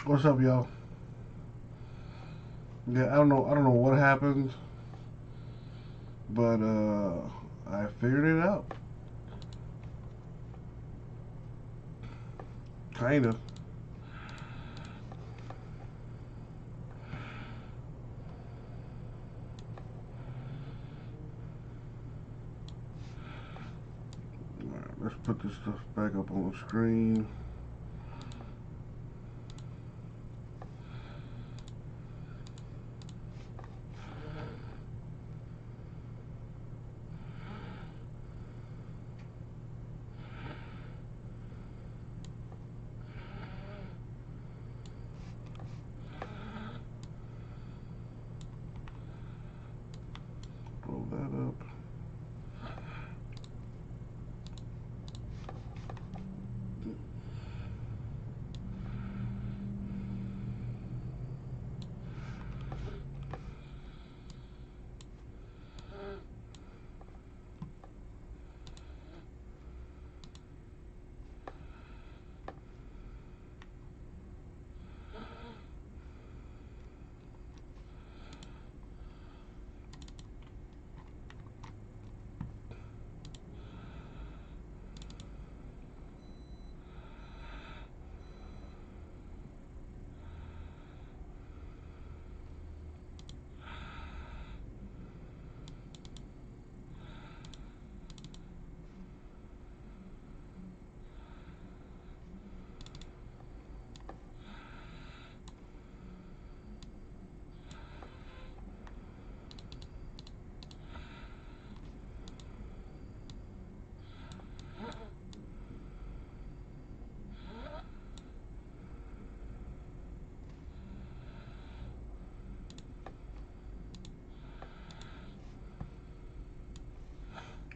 What's up, y'all? Yeah, I don't know what happened, but I figured it out. Kinda. Alright, let's put this stuff back up on the screen. Blow that up.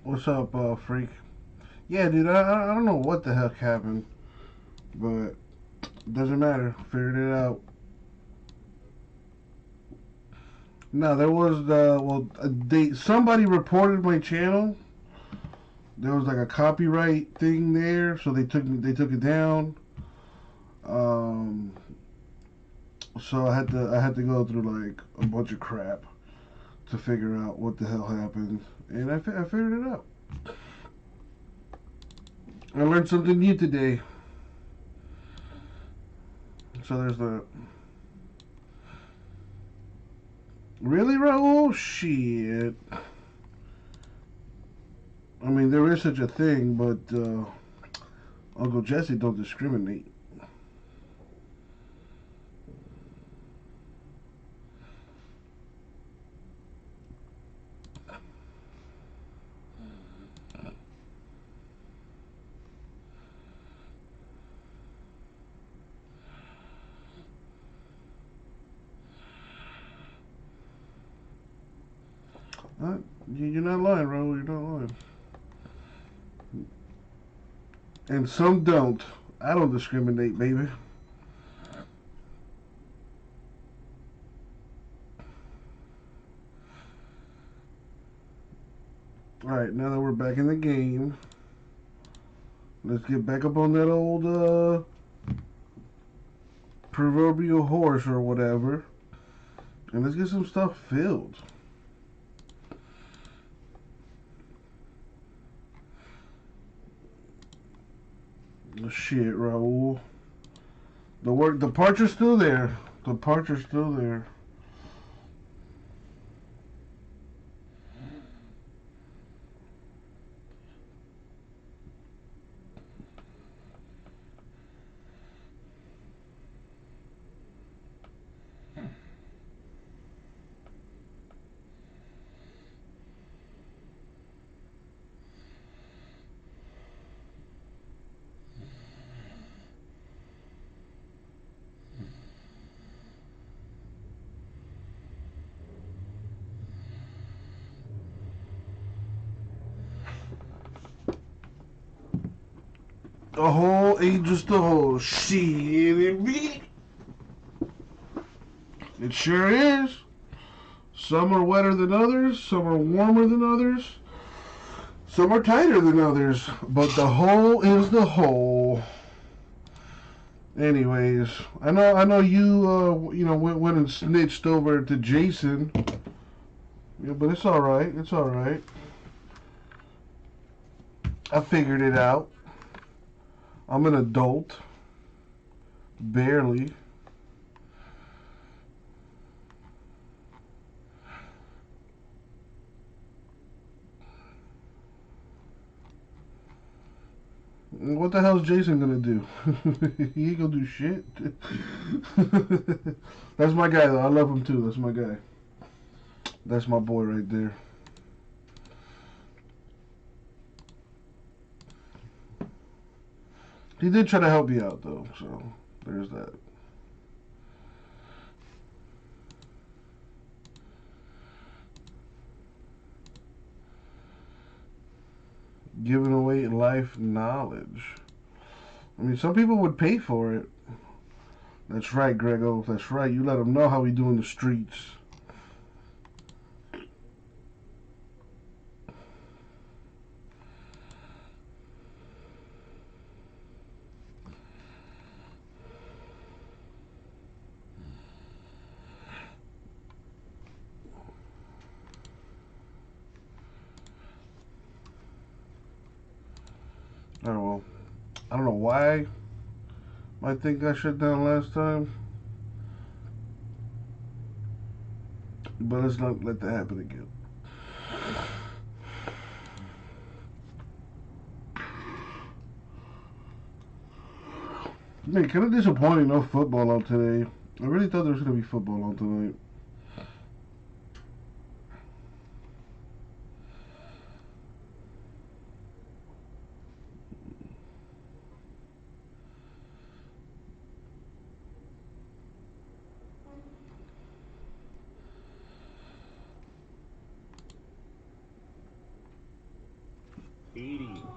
What's up, freak? Yeah, dude, I don't know what the heck happened, but it doesn't matter. Figured it out. No, there was somebody reported my channel. There was like a copyright thing there, so they took it down. So I had to go through like a bunch of crap to figure out what the hell happened, and I figured it out. I learned something new today. So there's that. Really, Raul? Shit. I mean, there is such a thing, but Uncle Jesse don't discriminate. You're not lying, Raul. You're not lying. And some don't. I don't discriminate, baby. Alright, now that we're back in the game, let's get back up on that old proverbial horse or whatever, and let's get some stuff filled. Shit, Raul. The parts are still there. The parts are still there. A hole ain't just a hole. Shit, it be. It sure is. Some are wetter than others. Some are warmer than others. Some are tighter than others. But the hole is the hole. Anyways, I know you went and snitched over to Jason. Yeah, but it's all right. It's all right. I figured it out. I'm an adult, barely. What the hell is Jason gonna do? He ain't gonna do shit. That's my guy though. I love him too. That's my guy. That's my boy right there. He did try to help you out though, so there's that. Giving away life knowledge. I mean, some people would pay for it. That's right, Grego. That's right. You let them know how we do in the streets. Oh well. I don't know why I think I shut down last time, but let's not let that happen again. Man, kind of disappointing. No football on today. I really thought there was gonna be football on tonight.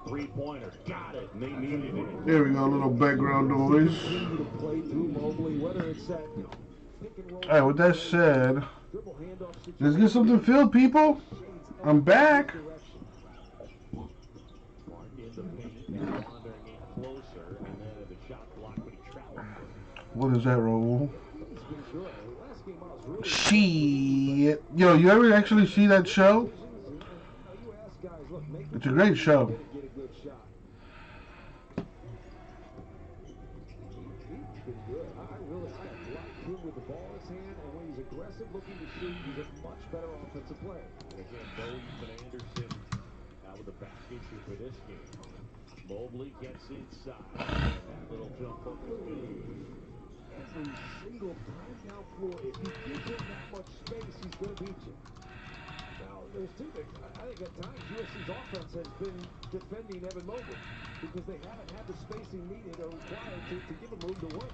Three-pointer, got it, and they needed it. There we go, a little background noise. Alright, with that said, let's get something filled, people. I'm back. What is that, Raul? Shit. Yo, you ever actually see that show? It's a great show. With the ball in his hand, and when he's aggressive looking to shoot, he's a much better offensive player. And again, Bowie and Anderson out with a back issue for this game. Mobley gets inside, and that little jump hook is good. Every single time down floor, if you give him that much space, he's going to beat you. Now, there's two things. I think at times USC's offense has been defending Evan Mobley because they haven't had the spacing needed or required to give him room to work.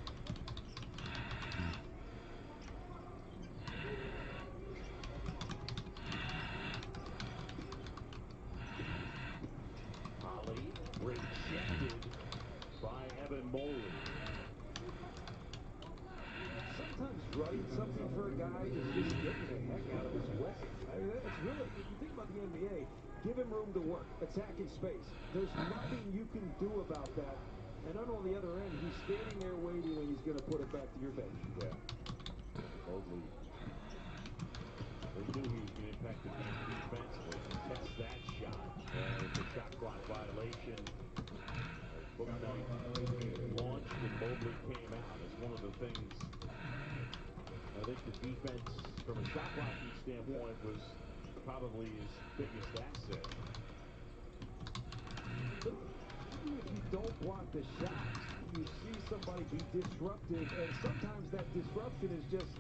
Rejected by Evan Mobley. Sometimes writing something for a guy is just getting the heck out of his way. I mean, it's really, if you think about the NBA, give him room to work, attacking space. There's nothing you can do about that. And then on the other end, he's standing there waiting, and he's going to put it back to your bench. Yeah. Mobley. They knew he was going to impact the game defensively. Test that shot. And it's a shot clock violation. Book night launched and Mobley came out. It's one of the things I think the defense, from a shot blocking standpoint, was probably his biggest asset. Even if you don't block the shot, you see somebody be disruptive, and sometimes that disruption is just,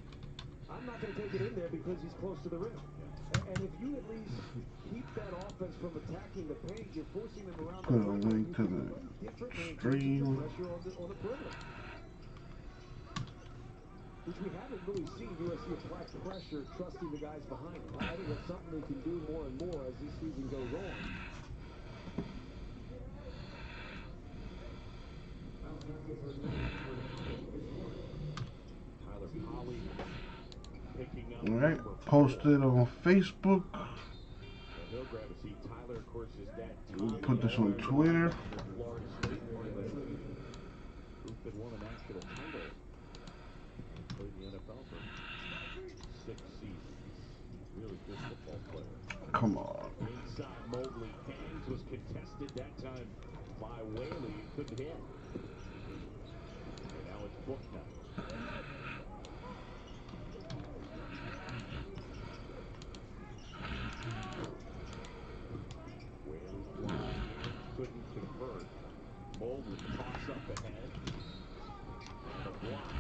I'm not going to take it in there because he's close to the rim. And if you at least keep that offense from attacking the paint, you're forcing them around the perimeter. Put a link to the stream. Pressure on the perimeter. Which we haven't really seen USC apply pressure, trusting the guys behind them. I think that's something they can do more and more as this season goes on. Tyler Polley picking up. All right, posted on Facebook. He'll grab a seat. Tyler, of course, is that. We'll put this on Twitter. won a national title. Played in the NFL for 6 seasons. Really good football player. Come on. Inside Mobley hangs, was contested that time by Whaley. Couldn't hit. And now it's book night. Whaley flying in, couldn't convert. Mobley toss up ahead. And a block.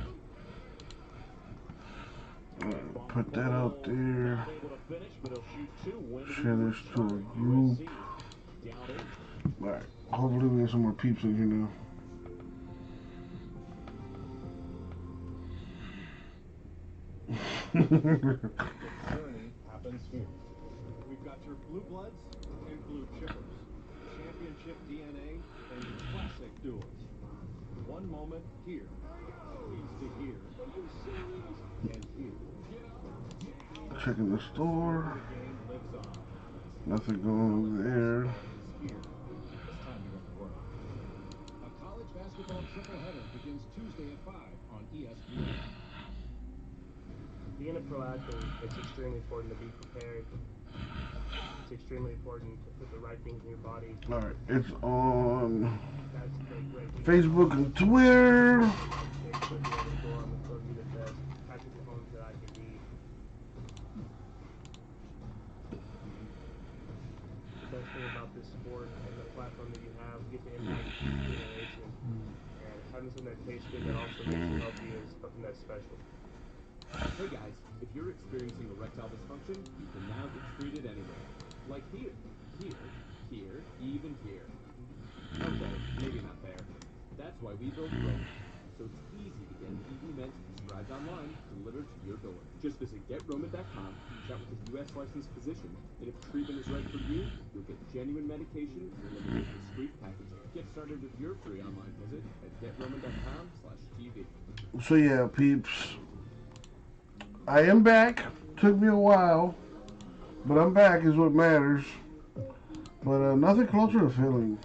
Put that out there. Not able to finish, but he'll shoot 2. Share this to a group. Down 8. Alright. Hopefully we get some more peeps in here now. Journey happens here. We've got your blue bloods and blue chippers, championship DNA and classic duels. One moment here leads to here. Are you serious? And here. Checking the store. The game lives on. Nothing going there. Here. It's time to go to work. A college basketball triple header begins Tuesday at 5 on ESPN. Being a pro athlete, it's extremely important to be prepared. It's extremely important to put the right things in your body. Alright, it's on That's the great thing. Facebook and Twitter. They put me on the floor, I'm going to be the best Patrick Mahomes that I can be. The best thing about this sport and the platform that you have, you get to impact a generation. And having something that tastes good that also makes you healthy is something that's special. Hey guys, if you're experiencing erectile dysfunction, you can now get treated anywhere. Like here, even here. Okay, maybe not there. That's why we built Roman. So it's easy to get ED meds prescribed online, delivered to your door. Just visit GetRoman.com, chat with a U.S. licensed physician, and if treatment is right for you, you'll get genuine medication delivered with discreet packaging. Get started with your free online visit at GetRoman.com/TV. So yeah, peeps. I am back. Took me a while, but I'm back is what matters. But nothing closer to filling.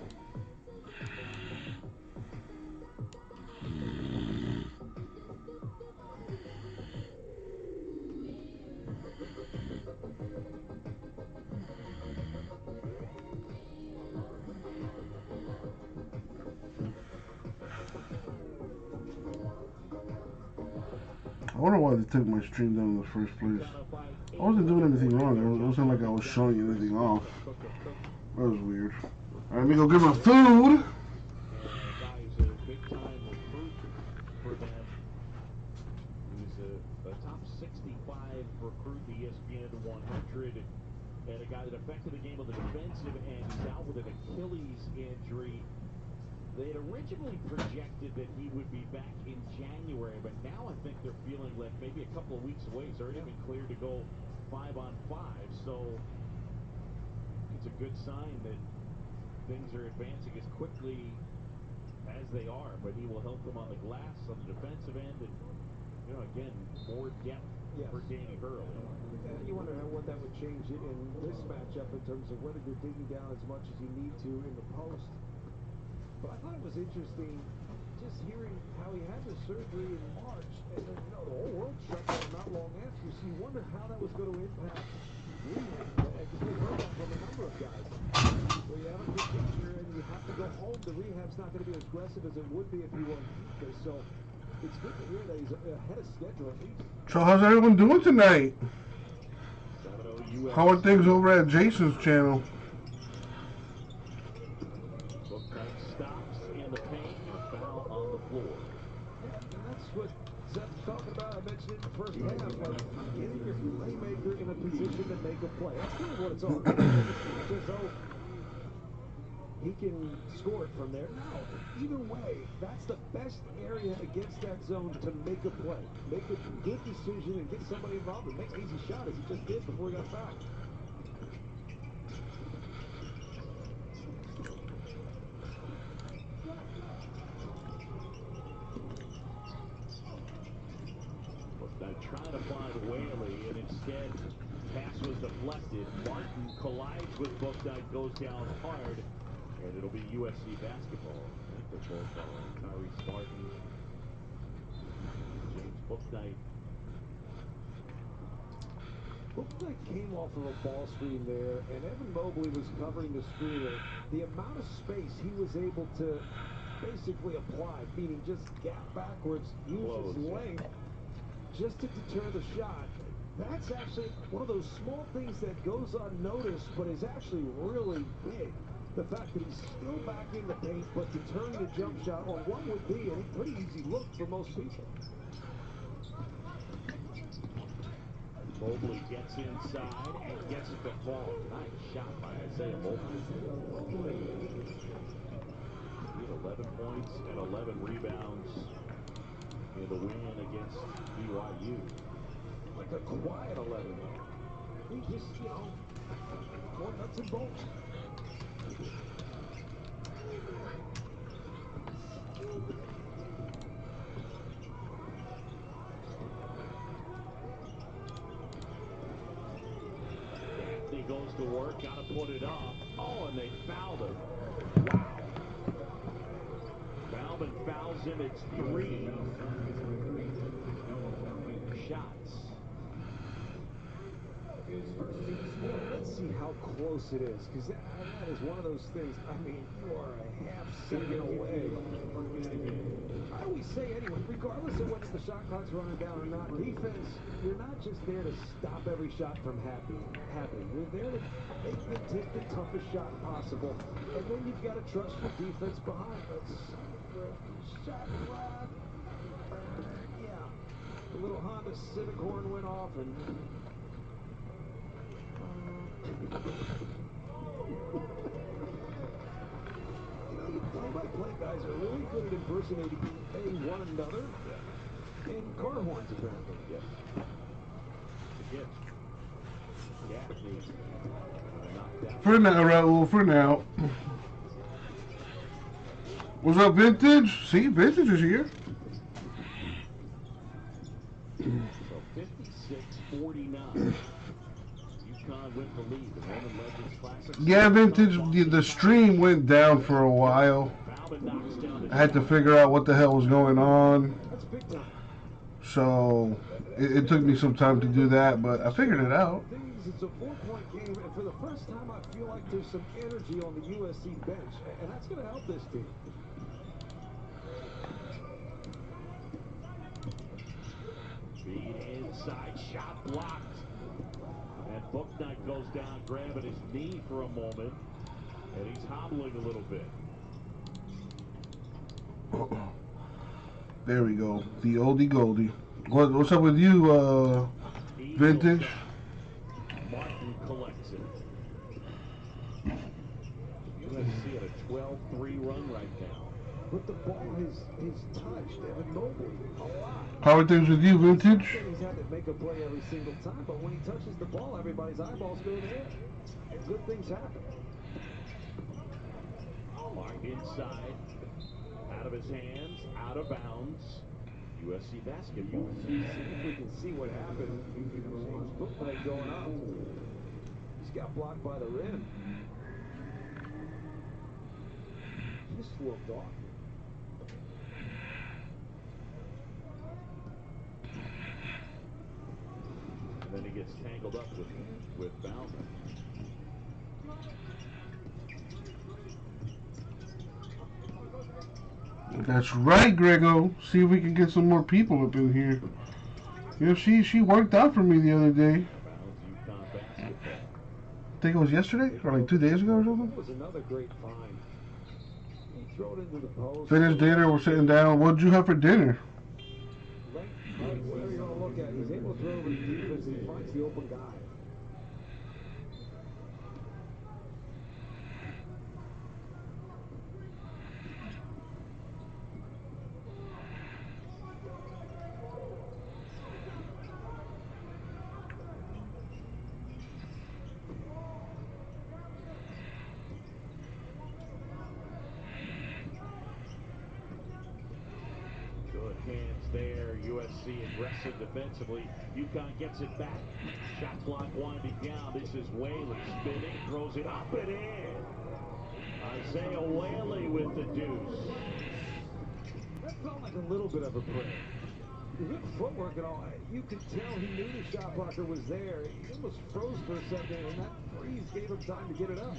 I wonder why they took my stream down in the first place. I wasn't doing anything wrong. It wasn't like I was showing you anything off. That was weird. Alright, let me go get my food. Guy's a big-time recruit for them. He's a top 65 recruit, the ESPN 100, and a guy that affected the game on the defensive end. He's out with an Achilles injury. They had originally projected that he would be back in January, but now I think they're feeling like maybe a couple of weeks away. He's already been cleared to go 5-on-5, so it's a good sign that things are advancing as quickly as they are, but he will help them on the glass, on the defensive end, and, you know, again, more depth for Danny Hurley. And you wonder what that would change in this matchup in terms of whether you're digging down as much as you need to in the post. But I thought it was interesting just hearing how he had the surgery in March, and then, you know, the whole world shut down not long after. So you wonder how that was going to impact rehab. Because we've heard that from a number of guys. Where you have a big picture and you have to go home, the rehab's not going to be as aggressive as it would be if you were there. So it's good to hear that he's ahead of schedule at least. So how's everyone doing tonight? How are things over at Jason's channel? Stops in the paint and a foul on the floor. And that's what Seth was talking about. I mentioned it in the first half, like getting your playmaker in a position to make a play. That's really what it's all about. It's as though he can score it from there. No, either way, that's the best area against that zone to make a play. Make a good decision and get somebody involved and make an easy shot as he just did before he got fouled. Trying to find Whaley, and instead, pass was deflected. Martin collides with Booknight, goes down hard, and it'll be USC basketball. I think they're both following Tyrese Martin Book Knight. Booknight came off of a ball screen there, and Evan Mobley was covering the screener. The amount of space he was able to basically apply, meaning just gap backwards, use his length just to deter the shot. That's actually one of those small things that goes unnoticed, but is actually really big. The fact that he's still back in the paint, but deterring the jump shot on what would be a pretty easy look for most people. Mobley gets inside and gets it to fall. Nice shot by Isaiah Mobley. He had 11 points and 11 rebounds in the win against BYU. Like a quiet 11. He just, more nuts and bolts. He goes to work, got to put it up. Oh, and they fouled him. Wow. Bauman fouls him. It's 3 shots. Let's see how close it is, because that is one of those things. I mean, you are a half second away. I always say anyway, regardless of whether the shot clock's running down or not, defense, you're not just there to stop every shot from happening. You're there to make them take the toughest shot possible, and then you've got to trust your defense behind. But shot clock, yeah, the little Honda Civic horn went off, and you play-by-play guys are really good at impersonating one another and car horns, apparently. Yes. Again. Gaffney. For now, Raul, for now. What's up, Vintage? See, Vintage is here. So 56-49. UConn with the lead. The Roman Legends Classic. Yeah, Vintage, the stream went down for a while. I had to figure out what the hell was going on. That's big time. So it took me some time to do that, but I figured it out. It's a 4-point game, and for the first time, I feel like there's some energy on the USC bench, and that's going to help this team. Feed inside, shot blocked. And Booknight goes down, grabbing his knee for a moment, and he's hobbling a little bit. There we go. The oldie goldie. What's up with you, Vintage? Martin collects it. USC at a 12-3 run right now. But the ball has touched Evan Mobley a lot. How are things with you, Vintage? He's had to make a play every single time, but when he touches the ball, everybody's eyeballs go there. And good things happen. Marked inside, out of his hands, out of bounds. USC basket. See if we can see what happened. James Booknight going up. He's got blocked by the rim. Just looked off. And then he gets tangled up with Bauman. That's right, Grego. See if we can get some more people up in here. You know, she worked out for me the other day. I think it was yesterday or like 2 days ago or something. That was another great find. He threw it into the post. Finished dinner. We're sitting down. What'd you have for dinner? Whatever you want to look at, he's able to throw over the defense and he finds the open guy. Good hands there. USC aggressive defensively. UConn gets it back. Shot clock winding down. This is Whaley spinning, throws it up and in. Isaiah Whaley with the deuce. That felt like a little bit of a prayer. Good footwork and all. You could tell he knew the shot blocker was there. He almost froze for a second, and that freeze gave him time to get it up.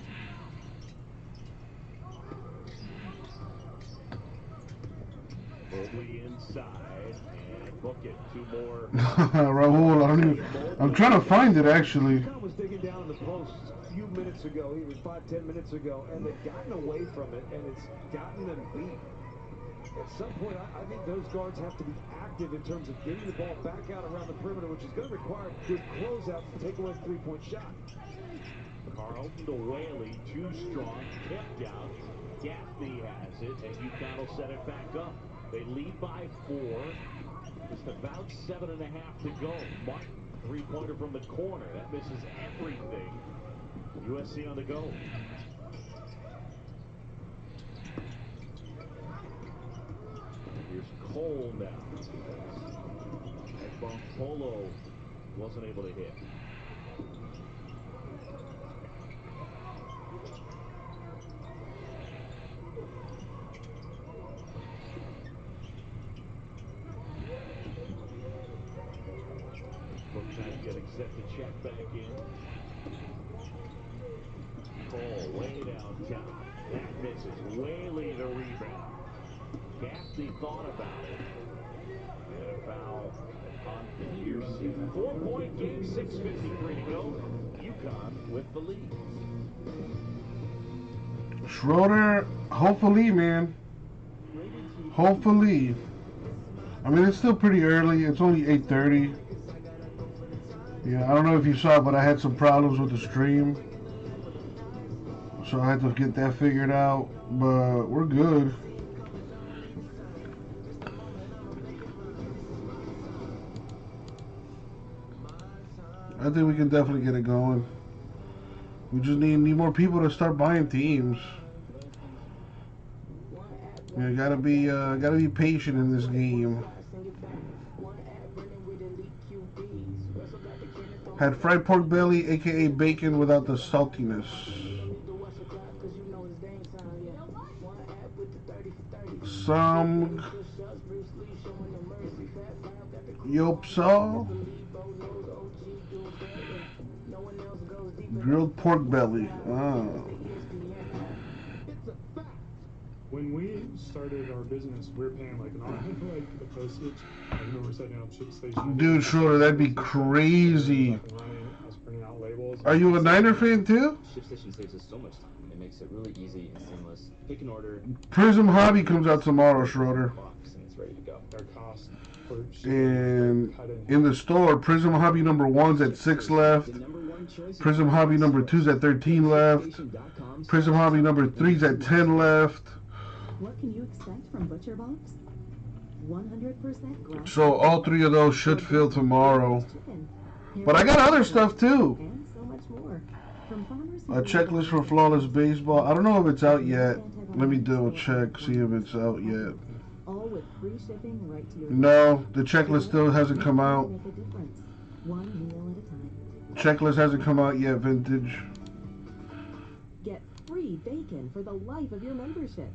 Mobley inside and book it. Two more. Raul, I don't even. I'm trying to find it actually. Scott was digging down in the post a few minutes ago. He was 5-10 minutes ago, and they've gotten away from it, and it's gotten them beat. At some point, I think those guards have to be active in terms of getting the ball back out around the perimeter, which is going to require good closeouts to take away the three-point shot. Carlton to Whaley, too strong, tipped out. Gaffney has it, and UConn will set it back up. They lead by 4. Just about 7.5 to go. Martin, three-pointer from the corner. That misses everything. USC on the go. Here's Cole now. Polo wasn't able to hit. Brookside getting set to check back in. Cole way down top. That misses. Whaley the rebound. Gaffney thought about it. And a foul on Pearson. 4-point game, 6:53 to go. UConn with the lead. Schroeder, hopefully, man. Hopefully. I mean, it's still pretty early. It's only 8:30. Yeah, I don't know if you saw it, but I had some problems with the stream. So I had to get that figured out. But we're good. I think we can definitely get it going. We just need more people to start buying teams. You gotta be patient in this game. Had fried pork belly, aka bacon, without the saltiness. Some yopsal. Grilled pork belly. When we started our business, we were paying like an arm, like the postage. I remember setting up ship station. Dude, Schroeder, that'd be crazy. I was printing out labels. Are you a Niner fan too? ShipStation saves us so much time. It makes it really easy and seamless. Pick an order. Prism Hobby comes out tomorrow, Schroeder. Box and it's ready to go. Their cost for And in the store, Prism Hobby number 1's at 6 left. Prism Hobby number 2's at 13 left. Prism Hobby number 3's at 10 left. What can you expect from ButcherBox? 100% grass. So all 3 of those should fill tomorrow. But I got other stuff too. And so much more. From farmers A checklist for Flawless Baseball. I don't know if it's out yet. Let me double check, see if it's out yet. all with free shipping right to your No, the checklist still hasn't come out. Make a difference. One meal at a time. Checklist hasn't come out yet, vintage. Get free bacon for the life of your membership.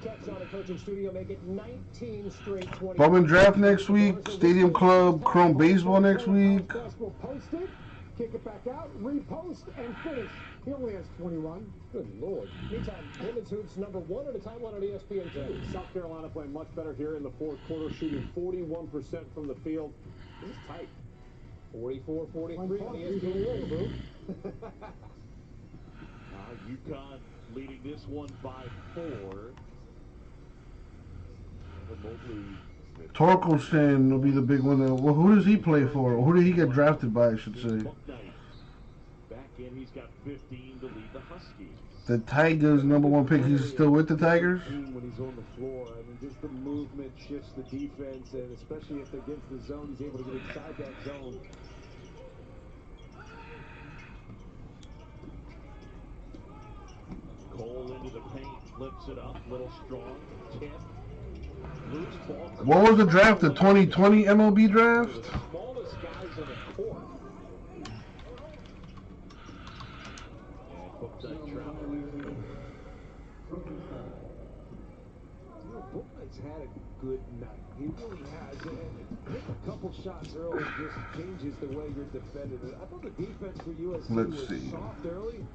Cats on a coaching studio make it 19 straight 20. Bowman Draft next week. Stadium Club Chrome Baseball next week. Will post it, kick it back out, repost, and finish. He only has 21. Good Lord. Meantime, women's hoops #1 at a timeline on ESPN2. South Carolina playing much better here in the fourth quarter, shooting 41% from the field. This is tight. 44-43 on ESPN. UConn leading this one by 4. Torkelson will be the big one. Well, who does he play for? Or who did he get drafted by, I should say? Back in, he's got 15 to lead the Huskies. The Tigers' #1 pick. He's still with the Tigers? When he's on the floor, I mean, just the movement shifts the defense, and especially if they're against the zone, he's able to get inside that zone. Cole into the paint, flips it up, little strong, tip. Loose ball. What was the draft? The 2020 MLB draft? The smallest guys in the court. And hooks that travel. White's had a good night. He really has. And hitting a couple shots early just changes the way you're defended. I thought the defense for USC Let's was see. soft early,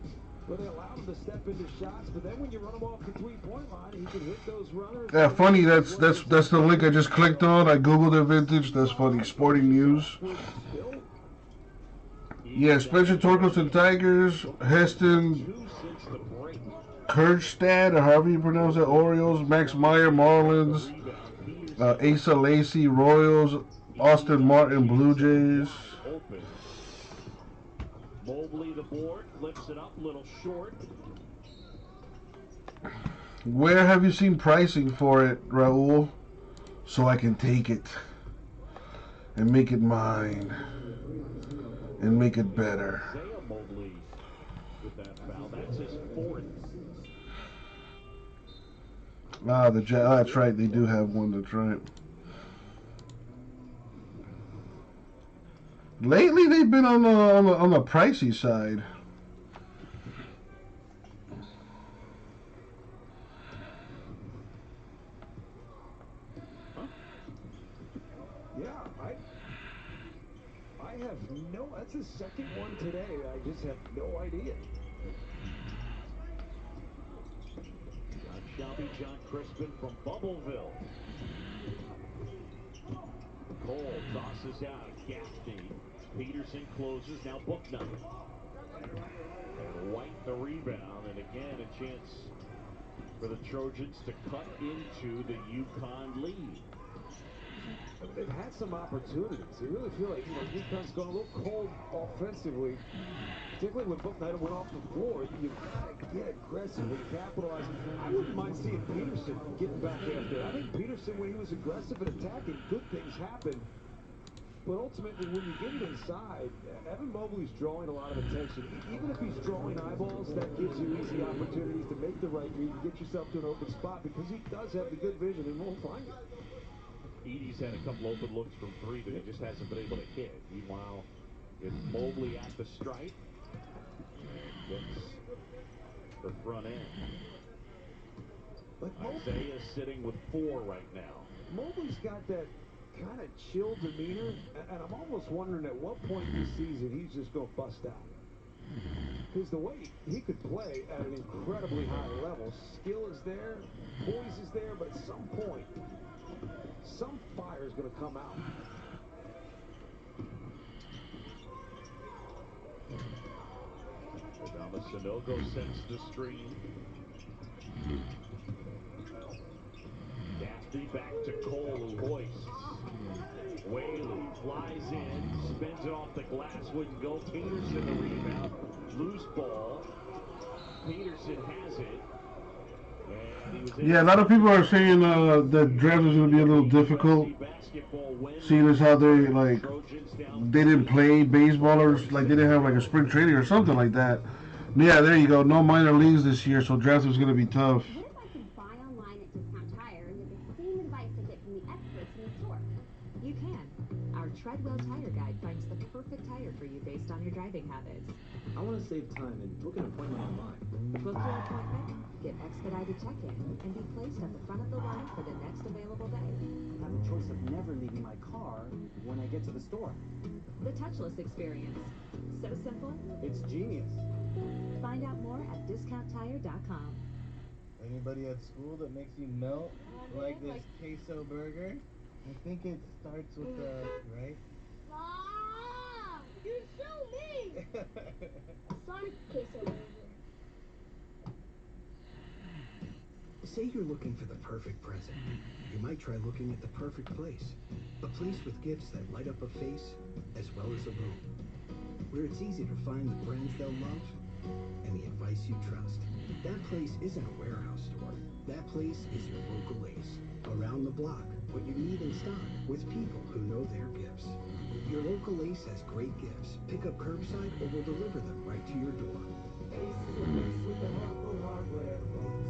but they allowed him to step into shots. But then when you run him off the three-point line, he can hit those runners. Yeah, funny. That's the link I just clicked on. I googled it, vintage. That's funny. Sporting News. Yeah, Spencer Torkelson Tigers, Heston Kernstad, or however you pronounce it, Orioles, Max Meyer Marlins, Asa Lacey Royals, Austin Martin Blue Jays. Mobley the board, flips it up, little short. Where have you seen pricing for it, Raul? So I can take it and make it mine and make it better. Isaiah Mobley with that foul. That's his fourth. Ah, that's right. They do have one. That's right. Lately, they've been on the pricey side. Yeah, I have no. That's the second one today. I just have no idea. John Shelby, John Crispin from Bubbleville. Cole tosses out Gaffney. Peterson closes, now Booknight. And White the rebound, and again a chance for the Trojans to cut into the UConn lead. They've had some opportunities. They really feel like, UConn's gone a little cold offensively, particularly when Booknight went off the floor. You've got to get aggressive and capitalize. I wouldn't mind seeing Peterson getting back after. I think Peterson, when he was aggressive and attacking, good things happened. But ultimately, when you get it inside, Evan Mobley's drawing a lot of attention. Even if he's drawing eyeballs, that gives you easy opportunities to make the right read and get yourself to an open spot, because he does have the good vision and won't find it. Edie's had a couple open looks from three that he just hasn't been able to hit. Meanwhile, it's Mobley at the stripe and gets the front end. But Isaiah's sitting with 4 right now. Mobley's got that kind of chill demeanor, and I'm almost wondering at what point this season he's just going to bust out. Because the way he could play at an incredibly high level, skill is there, poise is there, but at some point, some fire is going to come out. Adama Sanogo sends the screen. Gaffney back to Cole, who hoists. Whaley flies in, spins it off the glass, wouldn't go. Peterson the rebound. Loose ball. Peterson has it. Yeah, a lot of people are saying the draft is going to be a little difficult, seeing as how they didn't play baseball, or like they didn't have like a spring training or something like that. Yeah, there you go. No minor leagues this year, so draft is going to be tough. What if I could buy online at Discount Tire and get the same advice I get from the experts in the store? You can. Our Treadwell Tire Guide finds the perfect tire for you based on your driving habits. I want to save time and book an appointment online. Book your appointment, get expedited check-in, and be placed at the front of the line for the next available day. I have a choice of never leaving my car when I get to the store. The touchless experience. So simple. It's genius. Find out more at discounttire.com. Anybody at school that makes you melt like this queso burger? I think it starts with the, right? Mom! You're so mean! Sonic queso burger. Say you're looking for the perfect present. You might try looking at the perfect place. A place with gifts that light up a face as well as a room. Where it's easy to find the brands they'll love and the advice you trust. That place isn't a warehouse store. That place is your local Ace. Around the block, what you need in stock with people who know their gifts. Your local Ace has great gifts. Pick up curbside or we'll deliver them right to your door. Ace is a place with the helpful hardware, folks.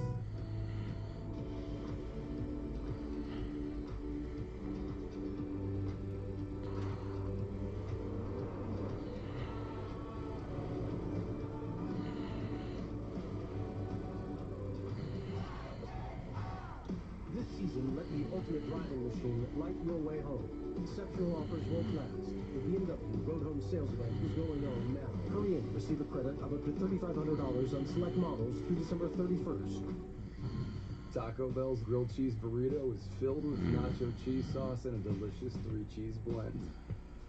This season, let the ultimate driving machine light your way home. Exceptional offers won't last. The BMW Road Home Sales Event is going on now. Hurry in, receive a credit of up to $3,500 on select models through December 31st. Taco Bell's grilled cheese burrito is filled with nacho cheese sauce and a delicious 3-cheese blend.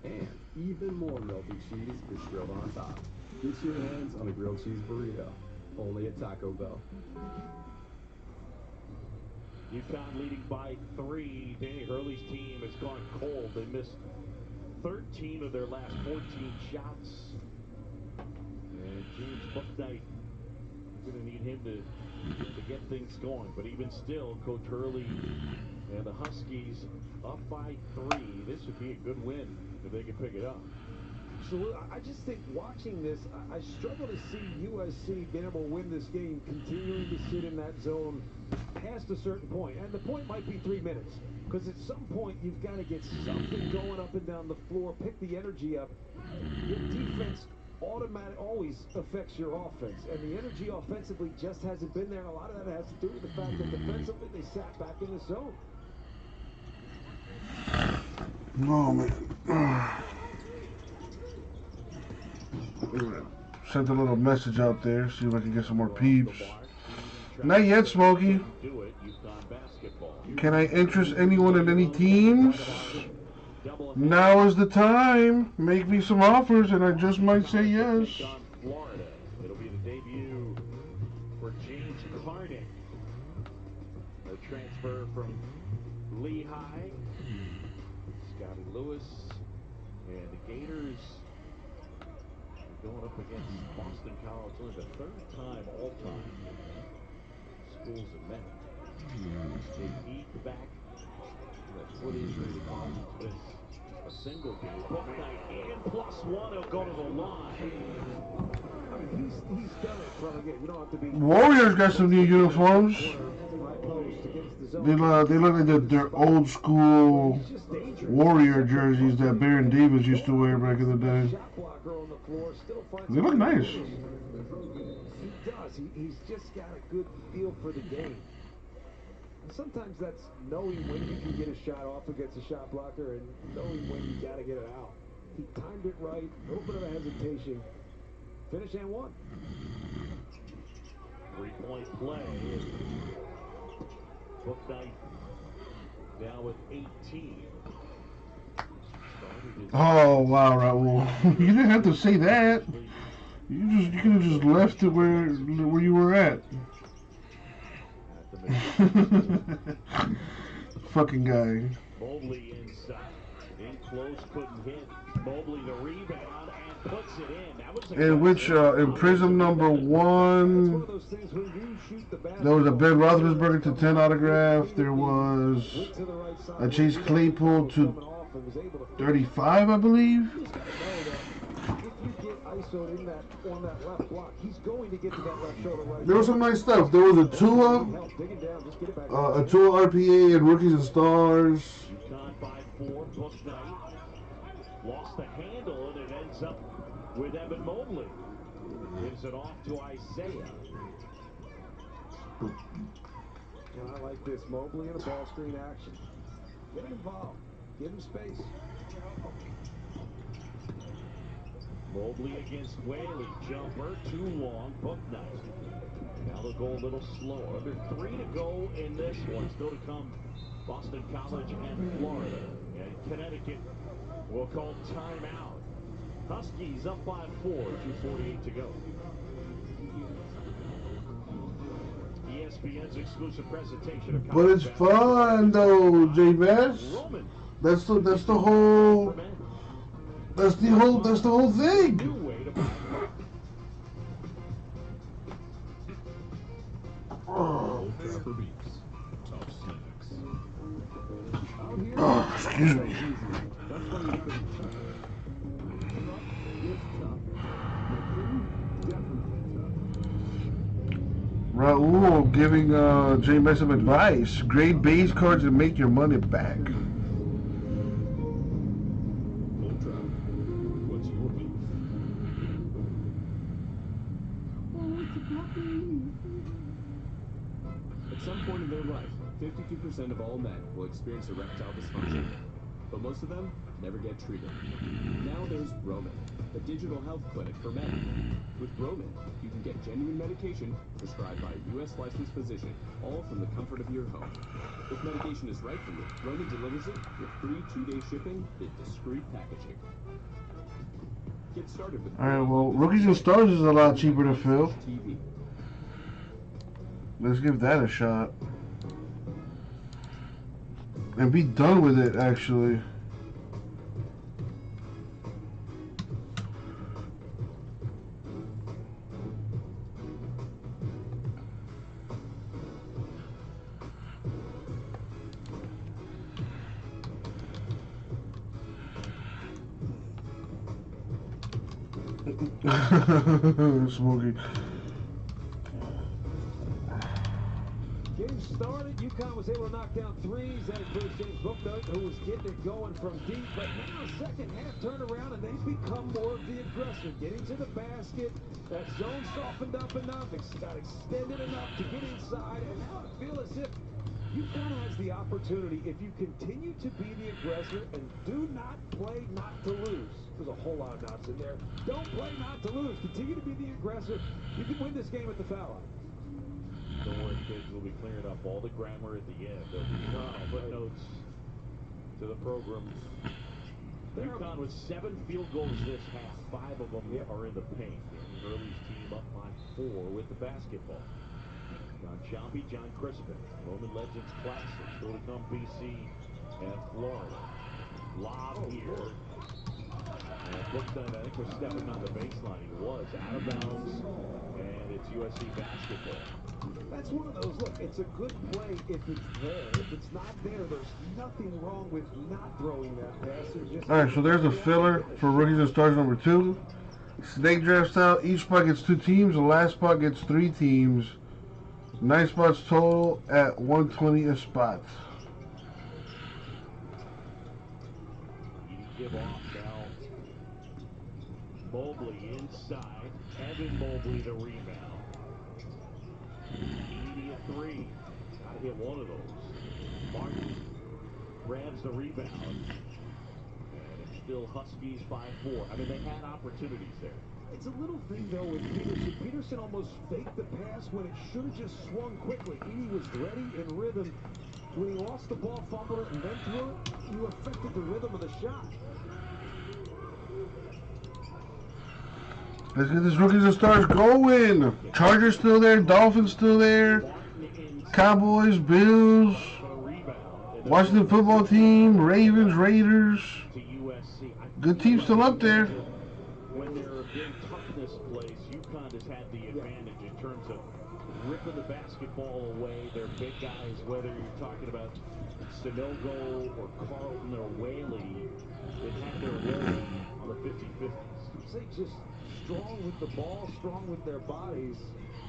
And even more melty cheese is grilled on top. Get your hands on a grilled cheese burrito. Only at Taco Bell. UConn leading by 3. Danny Hurley's team has gone cold. They missed 13 of their last 14 shots. And James Bouknight, going to need him to get things going. But even still, Coach Hurley and the Huskies up by 3. This would be a good win if they can pick it up. So I just think watching this, I struggle to see USC being able to win this game, continuing to sit in that zone past a certain point. And the point might be 3 minutes, because at some point you've got to get something going up and down the floor, pick the energy up. Your defense always affects your offense, and the energy offensively just hasn't been there, and a lot of that has to do with the fact that defensively they sat back in the zone. Oh, man. Sent a little message out there, see if I can get some more peeps. Not yet, Smokey. Can I interest anyone in any teams? Now is the time. Make me some offers and I just might say yes. Florida. It'll be the debut for James Carnick, a transfer from Lehigh. Scotty Lewis and the Gators going up against Boston College, only the 3rd time all-time schools have met. They eat back that foot injury that caused him to miss a single game. Bouknight in +1, he'll go to the line. I mean, he's done it from, again, you don't have to be... Warriors got some new uniforms. They look like they're old school Warrior jerseys that Baron Davis used to wear back in the day. They look nice. He does. He's just got a good feel for the game. And sometimes that's knowing when you can get a shot off against a shot blocker and knowing when you got to get it out. He timed it right, a little bit of a hesitation. Finish and one. 3-point play. Bouknight down with 18. Oh wow, Raul! You didn't have to say that. You could have just left it where you were at. Fucking guy. Mobley inside. In close, couldn't hit. Mobley the rebound and puts it in. That was in which in Prism number 1, there was a Ben Roethlisberger to 10 autograph. There was a Chase Claypool to 35, I believe. There was some nice stuff. There was a Tua RPA and Rookies and Stars. UConn by 4. Bouknight lost the handle and it ends up with Evan Mobley. Gives it off to Isaiah. And I like this. Mobley in a ball screen action. Get him involved. Give him space. Mobley against Whaley. Jumper, too long. Bouknight. Now they'll go a little slower. Under 3 to go in this one. Still to come, Boston College and Florida. And Connecticut will call timeout. Huskies up by 4. 2:48 to go. ESPN's exclusive presentation of But it's fun though, J-Bass. That's the whole thing. Oh, excuse me. Raul giving J-Bass some advice. Grade base cards and make your money back. At some point in their life, 55 50% of all men will experience erectile dysfunction, but most of them never get treated. Now there's Roman, a digital health clinic for men. With Roman, you can get genuine medication prescribed by a U.S. licensed physician, all from the comfort of your home. If medication is right for you, Roman delivers it with free 2-day shipping in discreet packaging. Get started with Alright, well, Rookies and Stars is a lot cheaper to fill. TV. Let's give that a shot. And be done with it, actually. Smokey. Game started. UConn was able to knock down threes. That includes James Booknight, who was getting it going from deep. But now, second half turnaround, and they've become more of the aggressor. Getting to the basket. That zone softened up enough. It's got extended enough to get inside. And now I feel as if UConn has the opportunity, if you continue to be the aggressor and do not play not to lose. There's a whole lot of knots in there. Don't play not to lose. Continue to be the aggressor. You can win this game at the foul line. Don't worry, kids. We'll be clearing up all the grammar at the end. There'll be footnotes to the program. UConn with 7 field goals this half. 5 of them are in the paint. Danny Hurley's team up by 4 with the basketball. John Chompy, John Crispin, Roman Legends Classic, still to come, BC and Florida. Lob here. And Booknight, I think, was stepping on the baseline. He was out of bounds, and it's USC basketball. That's one of those, look, it's a good play if it's there. If it's not there, there's nothing wrong with not throwing that pass. Alright, so there's a filler for Rookies and Stars number 2. Snake draft style. Each spot gets 2 teams. The last spot gets 3 teams. 9 spots total at $120 a spot. Give off now. Mobley inside. Evan Mobley the rebound. Immediate 3. Got to hit one of those. Martin grabs the rebound. And it's still Huskies 5-4. I mean, they had opportunities there. It's a little thing, though, with Peterson. Peterson almost faked the pass when it should have just swung quickly. Edie was ready in rhythm. When he lost the ball, fumbled it, and then threw it, you affected the rhythm of the shot. Let's get this Rookies and Stars going. Chargers still there. Dolphins still there. Cowboys, Bills, Washington football team, Ravens, Raiders. Good team still up there. When they're in toughness plays, UConn has had the advantage in terms of ripping the basketball away. They're big guys, whether you're talking about Sanogo or Carlton or Whaley. They've had their way on the 50-50s. Say just strong with the ball, strong with their bodies.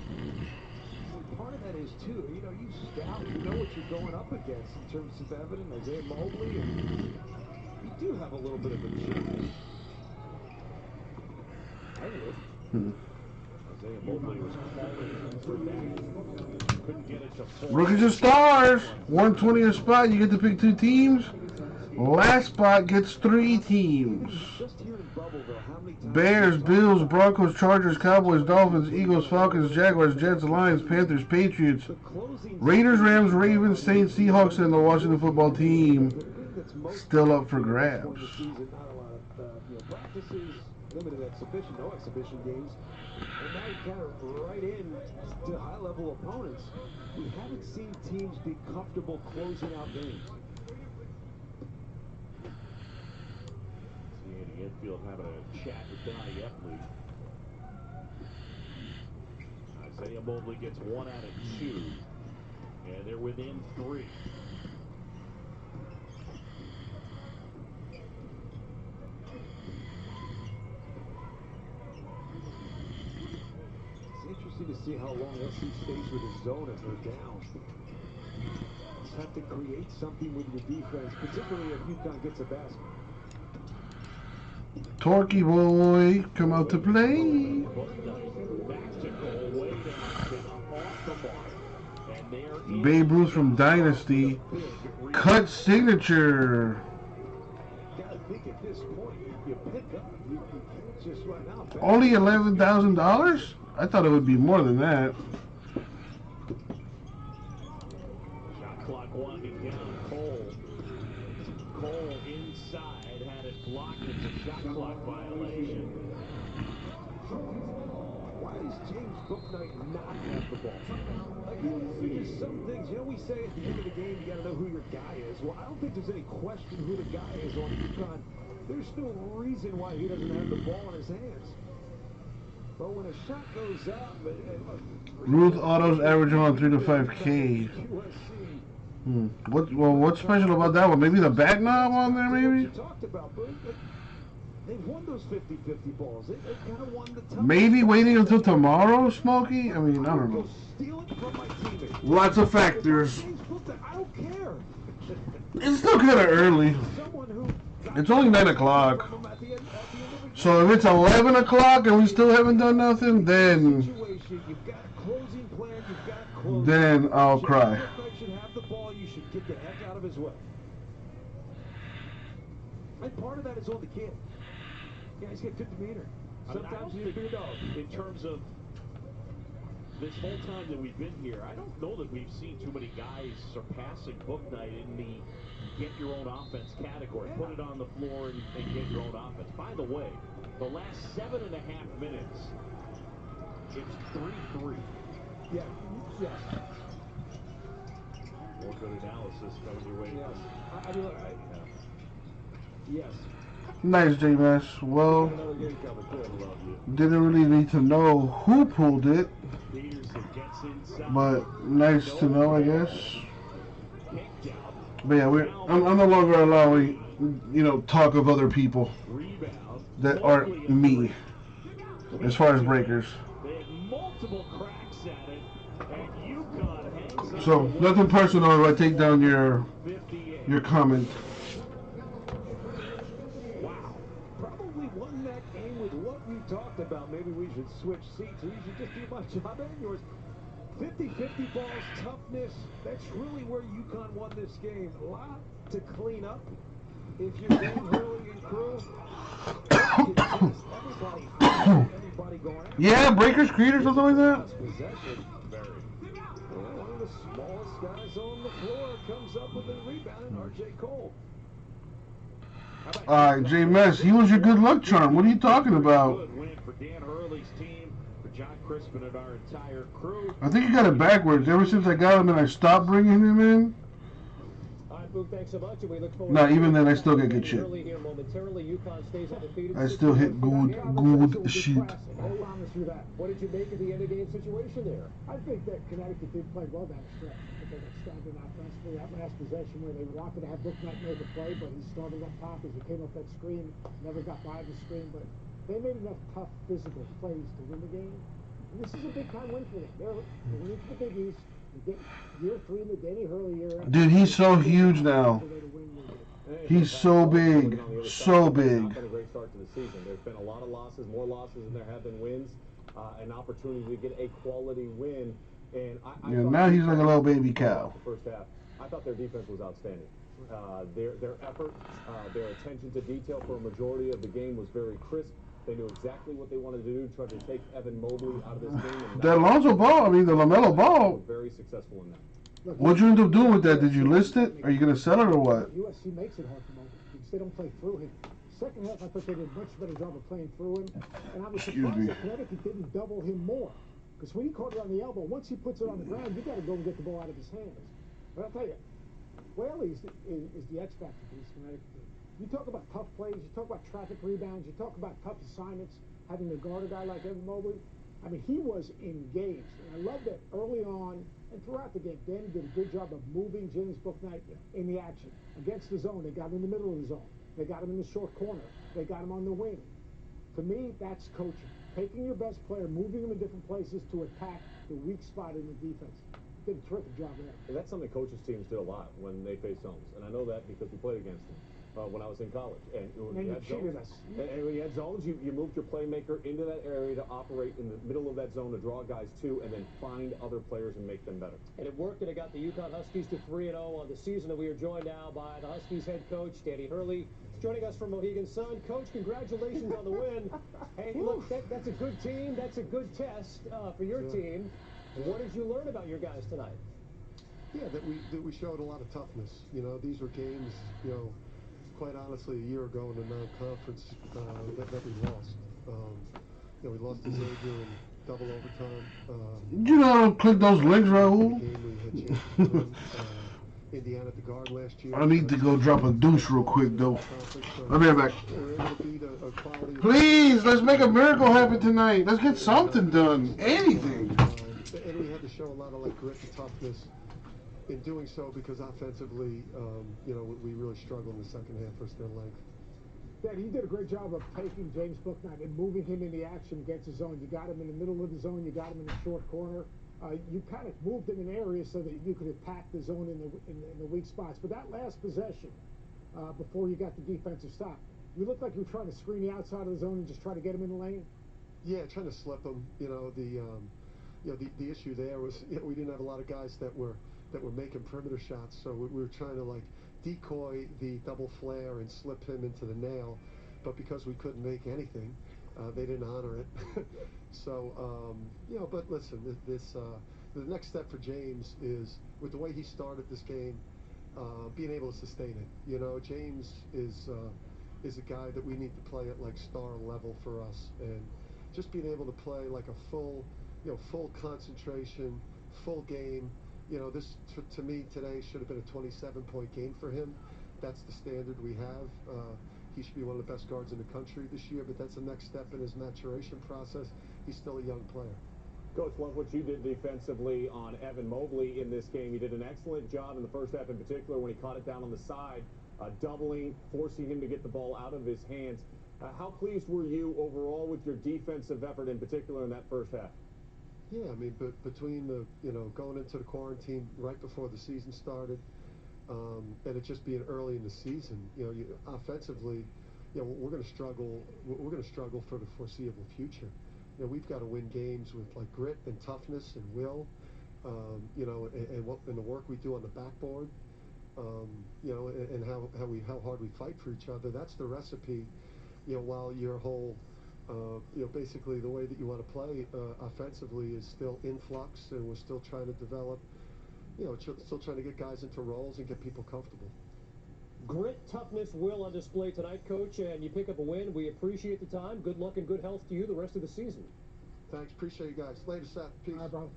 And part of that is, too, you know, you scout, you know what you're going up against in terms of Evan, Isaiah Mobley, and you do have a little bit of a chance. Isaiah Mobley was calling for that. Couldn't get it to fall. Rookies and Stars. $120 a spot. You get to pick 2 teams. Last spot gets 3 teams. Bears, Bills, Broncos, Chargers, Cowboys, Dolphins, Eagles, Falcons, Jaguars, Jets, Lions, Panthers, Patriots, Raiders, Rams, Ravens, Saints, Seahawks, and the Washington football team still up for grabs. Practices, limited exhibition, no exhibition games, and now you kind of right in to high-level opponents. We haven't seen teams be comfortable closing out games. Andy Enfield having a chat with Donnie Epley. Isaiah Mobley gets 1 out of 2, and they're within 3. It's interesting to see how long SC stays with his zone if they're down. Just have to create something with your defense, particularly if UConn gets a basket. Torquay boy, come out to play. Tactical way to off the mark. And Babe Ruth from Dynasty. Cut signature. Gotta think at this point, you pick up. You can't just run out. Only $11,000? I thought it would be more than that. Shot clock winding down. Cole inside had it blocked. It's a shot clock violation. Why does James Bouknight not have the ball? There's some things, we say at the end of the game, you got to know who your guy is. Well, I don't think there's any question who the guy is on UConn. There's no reason why he doesn't have the ball in his hands. But when a shot goes up, Ruth Autos averaging on 3 to 5K. What's special about that one? Maybe the back knob on there, maybe? They've won those 50-50 balls. They kind of won the tough. Maybe waiting until tomorrow, Smokey? I mean, I don't know. Lots of factors. I don't care. It's still kind of early. It's only 9 o'clock. So if it's 11 o'clock and we still haven't done nothing, then I'll cry. Should have the ball. You should get the heck out of his way. And part of that is on the kid. Yeah, he's got good demeanor. Sometimes he's a big dog. In terms of this whole time that we've been here, I don't know that we've seen too many guys surpassing Bouknight in the get your own offense category. Yeah. Put it on the floor and get your own offense. By the way, the last 7.5 minutes, it's 3-3. Yeah. Yes. More good analysis coming your way. Yes. Nice, J-Mass. Well, didn't really need to know who pulled it, but nice to know, I guess. But yeah, I'm no longer allowing, talk of other people that aren't me, as far as breakers. So nothing personal if I take down your comment. Talked about maybe we should switch seats or you should just do my job and yours. 50-50 balls, toughness, that's really where UConn won this game. A lot to clean up. If you're Dane Hurley and crew, everybody going out. Yeah, Breakers Creed or something like that. Possession. One of the smallest guys on the floor comes up with a rebound, and R.J. Cole. Alright, J-Mess, he was your good luck charm. What are you talking about? Good win for Dan Hurley's team, for John Crispin and our entire crew. I think you got it backwards. Ever since I got him and I stopped bringing him in. No, even then I still get good shit. I still hit good shit. What did you make of the end of game situation there? I think that Connecticut did play well down the stretch. I think they got stagnant offensively. That last possession where they wanted to have Bouknight make a play, but he started up top as he came up that screen, never got by the screen, but they made enough tough physical plays to win the game. And this is a big time win for them. They're going into the Big East. They get year 3 in the Danny Hurley era. Dude, he's so huge now. He's so big. So big. It's been a great start to the season. There's been a lot of losses, more losses than there have been wins. An opportunity to get a quality win. And now he's like a little baby cow. The first half, I thought their defense was outstanding. Their effort, their attention to detail for a majority of the game was very crisp. They knew exactly what they wanted to do, try to take Evan Mobley out of this game. The Alonzo ball, the LaMelo ball. Very successful in that. What'd you end up doing with that? Did you list it? Are you going to sell it or what? USC makes it hard for Mobley because they don't play through him. Second half, I thought they did a much better job of playing through him. And I was surprised that Connecticut didn't double him more. Because when he caught it on the elbow, once he puts it on the ground, you got to go and get the ball out of his hands. But I'll tell you, Whaley is the X factor for this Connecticut team. You talk about tough plays, you talk about traffic rebounds, you talk about tough assignments, having to guard a guy like Evan Mobley. I mean, he was engaged. And I love that early on and throughout the game, Danny did a good job of moving James Bouknight in the action. Against the zone, they got him in the middle of the zone. They got him in the short corner. They got him on the wing. To me, that's coaching. Taking your best player, moving him in different places to attack the weak spot in the defense. Did a terrific job of that. And that's something coaches' teams do a lot when they face zones. And I know that because we played against them. when I was in college. And And you cheated us. And when you had zones, you moved your playmaker into that area to operate in the middle of that zone to draw guys to, and then find other players and make them better. And it worked, and it got the UConn Huskies to 3-0 on the season. And we are joined now by the Huskies head coach, Danny Hurley, joining us from Mohegan Sun. Coach, congratulations on the win. Hey, look, that's a good team. That's a good test for your team. What did you learn about your guys tonight? Yeah, that we showed a lot of toughness. You know, these were games, you know, quite honestly, a year ago in the non-conference that we lost. You know, we lost to Xavier in double overtime. You know, click those links, Raul. Indiana at the Guard last year. I need to go drop a douche real quick, though. I'll be right back. Please, let's make a miracle happen tonight. Let's get something done. Anything. And we had to show a lot of like grit and toughness in doing so, because offensively, you know, we really struggled in the second half versus their length. Daddy, you did a great job of taking James Bouknight and moving him in the action against the zone. You got him in the middle of the zone. You got him in the short corner. You kind of moved him in areas so that you could attack the zone in the weak spots. But that last possession, before you got the defensive stop, you looked like you were trying to screen the outside of the zone and just try to get him in the lane. Yeah, trying to slip him. You know, the issue there was, you know, we didn't have a lot of guys that were making perimeter shots, so we were trying to like decoy the double flare and slip him into the nail, but because we couldn't make anything, they didn't honor it. So you know, but listen, the next step for James is, with the way he started this game, being able to sustain it. You know, James is a guy that we need to play at like star level for us, and just being able to play like a full, you know, full concentration, full game. You know, this, to me, today should have been a 27-point game for him. That's the standard we have. He should be one of the best guards in the country this year, but that's the next step in his maturation process. He's still a young player. Coach, love what you did defensively on Evan Mobley in this game. You did an excellent job in the first half in particular when he caught it down on the side, doubling, forcing him to get the ball out of his hands. How pleased were you overall with your defensive effort in particular in that first half? Yeah, I mean, but between the, you know, going into the quarantine right before the season started, and it just being early in the season, you know, offensively, you know, we're going to struggle. We're going to struggle for the foreseeable future. You know, we've got to win games with like grit and toughness and will, you know, and the work we do on the backboard, you know, and how hard we fight for each other. That's the recipe. You know, while your whole you know, basically the way that you want to play offensively is still in flux, and we're still trying to develop, you know, still trying to get guys into roles and get people comfortable. Grit, toughness, will on display tonight, Coach, and you pick up a win. We appreciate the time. Good luck and good health to you the rest of the season. Thanks. Appreciate you guys. Later, Seth. Peace. All right, bro.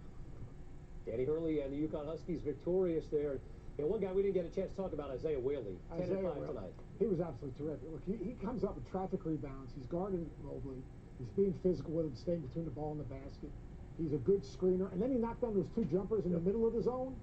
Danny Hurley and the UConn Huskies victorious there. And one guy we didn't get a chance to talk about, Isaiah Whaley. 10 and 5 tonight. He was absolutely terrific. Look, he comes up with traffic rebounds. He's guarding Mobley. He's being physical with him, staying between the ball and the basket. He's a good screener. And then he knocked down those two jumpers in the middle of the zone.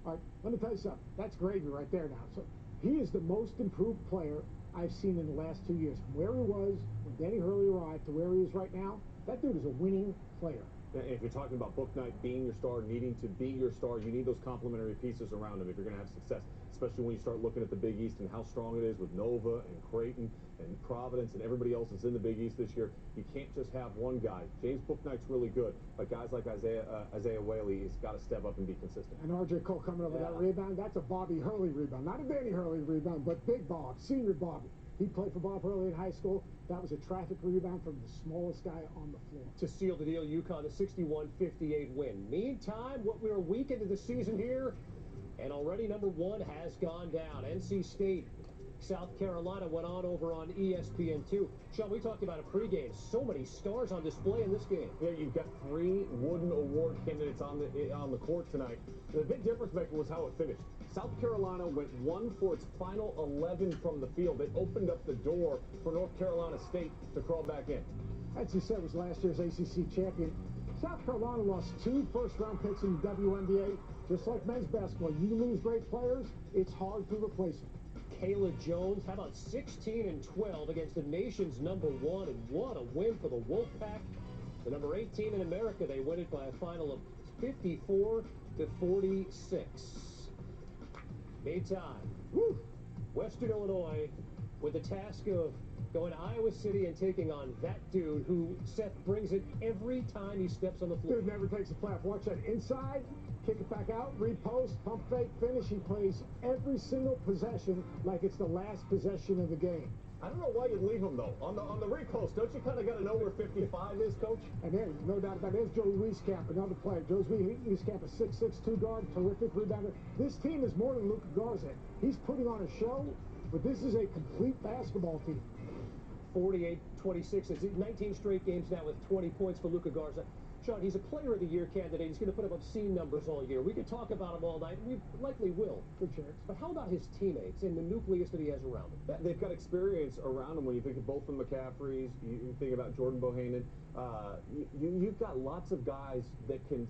All right, let me tell you something. That's gravy right there now. So he is the most improved player I've seen in the last 2 years. From where he was when Danny Hurley arrived to where he is right now, that dude is a winning player. If you're talking about Bouknight being your star, needing to be your star, you need those complementary pieces around him if you're going to have success, especially when you start looking at the Big East and how strong it is with Nova and Creighton and Providence and everybody else that's in the Big East this year. You can't just have one guy. James Bouknight's really good, but guys like Isaiah Whaley has got to step up and be consistent. And R.J. Cole coming over that rebound, that's a Bobby Hurley rebound. Not a Danny Hurley rebound, but Big Bob, Senior Bobby. He played for Bob Hurley in high school. That was a traffic rebound from the smallest guy on the floor. To seal the deal, UConn a 61-58 win. Meantime, we're a week into the season here, and already number one has gone down. NC State, South Carolina went on over on ESPN2. Sean, we talked about a pregame. So many stars on display in this game. Yeah, you've got 3 Wooden Award candidates on the court tonight. The big difference maker was how it finished. South Carolina went 1 for its final 11 from the field. They opened up the door for North Carolina State to crawl back in. As you said, was last year's ACC champion. South Carolina lost 2 first-round picks in the WNBA. Just like men's basketball, you lose great players, it's hard to replace them. Kayla Jones, how about 16 and 12 against the nation's number 1, and what a win for the Wolfpack. The number 8 team in America, they win it by a final of 54-46. Meantime, Western Illinois with the task of going to Iowa City and taking on that dude who Seth brings it every time he steps on the floor. Dude never takes a flap. Watch that inside, kick it back out, repost, pump fake, finish. He plays every single possession like it's the last possession of the game. I don't know why you'd leave him, though. On the repost, don't you kind of got to know where 55 is, Coach? And there's no doubt about it. There's Joey Wieskamp, another player. Joey Wieskamp, a 6'6", 2-guard, terrific rebounder. This team is more than Luka Garza. He's putting on a show, but this is a complete basketball team. 48-26. It's 19 straight games now with 20 points for Luka Garza. Sean, he's a player of the year candidate. He's going to put up obscene numbers all year. We could talk about him all night. We likely will. Good chance. But how about his teammates and the nucleus that he has around him? They've got experience around him. When you think of both the McCaffreys, you think about Jordan Bohannon. You've got lots of guys that can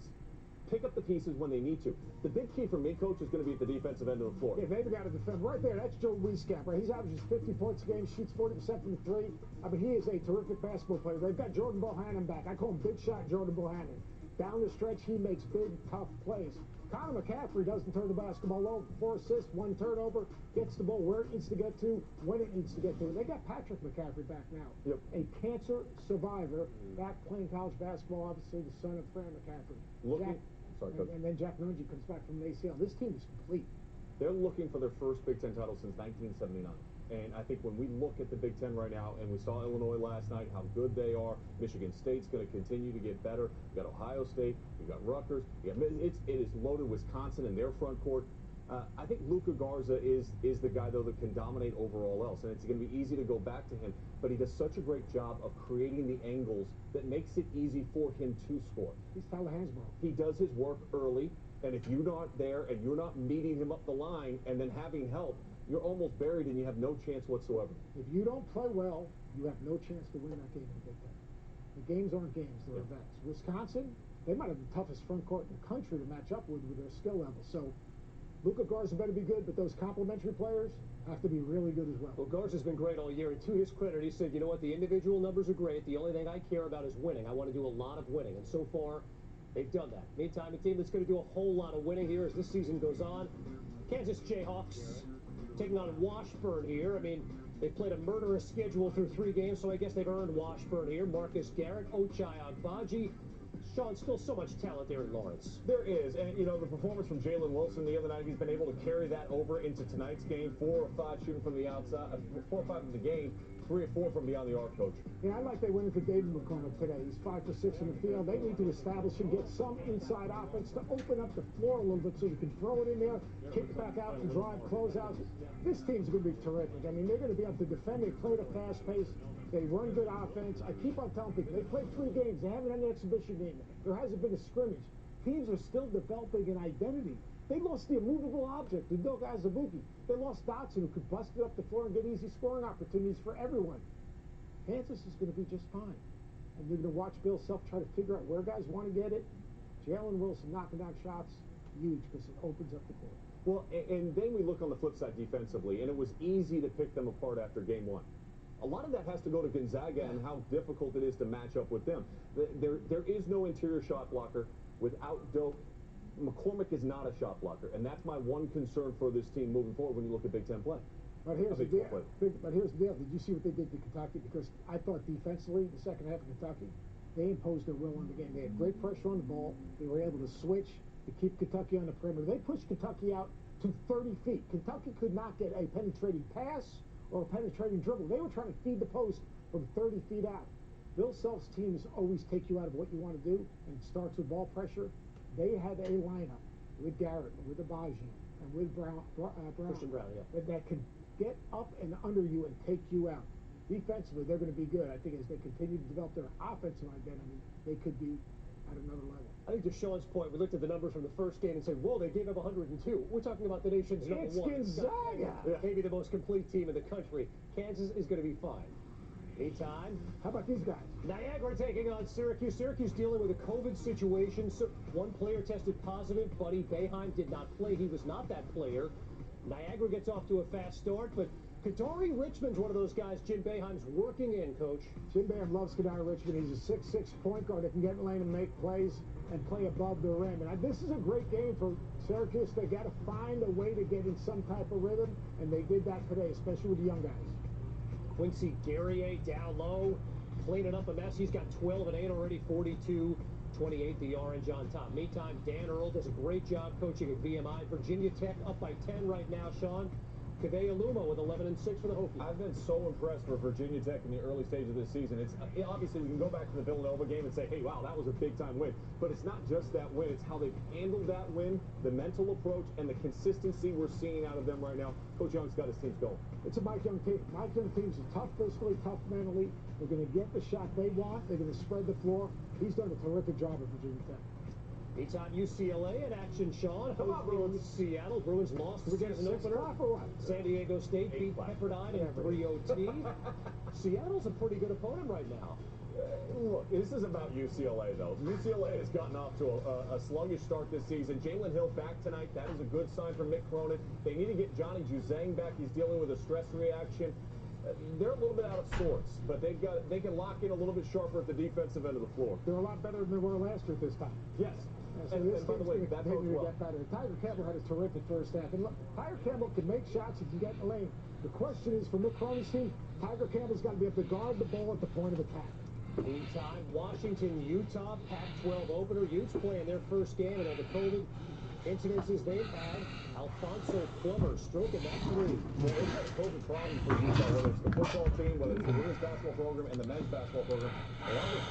pick up the pieces when they need to. The big key for me, Coach, is going to be at the defensive end of the floor. Yeah, they've got to defend. Right there, that's Joe Wieskamp. Right? He's averages 50 points a game, shoots 40% from the three. I mean, he is a terrific basketball player. They've got Jordan Bohannon back. I call him Big Shot Jordan Bohannon. Down the stretch, he makes big, tough plays. Connor McCaffrey doesn't turn the basketball over. 4 assists, 1 turnover, gets the ball where it needs to get to, when it needs to get to. And they got Patrick McCaffrey back now. Yep. A cancer survivor, back playing college basketball, obviously the son of Fran McCaffrey. Sorry, Coach. And then Jack Nungy comes back from an ACL. This team is complete. They're looking for their first Big Ten title since 1979. And I think when we look at the Big Ten right now, and we saw Illinois last night, how good they are, Michigan State's going to continue to get better. You got Ohio State, you got Rutgers, it is loaded. Wisconsin in their front court. I think Luka Garza is the guy, though, that can dominate over all else. And it's going to be easy to go back to him. But he does such a great job of creating the angles that makes it easy for him to score. He's Tyler Hansbrough. He does his work early. And if you're not there and you're not meeting him up the line and then having help, you're almost buried and you have no chance whatsoever. If you don't play well, you have no chance to win that game in the Big Ten. The games aren't games, they're events. Wisconsin, they might have the toughest front court in the country to match up with their skill level. So Luka Garza better be good, but those complementary players have to be really good as well. Well, Garza's been great all year, and to his credit, he said, you know what, the individual numbers are great. The only thing I care about is winning. I want to do a lot of winning, and so far, they've done that. Meantime, a team that's going to do a whole lot of winning here as this season goes on. Kansas Jayhawks taking on Washburn here. I mean, they've played a murderous schedule through 3 games, so I guess they've earned Washburn here. Marcus Garrett, Ochai Agbaji. Sean, still so much talent there in Lawrence. There is, and you know, the performance from Jalen Wilson the other night, he's been able to carry that over into tonight's game. 4 or 5 shooting from the outside, 4 or 5 in the game, 3 or 4 from beyond the arc, Coach. Yeah, I like they went into David McCormick today. He's 5 for 6 in the field. They need to establish and get some inside offense to open up the floor a little bit so you can throw it in there, kick it back out, and drive closeouts. This team's going to be terrific. I mean, they're going to be able to defend. They play at a fast pace. They run good offense. I keep on telling people, they played 3 games. They haven't had an exhibition game. There hasn't been a scrimmage. Teams are still developing an identity. They lost the immovable object, the Udoka Azubuike. They lost Dotson, who could bust it up the floor and get easy scoring opportunities for everyone. Kansas is going to be just fine. And you're going to watch Bill Self try to figure out where guys want to get it. Jalen Wilson knocking down shots, huge, because it opens up the court. Well, and then we look on the flip side defensively, and it was easy to pick them apart after game 1. A lot of that has to go to Gonzaga and how difficult it is to match up with them. There is no interior shot blocker without Doak. McCormick is not a shot blocker, and that's my one concern for this team moving forward when you look at Big Ten play. But here's the deal. But here's the deal. Did you see what they did to Kentucky? Because I thought defensively, the second half of Kentucky, they imposed their will on the game. They had great pressure on the ball. They were able to switch to keep Kentucky on the perimeter. They pushed Kentucky out to 30 feet. Kentucky could not get a penetrating pass or a penetrating dribble. They were trying to feed the post from 30 feet out. Bill Self's teams always take you out of what you want to do, and it starts with ball pressure. They had a lineup with Garrett, with Agbaji, and with Christian Brown, yeah. that can get up and under you and take you out. Defensively, they're going to be good. I think as they continue to develop their offensive identity, they could be at another level. I think to Sean's point, we looked at the numbers from the first game and said, whoa, they gave up 102. We're talking about the nation's number 1. It's Gonzaga! Maybe the most complete team in the country. Kansas is going to be fine. Meantime, how about these guys? Niagara taking on Syracuse. Syracuse dealing with a COVID situation. So one player tested positive. Buddy Boeheim did not play. He was not that player. Niagara gets off to a fast start, but Kadari Richmond's one of those guys Jim Boeheim's working in, Coach. Jim Boeheim loves Kadari Richmond. He's a 6'6" point guard that can get in the lane and make plays and play above the rim. And this is a great game for Syracuse. They got to find a way to get in some type of rhythm, and they did that today, especially with the young guys. Quincy Guerrier down low, cleaning up a mess. He's got 12 and 8 already, 42-28, the Orange on top. Meantime, Dan Earl does a great job coaching at VMI. Virginia Tech up by 10 right now, Sean. Kaveh Aluma with 11 and 6 for the Hokies. I've been so impressed with Virginia Tech in the early stage of this season. It's obviously we can go back to the Villanova game and say, hey, wow, that was a big-time win. But it's not just that win. It's how they've handled that win, the mental approach, and the consistency we're seeing out of them right now. Coach Young's got his teams going. It's a Mike Young team. Mike Young team's tough physically, tough mentally. They're going to get the shot they want. They're going to spread the floor. He's done a terrific job at Virginia Tech. Meantime, UCLA in action, Sean. Bruins. Seattle. Bruins lost the season opener. San Diego State beat Pepperdine in 3 OT. Seattle's a pretty good opponent right now. Look, this is about UCLA, though. UCLA has gotten off to a sluggish start this season. Jalen Hill back tonight. That is a good sign for Mick Cronin. They need to get Johnny Juzang back. He's dealing with a stress reaction. They're a little bit out of sorts, but they can lock in a little bit sharper at the defensive end of the floor. They're a lot better than they were last year at this time. Yes. So and by the way, that bodes well. Get better. Tiger Campbell had a terrific first half. And look, Tiger Campbell can make shots. He can get in the lane. The question is, for Mick Cronin's team, Tiger Campbell's got to be able to guard the ball at the point of attack. Meantime, Washington, Utah, Pac-12 opener. Utes playing their first game and all the COVID incidences they've had. Alfonso Plummer stroking that three. Well, they've got a COVID problem for Utah, whether it's the football team, whether it's the women's basketball program, and the men's basketball program.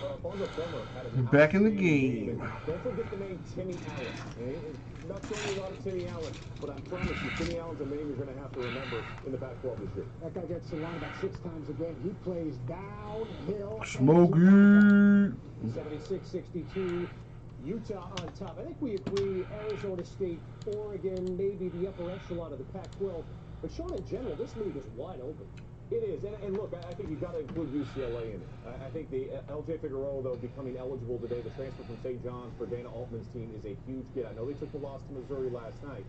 Alfonso Plummer had an back in the game. Don't forget the name Timmy Allen. I'm not showing you a lot of Timmy Allen, but I promise you, Timmy Allen's a name you're going to have to remember in the Pac-12 this year. That guy gets the line about 6 times a game. He plays downhill. Smokey. 76-62. Utah on top. I think we agree Arizona State, Oregon, maybe the upper echelon of the Pac-12. But Sean, in general, this league is wide open. It is, and look, I think you've got to include UCLA in it. I think the LJ Figueroa, though, becoming eligible today, the transfer from St. John's for Dana Altman's team is a huge get. I know they took the loss to Missouri last night,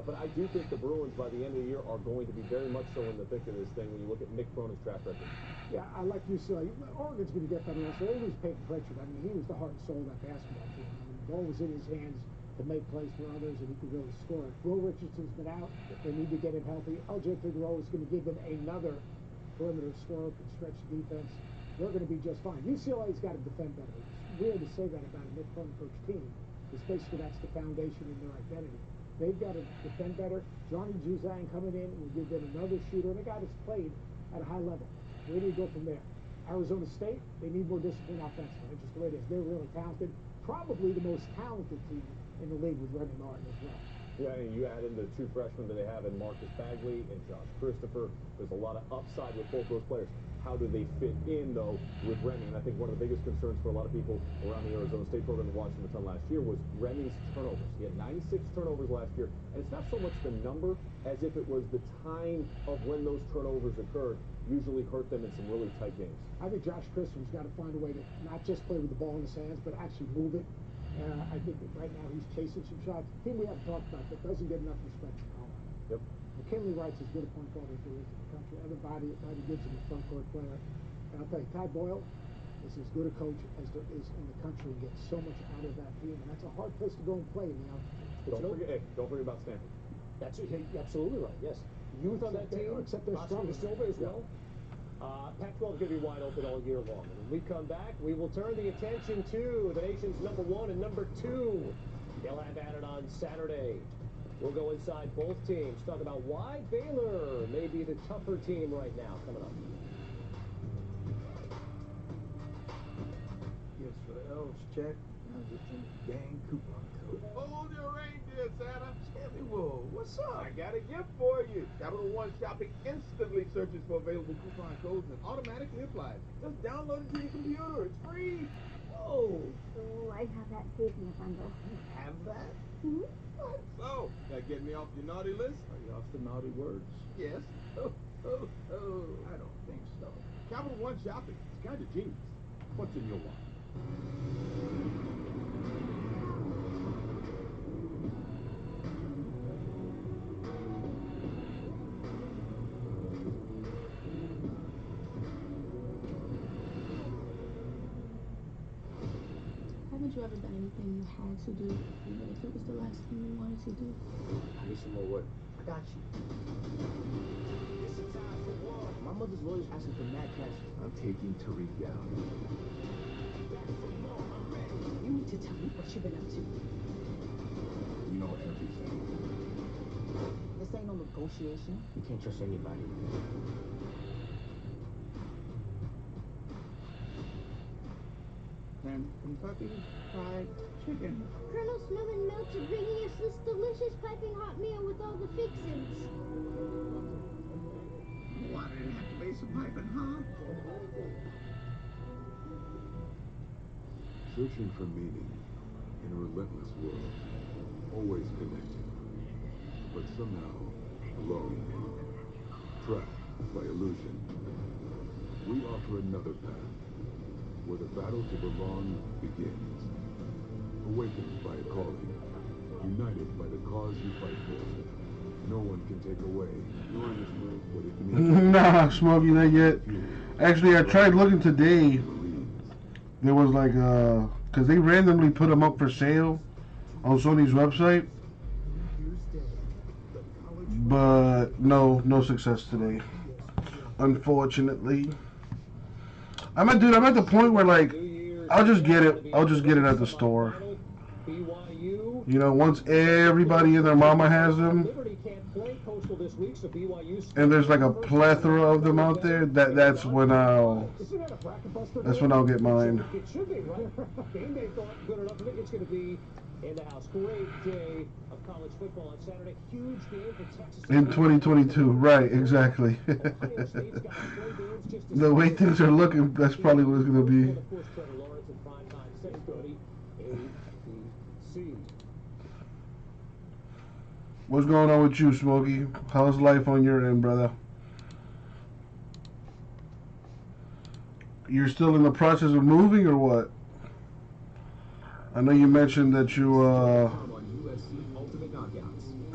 but I do think the Bruins, by the end of the year, are going to be very much so in the thick of this thing when you look at Mick Cronin's track record. Yeah, I like UCLA. Oregon's going to get better also. They lose Peyton Pritchard. I mean, he was the heart and soul of that basketball team. I mean, the ball was in his hands to make plays for others, and he could really score. Will Richardson's been out. They need to get him healthy. LJ Figueroa is going to give them another perimeter score and stretch defense. They're going to be just fine. UCLA's got to defend better. It's weird to say that about a Mick Cronin coach team, because basically that's the foundation in their identity. They've got to defend better. Johnny Juzang coming in will give them another shooter, and a guy that's played at a high level. Where do you go from there? Arizona State, they need more discipline offensively. That's just the way it is. They're really talented. Probably the most talented team in the league with Remy Martin as well. Yeah, and you add in the 2 freshmen that they have in Marcus Bagley and Josh Christopher. There's a lot of upside with both those players. How do they fit in, though, with Remy? And I think one of the biggest concerns for a lot of people around the Arizona State program that watched him a ton last year was Remy's turnovers. He had 96 turnovers last year, and it's not so much the number as if it was the time of when those turnovers occurred usually hurt them in some really tight games. I think Josh Christopher's got to find a way to not just play with the ball in his hands, but actually move it. I think that right now he's chasing some shots. The team we haven't talked about that doesn't get enough respect from Colorado. Yep. McKinley Wright's as good a point guard as there is in the country. Everybody gives him a front court player. And I'll tell you, Ty Boyle is as good a coach as there is in the country and gets so much out of that team. And that's a hard place to go and play in the altitude. Don't forget about Stanford. That's absolutely right, yes. Youth on that team, except they're Oscar stronger. Silva as well. Pac-12 is going to be wide open all year long. And when we come back, we will turn the attention to the nation's #1 and #2. They'll have at it on Saturday. We'll go inside both teams, talk about why Baylor may be the tougher team right now. Coming up. Yes, for the L's check. Now get some gang coupon code. Hold your reindeer, Santa. Chevy, whoa, what's up? I got a gift for you. Capital One Shopping instantly searches for available coupon codes and automatically applies. Just download it to your computer. It's free. Whoa. Oh, I have that saved in a bundle. You have that? Mm-hmm. What? So, that get me off your naughty list? Are you off the naughty words? Yes. Oh. I don't think so. Capital One Shopping. It's kind of genius. What's in your wallet? you ever done anything you had to do, even if it was the last thing you wanted to do? I need some more wood. I got you. My mother's lawyer's asking for mad cash. I'm taking Tariq down. You need to tell me what you've been up to. You know everything. This ain't no negotiation. You can't trust anybody. And Kentucky Fried Chicken. Colonel Snow and Milk are bringing us this delicious piping hot meal with all the fixins. Why did it have to be so piping hot? Searching for meaning in a relentless world. Always connected, but somehow alone. Trapped by illusion. We offer another path, where the battle to belong begins. Awakened by a calling, united by the cause you fight for. No one can take away what it means. Nah, Smokey, not yet. Actually, I tried looking today. There was like, because they randomly put them up for sale on Sony's website. But no success today. Unfortunately. I'm at the point where, like, I'll just get it at the store. You know, once everybody and their mama has them, and there's like a plethora of them out there, that's when I'll get mine. In the house, great day of college football on Saturday. Huge game for Texas. In 2022, right? Exactly. The way things are looking, that's probably what it's gonna be. Of course, Trevor Lawrence in prime time, 6:30, ABC. What's going on with you, Smokey? How's life on your end, brother? You're still in the process of moving, or what? I know you mentioned that you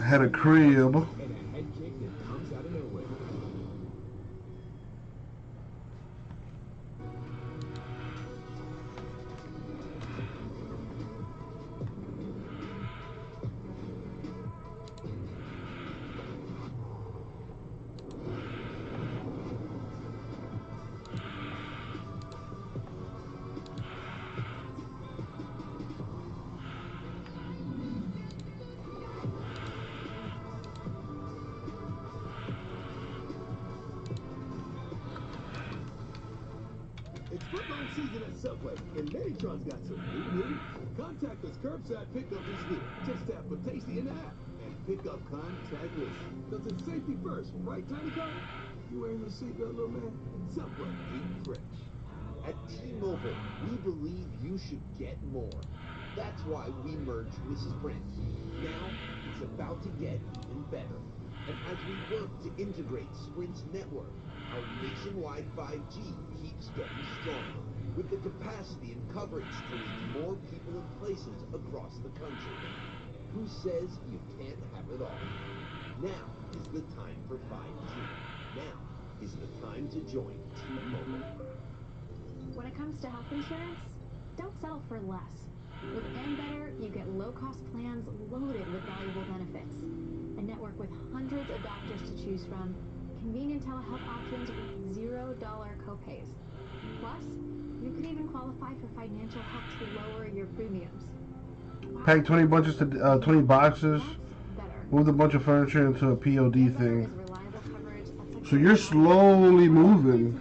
had a crib. It's football season at Subway, and Megatron's got some new news. Contactless curbside pickup is here. Just tap for Tasty in the app, and pick up contactless. Because it's safety first, right, Tiny Car? You wearing your seatbelt, little man? Subway, eat fresh. At T-Mobile, we believe you should get more. That's why we merged with Sprint. Now, it's about to get even better. And as we work to integrate Sprint's network, our nationwide 5G keeps getting stronger, with the capacity and coverage to reach more people and places across the country. Who says you can't have it all? Now is the time for 5G. Now is the time to join T-Mobile. When it comes to health insurance, don't settle for less. With Ambetter, you get low-cost plans loaded with valuable benefits. A network with hundreds of doctors to choose from, convenient telehealth options with $0 copays. Plus, you could even qualify for financial help to lower your premiums. Pack 20 bunches to 20 boxes. Moved a bunch of furniture into a POD thing. So you're slowly moving.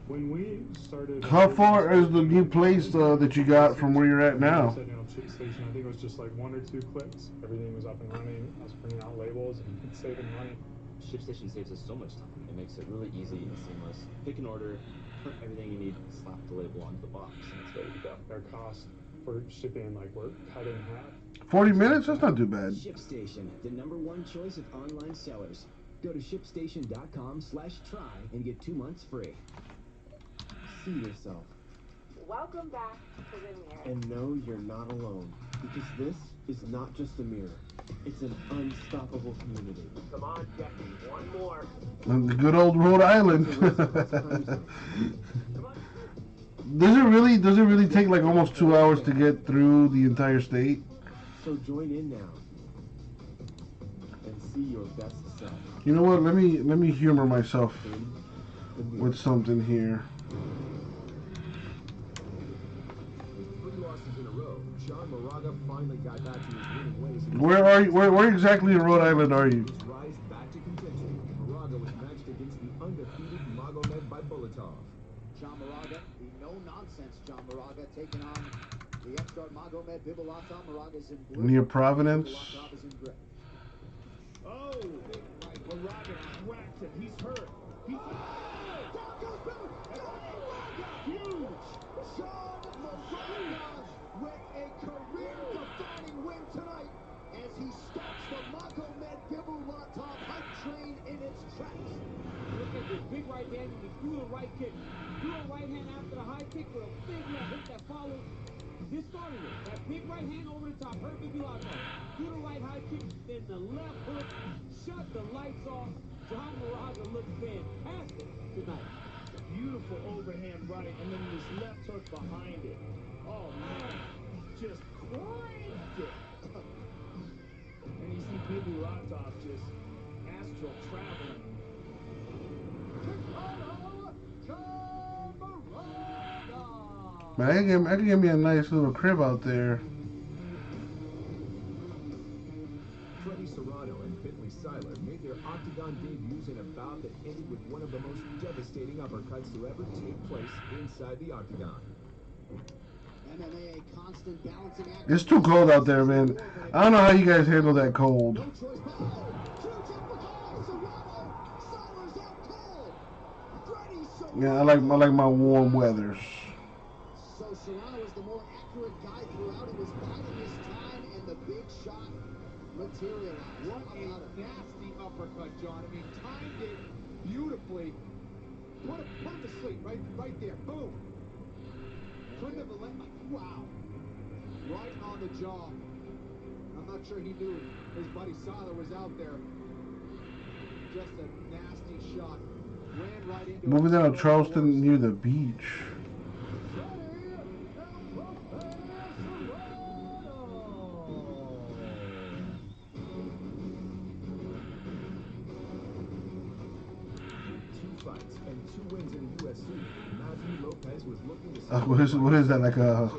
When we started, How far is the new place that you got from where you're at now? Setting up ShipStation, I think it was just like 1 or 2 clicks. Everything was up and running. I was printing out labels and saving money. ShipStation saves us so much time. It makes it really easy and seamless. Pick an order, print everything you need, slap the label onto the box, and it's ready to go. Their cost for shipping, like, we're cut in half. 40 minutes? That's not too bad. ShipStation, the #1 choice of online sellers. Go to shipstation.com/try and get 2 months free. See yourself. Welcome back to the mirror. And know you're not alone. Because this is not just a mirror. It's an unstoppable community. Come on, Jackie, one more. The good old Rhode Island. Does it really take like almost 2 hours to get through the entire state? So join in now and see your best self. You know what? Let me humor myself with something here. With 3 losses in a row, John Moraga finally got back to his winning ways. Where are you? Where exactly in Rhode Island are you? Rise back to contention. Moraga was matched against the undefeated Magomed Bibulatov. John Moraga, the no-nonsense John Moraga, taking on the upstart Magomed Bibulatov. Moraga's in blue. Near Providence. Bibulatov is in gray. Oh, big right. Moraga cracked him. He's hurt. He's Down goes Bill. John Moraga. Huge. John Moraga with a career-defining win tonight as he stops the Magomed Bibulatov hype train in its tracks. Look at this big right hand, and he threw a right kick. Threw a right hand after the high kick with a big left hook that followed. This started it. That big right hand over the top hurt Bibulatov. Threw the right high kick, then the left hook shut the lights off. John Moraga looked fantastic tonight. beautiful overhand right, and then this left hook behind it. Oh, man. Just cranked it. And you see Bibulatov just astral traveling. Man, I can get me a nice little crib out there. Freddie Serrano and Bentley Seiler made their octagon debuts in a bout that ended with one of the most devastating uppercuts to ever take place inside the octagon. MMA, constant balancing act. It's too cold out there, man. I don't know how you guys handle that cold. Yeah, I like my warm weathers. So Serrano was the more accurate guy throughout. He was biding his time, and the big shot materialized. What a nasty uppercut, John. I mean, timed it beautifully. Put him to sleep, right there. Boom. Couldn't have let. Wow. Right on the jaw. I'm not sure he knew his buddy Seiler was out there. Just a nasty shot. Ran right into Moving down to Charleston near the beach. Fights and 2 wins in the UFC, Matthew Lopez was looking to What is that, like a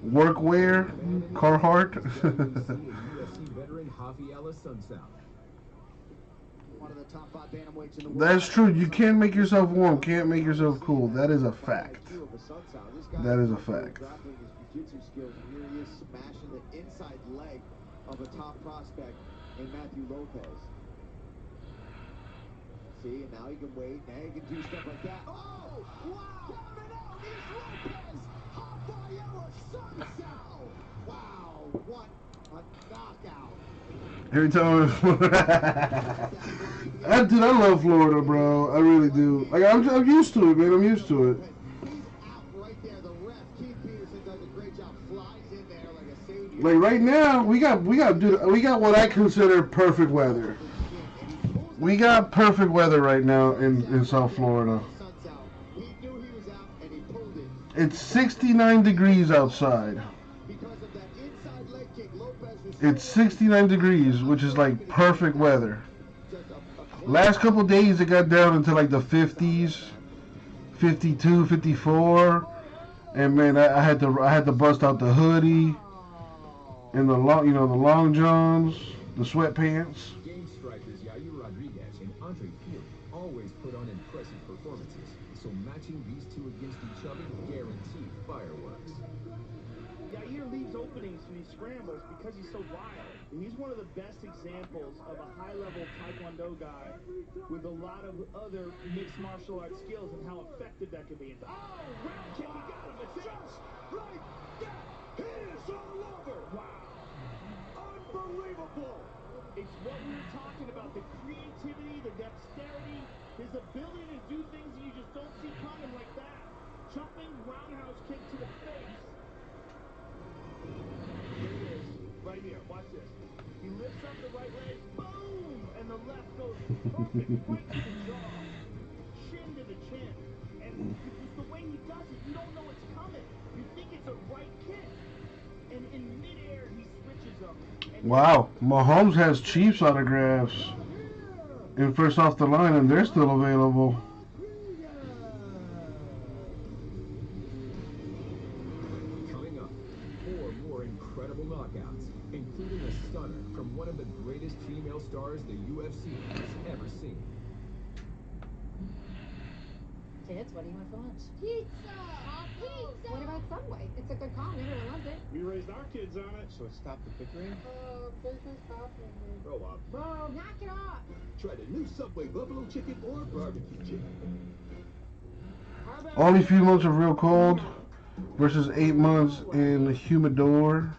workwear? Carhartt? UFC veteran Javier Sunsao. One of the top 5 bantamweights in the world. That's true. You can't make yourself warm. Can't make yourself cool. That is a fact. That is a fact. Jiu-jitsu skills. Here he is smashing the inside leg of a top prospect in Matthew Lopez. See, and now he can wait. Now he can do stuff like that. Oh, wow! Down and out is Lopez! Javier Sunsao! Wow, what a knockout! Every time, dude, I love Florida, bro. I really do. Like, I'm used to it, man. I'm used to it. He's out right there. The ref, Keith Peterson, does a great job. Flies in there like a savior. Like right now, we got what I consider perfect weather. We got perfect weather right now in South Florida. It's 69 degrees outside. It's 69 degrees, which is like perfect weather. Last couple days it got down into like the 50s, 52, 54, and man, I had to bust out the hoodie and the long johns, the sweatpants. Always put on impressive performances, so matching these two against each other guaranteed fireworks. Yair leaves openings when he scrambles because he's so wild. He's one of the best examples of a high-level Taekwondo guy with a lot of other mixed martial arts skills and how effective that could be. Oh, round kick, he got him. It's just like that. He is all over. Wow. Unbelievable. It's what we were talking about, the creativity, the dexterity, his ability to do things you just don't see coming like that. Jumping roundhouse kick to the face. Here it is, right here. Watch this. He lifts up the right leg, boom, and the left goes perfect, right to the jaw, chin to the chin. And just the way he does it, You don't know what's coming. You think it's a right kick. And in midair, he switches them. Wow, Mahomes has Chiefs autographs in first off the line, and they're still available. Coming up, 4 more incredible knockouts, including a stunner from one of the greatest female stars the UFC has ever seen. Kids, what do you want for lunch? Pizza! Pizza! What about Subway? It's a good call. Everyone loves it. We raised our kids on it. So it stopped the bickering? Pizza's popping. Grow up. Mom, knock it off! Try the new Subway Buffalo Chicken or Barbecue Chicken. Only few months of real cold versus 8 months in humidor.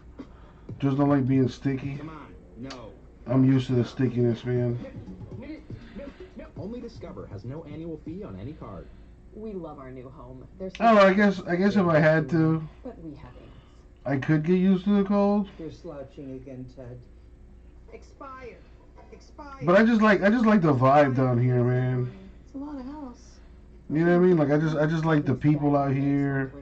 Just don't like being sticky. Come on. No. I'm used to the stickiness, man. Only Discover has no annual fee on any card. We love our new home. There's Oh, I guess if I had to, but we have ants. I could get used to the cold. You're slouching again, Ted. Expired. Expired. But I just like the vibe down here, man. It's a lot of house. You know what I mean? Like I just like the people out here.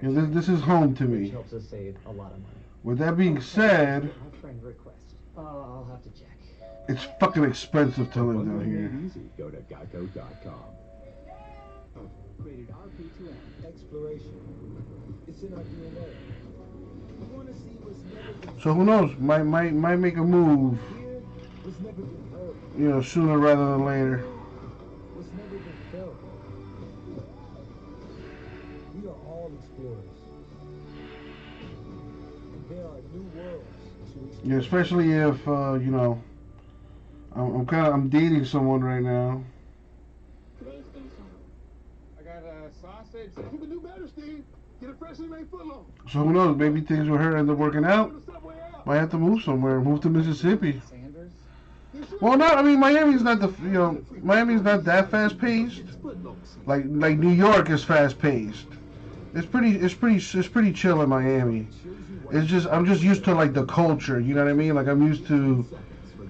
You know, this is home to me. Which helps us save a lot of money. With that being said, My friend request. I'll have to check. it's fucking expensive to live down here. Easy. Go to geico.com. Rated RP2M. Exploration. It's in our DNA. We want to see what's never been So who knows? Might make a move. here, what's never been heard, You know, sooner rather than later. what's never been felt. We are all explorers. And there are new worlds to explore. Yeah, especially if you know, I'm dating someone right now. I got a sausage. Keep it new better, Steve. Get it freshly made footlong. So who knows? Maybe things with her end up working out. Might have to move somewhere. Move to Mississippi. Sanders? Well, not. I mean, Miami's not Miami's not that fast paced. Like New York is fast paced. It's pretty chill in Miami. It's just I'm just used to like the culture. You know what I mean? Like I'm used to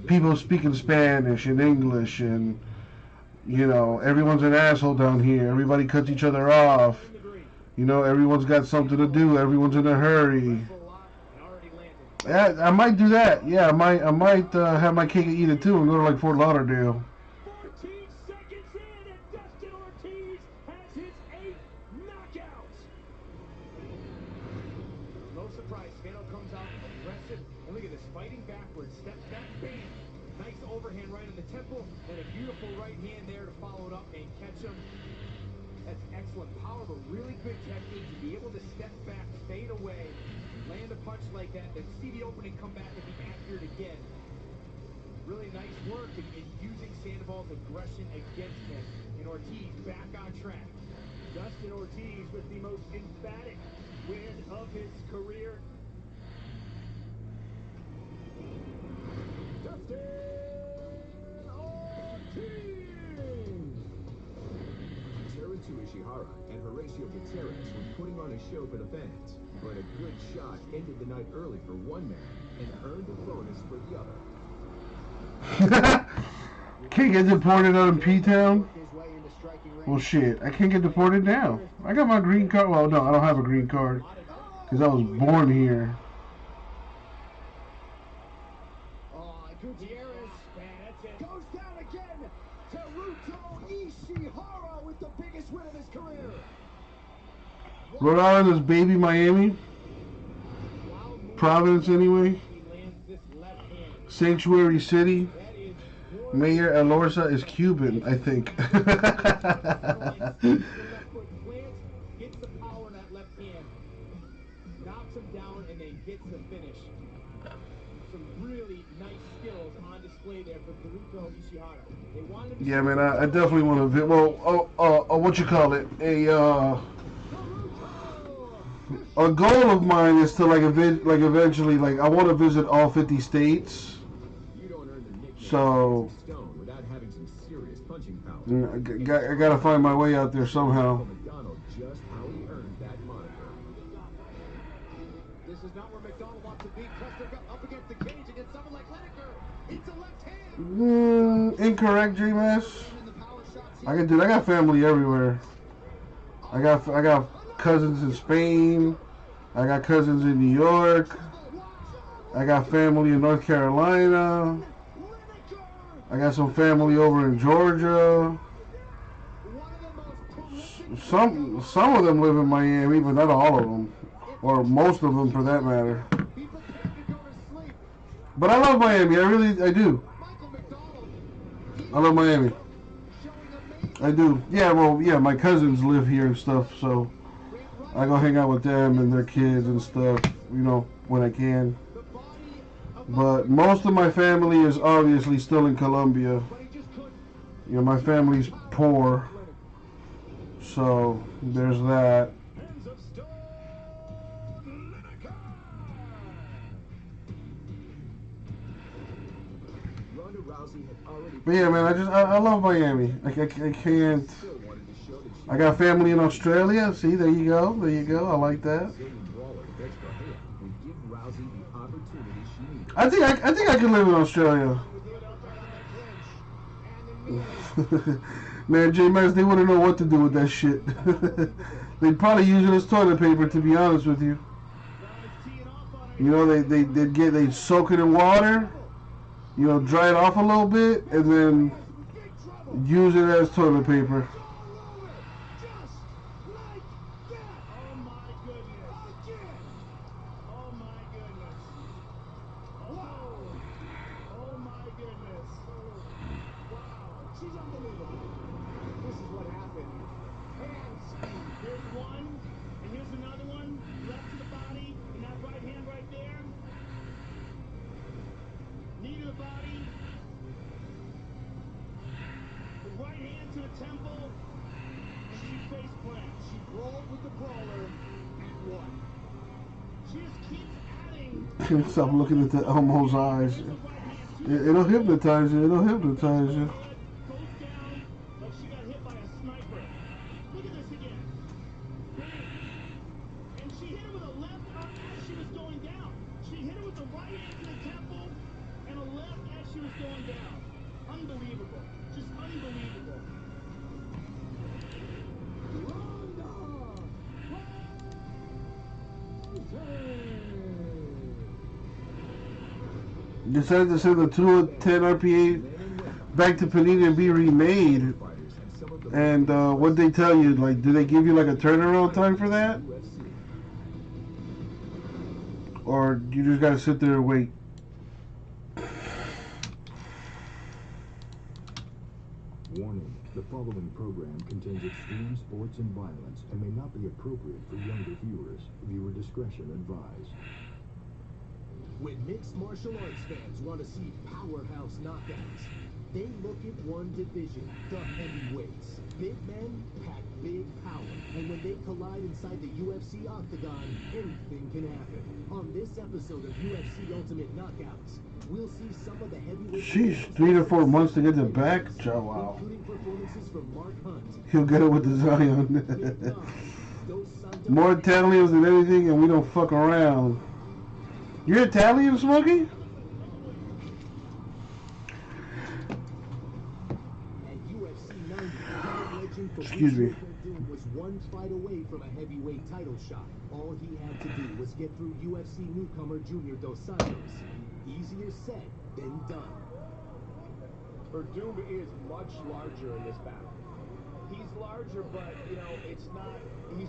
people speaking Spanish and English, and you know everyone's an asshole down here. Everybody cuts each other off. You know, everyone's got something to do. Everyone's in a hurry. Yeah, I might do that. Yeah, I might have my cake and eat it too and go to like Fort Lauderdale. 14 seconds in, and Dustin Ortiz has his 8th knockout. No surprise, Spano comes out aggressive, and look at this, fighting backwards, steps back, bam! Nice overhand right on the temple, and a beautiful right hand there to follow it up and catch him. That's excellent power, but really good technique to be able to step back, fade away, land a punch like that, then see the opening, come back and be accurate again. Really nice work in using Sandoval's aggression against him. And Ortiz back on track. Dustin Ortiz with the most emphatic win of his career. Dustin Ortiz! Teruto Ishihara and Horacio Gutierrez were putting on a show for the fans, but a good shot ended the night early for one man and earned a bonus for the other. Can't get deported out in P-Town? Well, shit, I can't get deported now. I got my green card. Well, no, I don't have a green card because I was born here. Gutierrez goes down again. Teruto Ishihara with the biggest win of his career. Rhode Island is baby Miami. Providence, anyway. Sanctuary City. Mayor Elorza is Cuban, I think. Gets the power in that left hand. Knocks him down and then gets the finish. Some really nice skills on display there for Teruto Ishihara. They wanted him to Yeah, man, I definitely want to. Well, what you call it? A goal of mine is to eventually I want to visit all 50 states. So I gotta find my way out there somehow. This is not where McDonald wants to be. Custer up against the cage against someone like Lineker. It's a left hand. Incorrect, J-Mass. I got family everywhere. I got cousins in Spain. I got cousins in New York. I got family in North Carolina. I got some family over in Georgia. Some of them live in Miami, but not all of them, or most of them for that matter. But I love Miami. I do. I love Miami. I do. Yeah, well, yeah, my cousins live here and stuff, so I go hang out with them and their kids and stuff, you know, when I can. But most of my family is obviously still in Colombia. You know, my family's poor, so there's that. But yeah, man, I love Miami. I can't. I got family in Australia. See, there you go. There you go. I like that. I think I could live in Australia. Man, J-Max, they wouldn't know what to do with that shit. They'd probably use it as toilet paper, to be honest with you. You know, they'd soak it in water, you know, dry it off a little bit, and then use it as toilet paper. Can't stop looking at the Elmo's eyes. It'll hypnotize you. It'll hypnotize you. Decided to send the 210 RPA back to Panini and be remade. And what they tell you, like, do they give you like a turnaround time for that, or you just gotta sit there and wait? Warning: the following program contains extreme sports and violence and may not be appropriate for younger viewers. Viewer discretion advised. When mixed martial arts fans want to see powerhouse knockouts, they look at one division, the heavyweights. Big men pack big power, and when they collide inside the UFC octagon, anything can happen. On this episode of UFC Ultimate Knockouts, we'll see some of the heavyweights. Sheesh, 3 to 4 months to get the back. Oh, wow. Including performances from Mark Hunt. He'll get it with the Zion. More Italians than anything, and we don't fuck around. You're Italian, Smokey? Excuse me. Was one fight away from a heavyweight title shot. All he had to do was get through UFC newcomer Junior Dos Santos. Easier said than done. Verdum is much larger in this battle. He's larger, but, you know, he's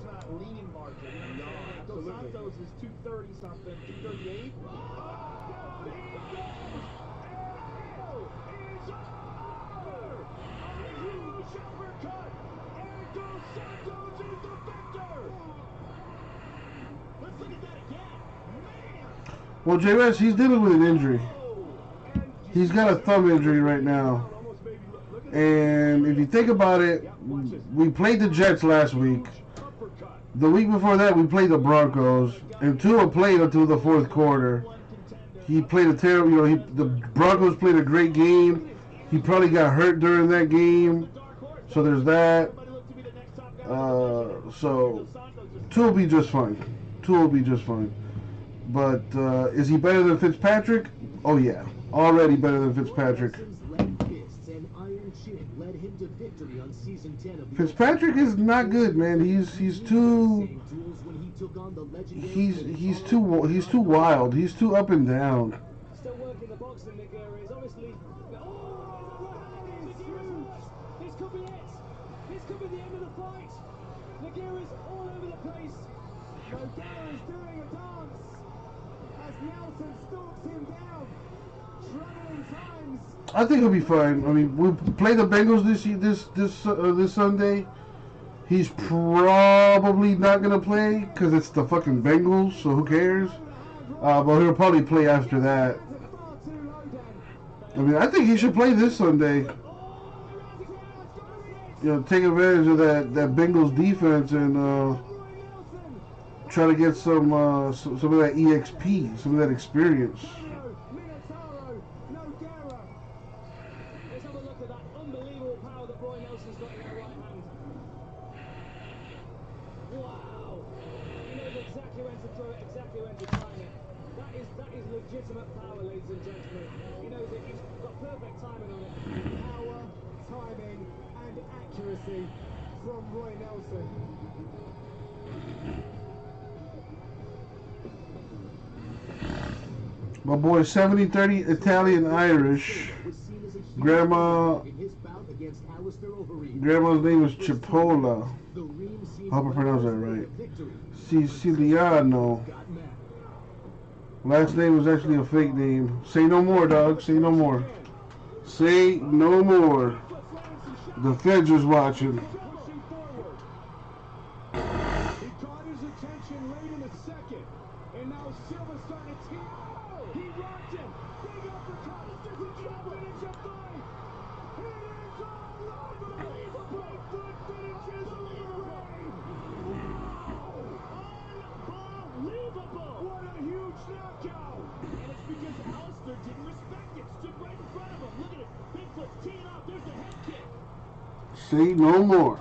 not lean larger. You know what I'm saying? Dos Santos is 230 something, 238. Oh, it's over! A huge uppercut, and Dos Santos is the victor! Let's look at that again. Man! Well, J-West, he's dealing with an injury. He's got a thumb injury right now. And if you think about it, we played the Jets last week. The week before that, we played the Broncos. And Tua played until the fourth quarter. He played a terrible, you know, the Broncos played a great game. He probably got hurt during that game. So there's that. So Tua will be just fine. Tua will be just fine. But is he better than Fitzpatrick? Oh, yeah. Already better than Fitzpatrick. And iron chin led him to victory on season 10 of the Fitzpatrick is not good, man. He's too he's too wild. He's too up and down. Still working the box in Nigeria is obviously. This could be it. This could be the end of the fight. Nigeria's all over the place. Nigeria's doing a dance as Nelson stalks him down. Troubling times. I think he'll be fine. I mean, we play the Bengals this Sunday. He's probably not gonna play because it's the fucking Bengals, so who cares? But he'll probably play after that. I mean, I think he should play this Sunday. You know, take advantage of that Bengals defense and try to get some of that EXP, some of that experience. Let's have a look at that unbelievable power that Roy Nelson's got in that right hand. Wow! He knows exactly when to throw it, exactly when to time it. That is legitimate power, ladies and gentlemen. He knows it. He's got perfect timing on it. Power, timing, and accuracy from Roy Nelson. My boy 70-30 Italian-Irish. Grandma's name is Chipola. I hope I pronounced that right. Siciliano. Last name was actually a fake name. Say no more, dog. Say no more. Say no more. The feds was watching. He caught his attention late in the second, and now Silva's starting to tee. He rocked him. Big uppercut. Does he get up finish a fight? It is all over. Right foot finishes the reign. Unbelievable. What a huge knockout. And it's because Alistair didn't respect it. Stood right in front of him. Look at it. Bigfoot's teeing off. There's the head kick. Say no more.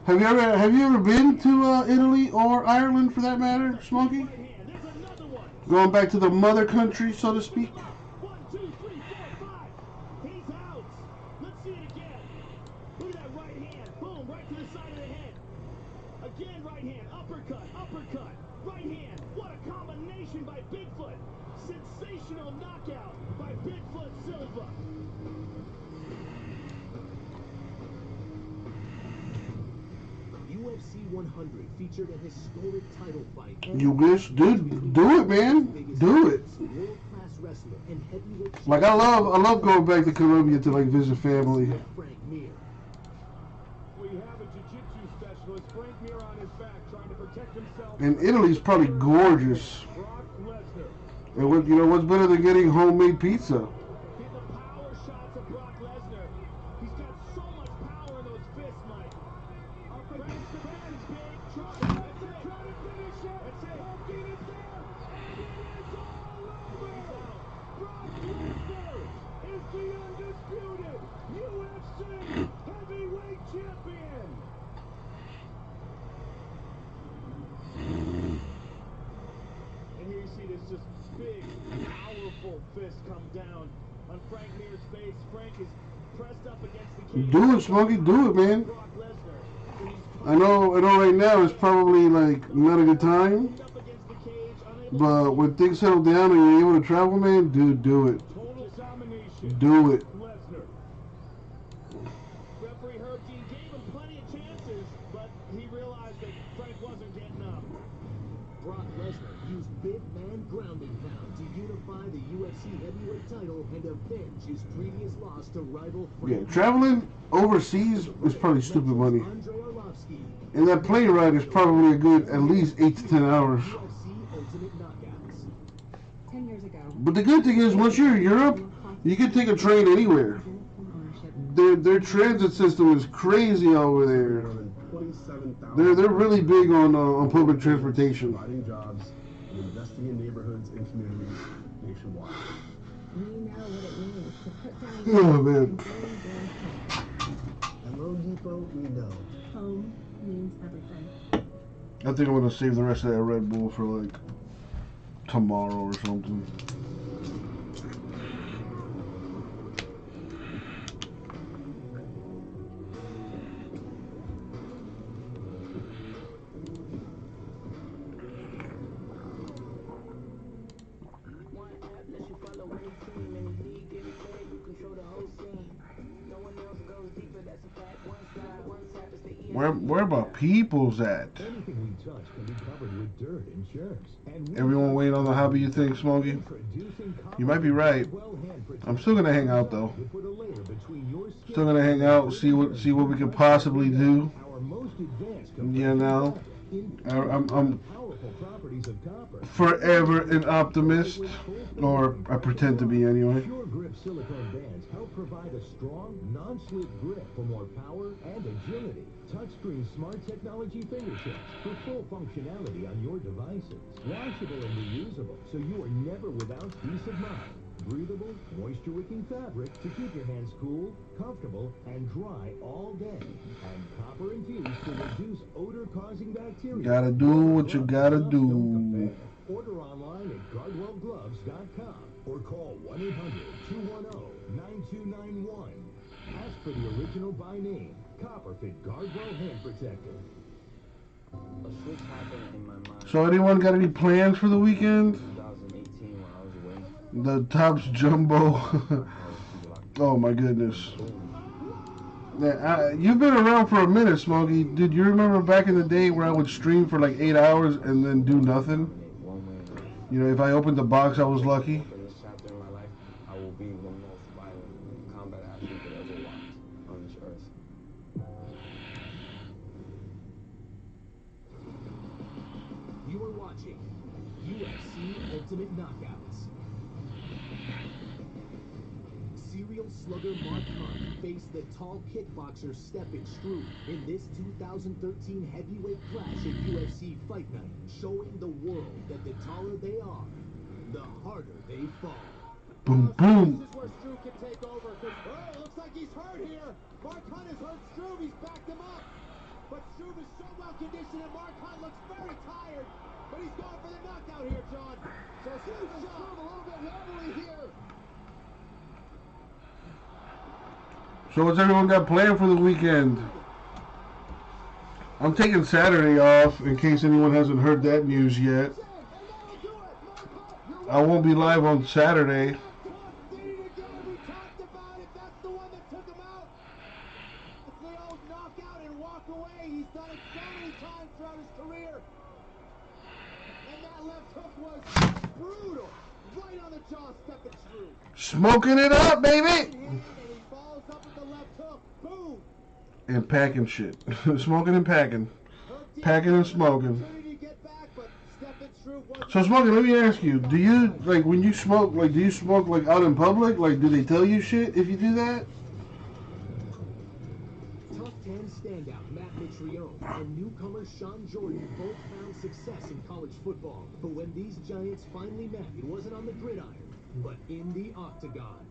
Have you ever been to Italy or Ireland for that matter, Smokey? Going back to the mother country, so to speak. 1, 2, 3, 4, 5. He's out. Let's see it again. Look at that right hand. Boom, right to the side of the head. Again, right hand. Uppercut, uppercut. Right hand. What a combination by Bigfoot. Sensational knockout by Bigfoot Silva. UFC 100 featured a historic title fight. You wish, dude, do it, man. Do it. World-class wrestler and heavyweight Like I love going back to Colombia to like visit family. Frank Mir. We have a jiu-jitsu specialist, Frank Mir, on his back, trying to protect himself. And Italy's probably gorgeous. Brock Lesnar. And what what's better than getting homemade pizza? The power shots of Brock Lesnar. He's got so much power in those fists, Mike. Up against the fence, big. Try to finish it. That's it. Poking it there, and it is all over. Brock Lesnar is the undisputed UFC heavyweight champion. And here you see this just big, powerful fist come down on Frank Mir's face. Frank is pressed up against the cage. Do it, Smokey. Do it, man. Brock Lesnar. And he's I know right now it's probably like not a good time, up against the cage, unable but when things settle down and you're able to travel, man, dude, do it. Total domination. Do it. Lesnar. Referee Herb Dean gave him plenty of chances, but he realized that Frank wasn't getting up. Brock Lesnar used big man grounding pound to unify the UFC heavyweight title and avenge his previous loss to rival Yeah, Frank. traveling overseas is probably stupid money. Andre Arlovsky, And that plane ride is probably a good at least 8 to 10 hours. UFC Ultimate Knockouts. 10 years ago. But the good thing is, once you're in Europe, you can take a train anywhere. Their transit system is crazy over there. They're really big on public transportation. Providing jobs and investing in neighborhoods and communities nationwide. We know what it means to put down Oh man. At Loan Depot, we know. home means everything. I think I'm gonna save the rest of that Red Bull for like tomorrow or something. Where my people's at? Anything we touch can be covered with dirt and germs. And Everyone waiting on the hobby, you think, Smokey? You might be right. I'm still gonna hang out though. Still gonna hang out, see what we can possibly do. You know, I'm forever an optimist, or I pretend to be anyway. Pure Grip silicone bands help provide a strong, non-slip grip for more power and agility. Touchscreen smart technology fingertips for full functionality on your devices. Washable and reusable, so you are never without peace of mind. Breathable, moisture-wicking fabric to keep your hands cool, comfortable, and dry all day. And copper infused to reduce odor-causing bacteria. Gotta do what you gotta do. Order online at GuardwellGloves.com or call 1-800-210-9291. Ask for the original by name, Copperfit Guardwell Hand Protector. A switch happened in my mind. So anyone got any plans for the weekend? 2018 when I was away. The Topps Jumbo. Oh my goodness. You've been around for a minute, Smokey. Did you remember back in the day where I would stream for like 8 hours and then do nothing? You know, if I opened the box, I was lucky. In this chapter in my life, I will be the most violent combat athlete that ever walked on this earth. You are watching UFC Ultimate Knockouts. Serial slugger Mark Hunt faced the tall kickboxer Stephen Struve in this 2013 heavyweight clash at UFC Fight Night, showing the world that the taller they are, the harder they fall. Boom, boom. This is where Struve can take over. Oh, looks like he's hurt here. Mark Hunt has hurt Struve. He's backed him up. But Struve is so well conditioned, and Mark Hunt looks very tired. But he's going for the knockout here, John. So Struve a little bit wobbly here. So what's everyone got planned for the weekend? I'm taking Saturday off in case anyone hasn't heard that news yet. I won't be live on Saturday. Smoking it up, baby! And packing shit. Smoking and packing. Packing and smoking. So Smoking, let me ask you, do you, like, when you smoke, like, do you smoke, like, out in public? Like, do they tell you shit if you do that? Tough 10 standout Matt Mitrione and newcomer Sean Jordan both found success in college football. But when these giants finally met, it wasn't on the gridiron, but in the octagon.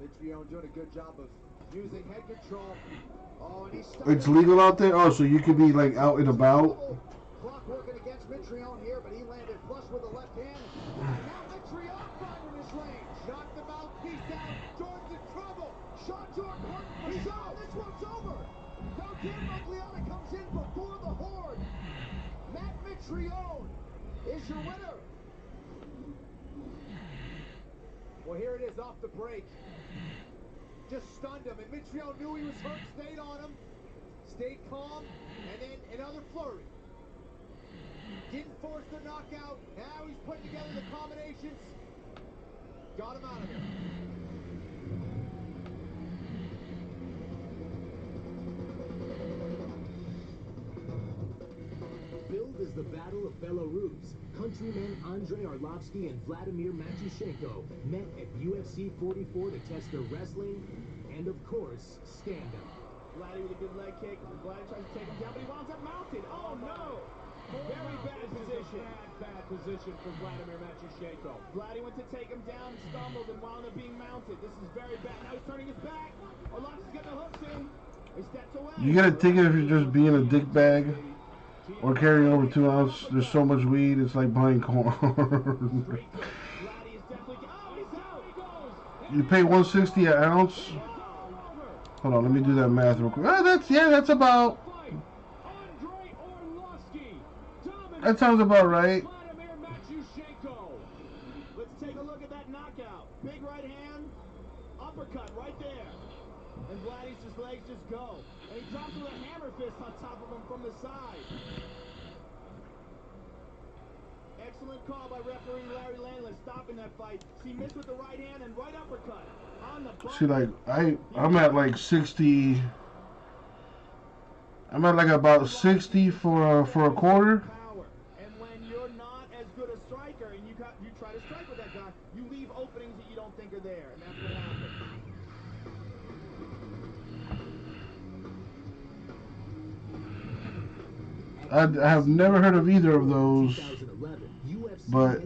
Mitrione doing a good job of using head control. Oh, and he's It's legal out there? Oh, so you could be, like, out and about? Clock working against Mitrione here, but he landed flush with the left hand. And now Mitrione finding his range. Knocked him out, peace out. Jordan's in trouble. Sean Jordan working for Sean. This one's over. No, Dan Magliana comes in before the Horde. Matt Mitrione is your winner. Well, here it is off the break. Just stunned him, and Mitrione knew he was hurt, stayed on him, stayed calm, and then another flurry. Didn't force the knockout. Now he's putting together the combinations. Got him out of there. Billed as the Battle of Belarus, countrymen Andrei Arlovsky and Vladimir Matyushenko met at UFC 44 to test their wrestling and, of course, stand-up. Vladdy with a good leg kick. Vladdy tries to take him down, but he winds up mounted. Oh, no! Very bad position. Bad position for Vladimir Matyushenko. Vladdy went to take him down, stumbled, and wound up being mounted. This is very bad. Now he's turning his back. Arlovsky's getting the hooks in. He steps away. You get a ticket if you're just being a dick bag or carrying over 2 ounces. There's so much weed, it's like buying corn. You pay $1.60 an ounce. Hold on, let me do that math real quick. That's about. That sounds about right. Vladimir Matyushenko. Let's take a look at that knockout. Big right hand, uppercut right there. And Vladdy letting his legs just go. And he drops him with a hammer fist on top of him from the side. Excellent call by referee Larry Landless stopping that fight. He missed with the right hand and right uppercut. On the button. See, like, I'm at like 60. I'm at like about 60 for a quarter. And when you're not as good a striker and you try to strike with that guy, you leave openings that you don't think are there, and that's what happened. I have never heard of either of those, but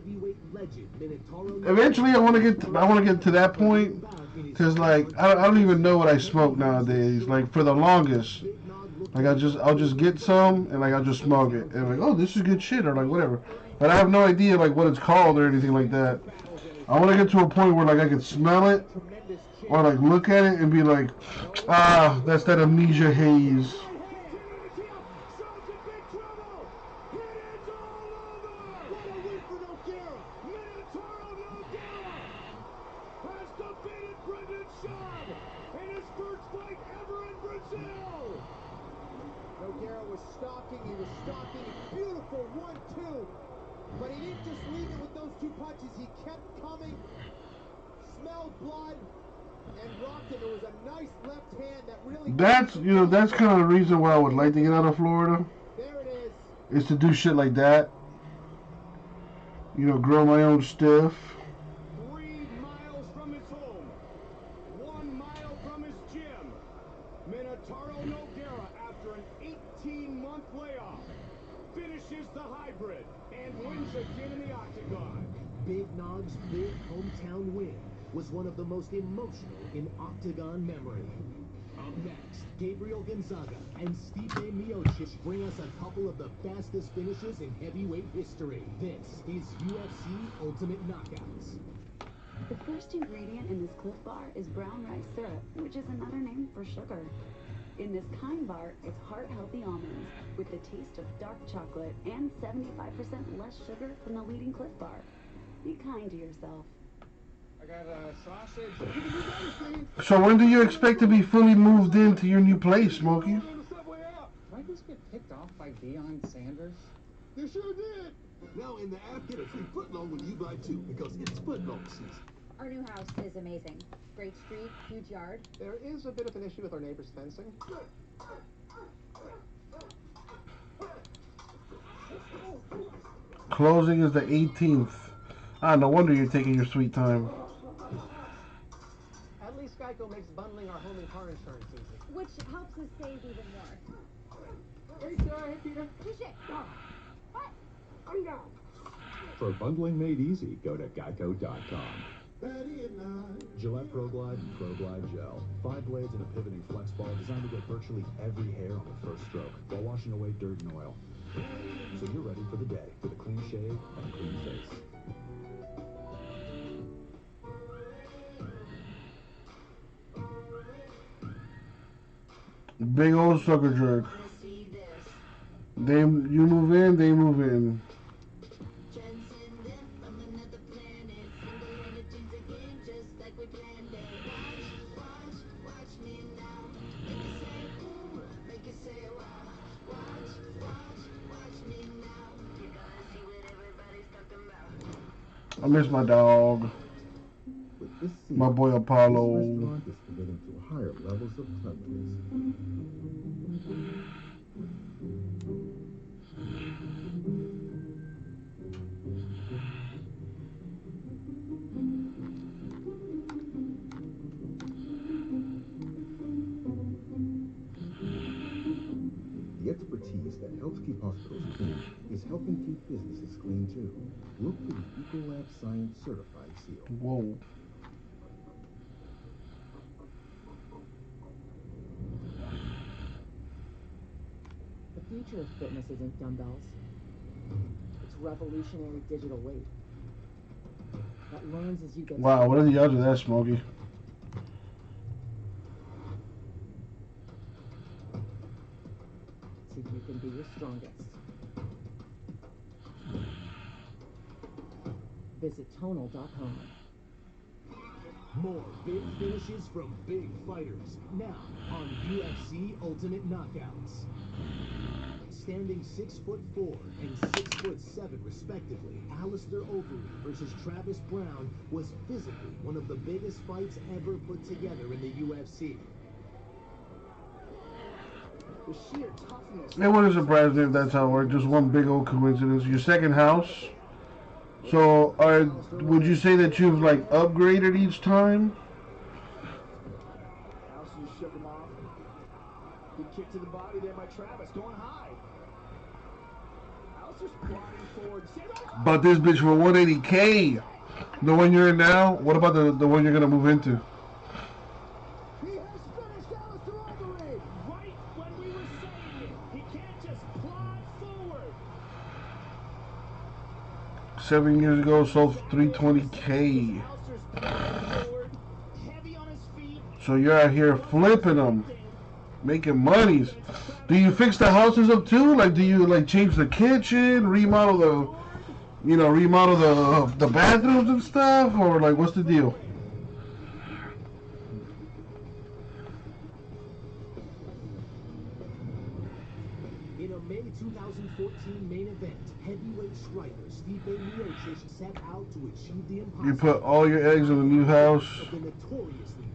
eventually I want to get to that point, because like I don't even know what I smoke nowadays. Like for the longest, like I'll just get some and like I'll just smoke it and like, oh, this is good shit, or like whatever, but I have no idea like what it's called or anything like that. I want to get to a point where like I can smell it or like look at it and be like, ah, that's that amnesia haze. He was stalking, beautiful 1-2, but he didn't just leave it with those 2 punches. He kept coming, smelled blood, and rocked him. It was a nice left hand that really... That's kind of the reason why I would like to get out of Florida. There it is. Is to do shit like that. Grow my own stuff. 3 miles from his home, 1 mile from his gym, Minotauro Nogueira, after an 18-month layoff, finishes the hybrid and wins again in the octagon. Big Nog's big hometown win was one of the most emotional in octagon memory. Up next, Gabriel Gonzaga and Stipe Miocic bring us a couple of the fastest finishes in heavyweight history. This is UFC Ultimate Knockouts. The first ingredient in this Cliff Bar is brown rice syrup, which is another name for sugar. In this kind bar, it's heart-healthy almonds with the taste of dark chocolate and 75% less sugar than the leading Cliff Bar. Be kind to yourself. I got a sausage. You can do anything. So when do you expect to be fully moved into your new place, Smokey? Did I just get picked off by Deion Sanders? You sure did. Now in the app, get a free footlong when you buy 2, because it's footlong season. Our new house is amazing. Great street, huge yard. There is a bit of an issue with our neighbor's fencing. Closing is the 18th. Ah, no wonder you're taking your sweet time. At least Geico makes bundling our home and car insurance easy. Which helps us save even more. Hey, Sarah. Hey, Peter. Touche. What? I'm down. For bundling made easy, go to geico.com. Gillette ProGlide Gel. 5 blades and a pivoting flex ball designed to get virtually every hair on the first stroke while washing away dirt and oil. So you're ready for the day with a clean shave and a clean face. Big old sucker jerk. You move in, they move in. I miss my dog. My boy Apollo. This restaurant is committing to higher levels of cleanliness. The expertise that helps keep hospitals clean is helping keep businesses clean too. Look for the Ecolab Science Certified seal. Whoa. The future of fitness isn't dumbbells. It's revolutionary digital weight that learns as you get Wow, what are the odds of that, Smokey? so you can be your strongest. Visit tonal.com. More big finishes from big fighters. Now on UFC Ultimate Knockouts. Standing 6'4" and 6'7" respectively, Alistair Overeem versus Travis Brown was physically one of the biggest fights ever put together in the UFC. The sheer toughness. It wouldn't surprise me if that's how it worked. Just one big old coincidence. Your second house. So, would you say that you've like upgraded each time? Alistair shook him off. Good kick to the body there by Travis, going high. Alistair's plodding forward. Bought this bitch for 180K. The one you're in now. What about the one you're gonna move into? He has finished Alistair Overeem. Right when we were saying it, he can't just plod forward. 7 years ago, sold 320K. So you're out here flipping them, making monies. Do you fix the houses up too? Like, do you like change the kitchen, remodel the bathrooms and stuff, or like what's the deal? In a May 2014 main event, heavyweight striker Stipe Miocic set out to achieve the impossible. You put all your eggs in the new house.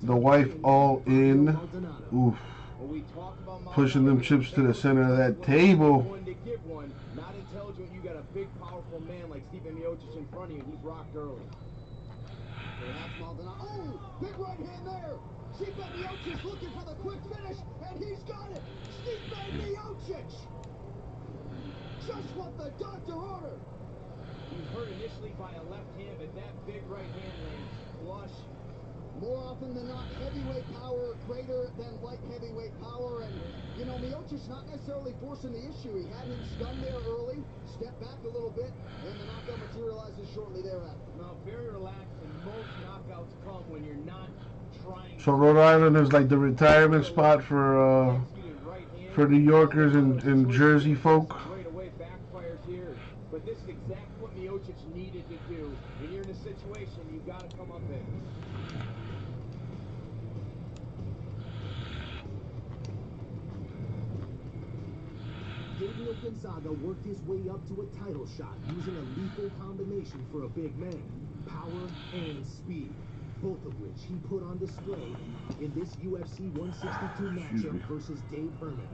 The wife all in. Oof. Pushing them chips to the center of that table. Not intelligent. You got a big, powerful man like Stipe Miocic in front of you, and he's rocked early. Perhaps Maldonado. Oh, big right hand there. Stipe Miocic looking for the quick finish, and he's got it. Stipe Miocic. Just what the doctor ordered. He was hurt initially by a left hand, but that big right hand lands flush. More often than not, heavyweight power greater than light heavyweight power. And, you know, Miocic not necessarily forcing the issue. He had him stunned there early, stepped back a little bit, and the knockout materializes shortly thereafter. No, very relaxed, and most knockouts come when you're not trying. So Rhode Island is like the retirement spot for New Yorkers and Jersey folk. Right away backfires here, but this is exactly what Miocic needed to do. When you're in a situation, you've got to come up big. Gabriel Gonzaga worked his way up to a title shot using a lethal combination for a big man, power and speed, both of which he put on display in this UFC 162 matchup versus Dave Herman.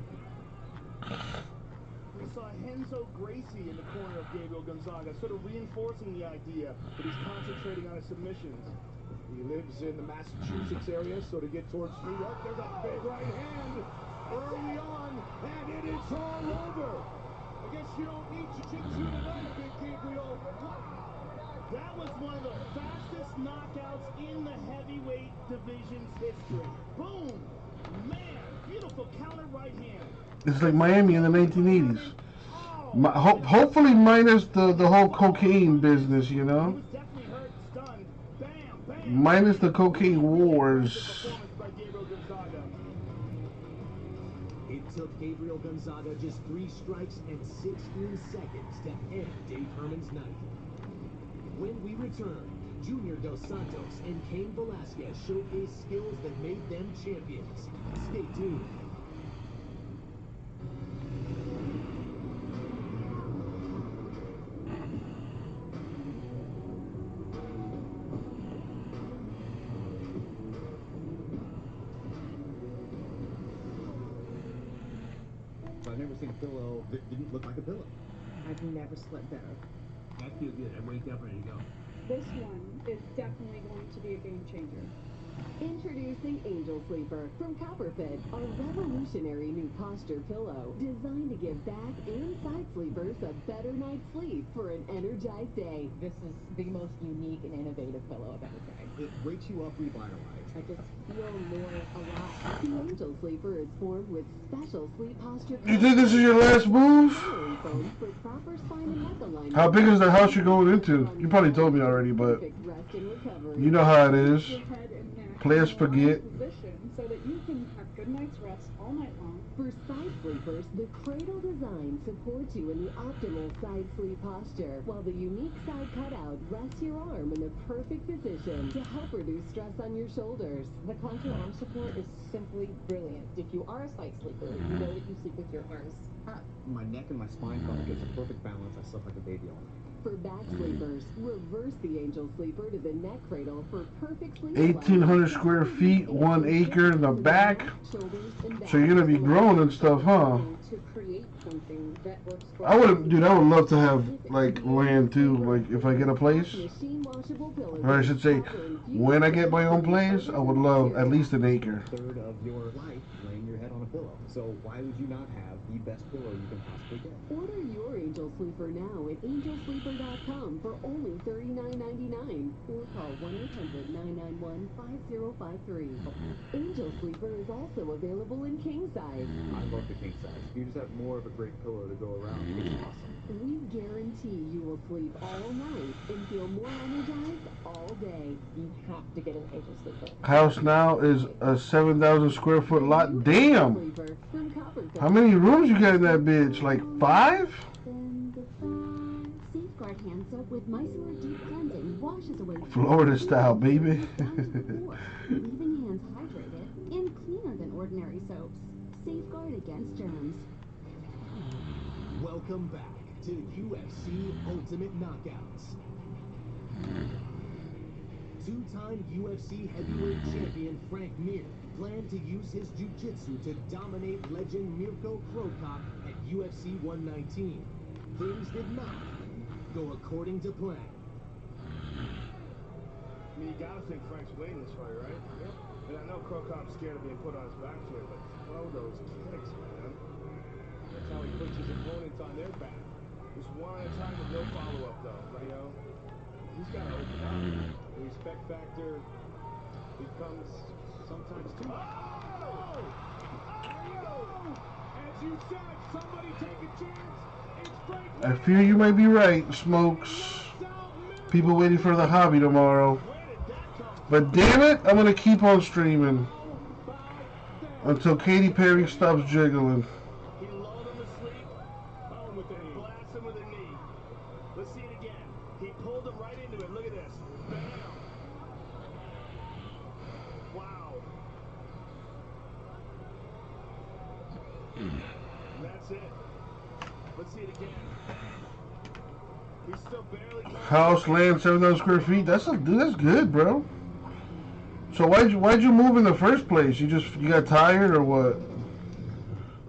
We saw Renzo Gracie in the corner of Gabriel Gonzaga, sort of reinforcing the idea that he's concentrating on his submissions. He lives in the Massachusetts area, so to get towards New York, there's a big right hand early on, and it is all over. I guess you don't need jiu-jitsu tonight, Big Gabriel. That was one of the fastest knockouts in the heavyweight division's history. Boom! Man, beautiful counter right hand. It's like Miami in the 1980s. Hopefully minus the whole cocaine business, you know? Minus the cocaine wars. It took Gabriel Gonzaga just 3 strikes and 16 seconds to end Dave Herman's night. When we return, Junior Dos Santos and Cain Velasquez showcase skills that made them champions. Stay tuned. I've never seen a pillow that didn't look like a pillow. I've never slept better. I feel good. I wake up ready to go. This one is definitely going to be a game changer. Introducing Angel Sleeper from Copperfit, a revolutionary new posture pillow designed to give back and side sleepers a better night's sleep for an energized day. This is the most unique and innovative pillow I've ever tried. It wakes you up revitalized. I just feel more alive. The Angel Sleeper is formed with special sleep posture. You think this is your last move? For proper spine and neck alignment. How big is the house you're going into? You probably told me already, but you know how it is. Play a spaghetti. So that you can have good night's rest all night long. For side sleepers, the cradle design supports you in the optimal side sleep posture, while the unique side cutout rests your arm in the perfect position to help reduce stress on your shoulders. The contour arm support is simply brilliant. If you are a side sleeper, you know that you sleep with your arms up. My neck and my spine felt like it's a perfect balance. I slept like a baby all night. For back sleepers, reverse the angel sleeper to the neck cradle for perfect sleep. 1,800 square feet, 1 acre in the back. So you're gonna be growing and stuff, huh? To create something that works for I would, dude. I would love to have like land too. Like if I get a place, or I should say, when I get my own place, I would love at least an acre. Third of your life laying your head on a pillow. So why would you not have the best pillow you can possibly get? Order your Angel Sleeper now at angelsleeper.com for only $39.99 or call 1-800-991-5053. Angel Sleeper is also available in king size. I love the king size. You just have more of a great pillow to go around. It's awesome. We guarantee you will sleep all night and feel more energized all day. You have to get an Angel Sleeper. House now is a 7,000 square foot lot. Damn! How many rooms you got in that bitch? Like 5? Safeguard hand soap with micellar deep cleansing washes away Florida style, baby. leaving hands hydrated and cleaner than ordinary soaps. Safeguard against germs. Welcome back to UFC Ultimate Knockouts. Two-time UFC heavyweight champion Frank Mir planned to use his jiu-jitsu to dominate legend Mirko Cro Cop at UFC 119. Things did not go according to plan. I mean, you gotta think Frank's winning this fight, right? Yep. And I know Cro Cop's scared of being put on his back here, but throw those kicks, man. That's how he puts his opponents on their back. Just one at a time with no follow-up, though. Like, you know, he's gotta open up. The respect factor becomes sometimes too much. Oh! As you said, somebody take a chance. It's Frank. I fear you might be right, Smokes. People waiting for the hobby tomorrow. But damn it, I'm gonna keep on streaming until Katy Perry stops jiggling. He lulled him to sleep. Boom with the knee. Blast him with a knee. Let's see it again. He pulled him right into it. Look at this. Bam. Wow. That's it. Let's see it again. He's still barely. House, land, 7,000 square feet. That's good, bro. So why'd you move in the first place? You got tired or what?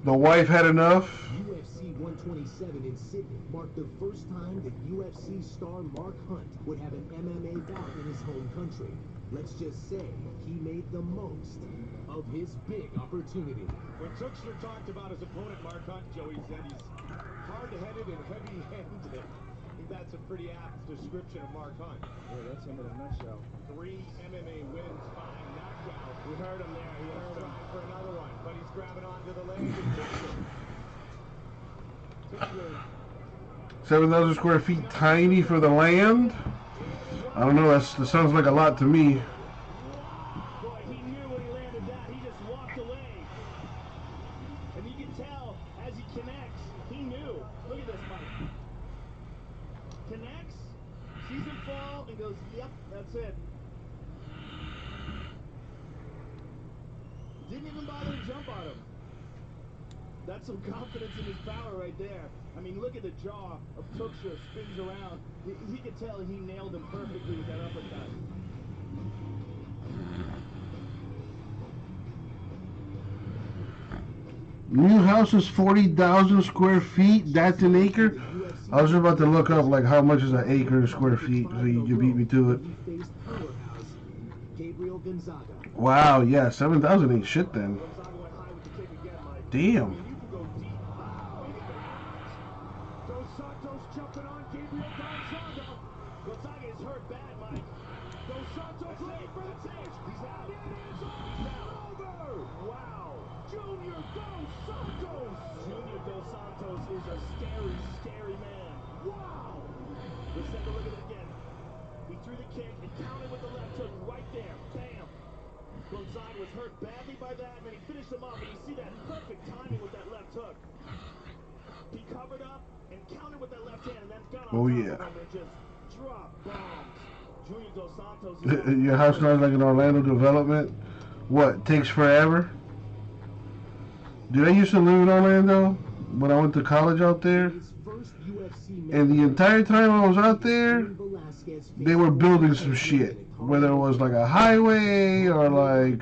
The wife had enough. UFC 127 in Sydney marked the first time that UFC star Mark Hunt would have an MMA bout in his home country. Let's just say he made the most of his big opportunity. When Tuchler talked about his opponent, Mark Hunt, Joey said he's hard-headed and heavy-handed. I think that's a pretty apt description of Mark Hunt. Yeah, that's him in a nutshell. 3 MMA wins, 5 knockouts. We heard him there. He He's heard him. trying for another one, but he's grabbing onto the leg. Tuchler 7,000 square feet, tiny for the land. I don't know. That sounds like a lot to me. Boy, he knew when he landed that. He just walked away. And you can tell as he connects, he knew. Look at this, Mike. Connects, sees him fall, and goes, yep, that's it. Didn't even bother to jump on him. That's some confidence in his power right there. I mean, look at the jaw of Tuchler, spins around. He could tell he nailed him perfectly with that uppercut. New house is 40,000 square feet. That's an acre. I was about to look up like how much is an acre in square feet. So you beat me to it. Wow, yeah, 7,000 ain't shit then. Damn. Dos Santos jumping on Gabriel Gonzaga. Gonzaga is hurt bad, Mike. Dos Santos looking for the finish. He's out. It is over. Wow. Junior Dos Santos. Junior Dos Santos is a scary, scary man. Wow. Let's take a look at it again. He threw the kick and counted with the left hook right there. Bam. Gonzalez was hurt badly by that, and then he finished him off, and you see that perfect timing with that left hook. He covered up and countered with that left hand, and then got on top of him and just dropped bombs. Junior Dos Santos. Your house sounds like an Orlando development. What, takes forever? Dude, I used to live in Orlando when I went to college out there. And the entire time I was out there, they were building some shit. Whether it was like a highway or like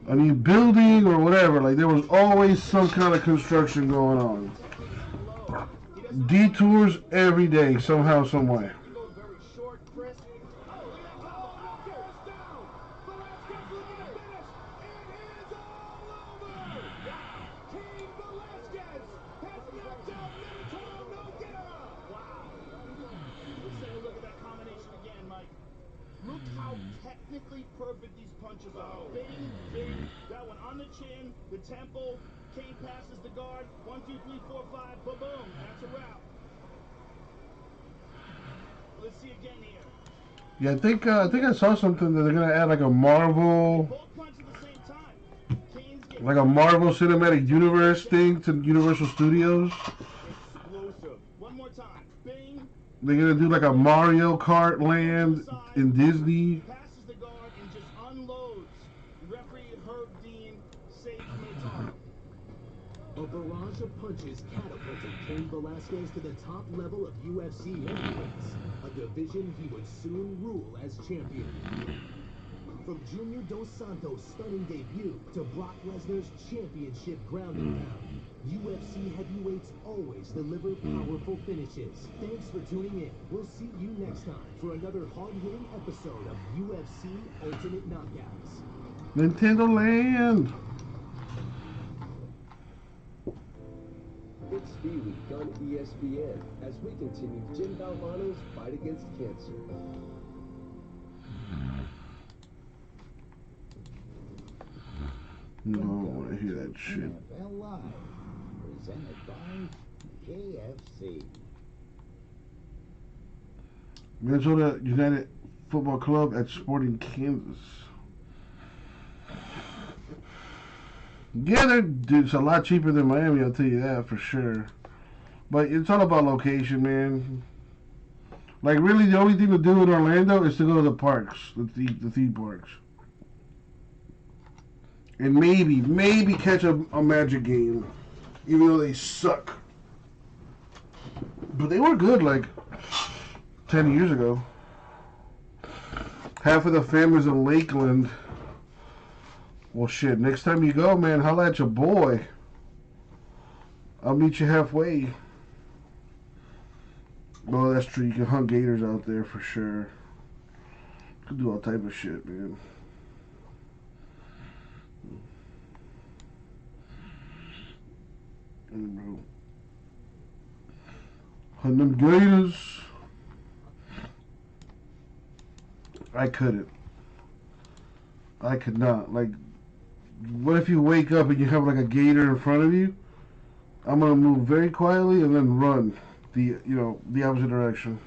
a new building or whatever. Like there was always some kind of construction going on. Detours every day, somehow, some way. Look how technically perfect these punches are. Bing, bing. That one on the chin, the temple. Kane passes the guard. 1, 2, 3, 4, 5. Boom, boom. That's a wrap. Let's see again here. Yeah, I think I saw something that they're gonna add like a Marvel Cinematic Universe thing to Universal Studios. Explosive. One more time. Bing. They're gonna do like a Mario Kart land in Disney. Passes the guard and just unloads. Referee Herb Dean saves Minotauro. A barrage of punches catapulted Cain Velasquez to the top level of UFC heavyweights, a division he would soon rule as champion. From Junior Dos Santos' stunning debut to Brock Lesnar's championship ground and pound, UFC heavyweights always deliver powerful finishes. Thanks for tuning in. We'll see you next time for another hard-hitting episode of UFC Ultimate Knockouts. Nintendo Land. It's Speed Week on ESPN as we continue Jim Valvano's fight against cancer. No, I don't want to hear that shit. NFL Live, presented by KFC. Minnesota United Football Club at Sporting Kansas. Yeah, it's a lot cheaper than Miami, I'll tell you that for sure. But it's all about location, man. Like, really, the only thing to do in Orlando is to go to the parks, the theme parks. And maybe catch a Magic game, even though they suck. But they were good, like, 10 years ago. Half of the families in Lakeland. Well, shit, next time you go, man, holla at your boy. I'll meet you halfway. Well, that's true. You can hunt gators out there for sure. You can do all type of shit, man. Bro. Hunting them gators. I couldn't. I could not. Like, what if you wake up and you have like a gator in front of you? I'm gonna move very quietly and then run the opposite direction.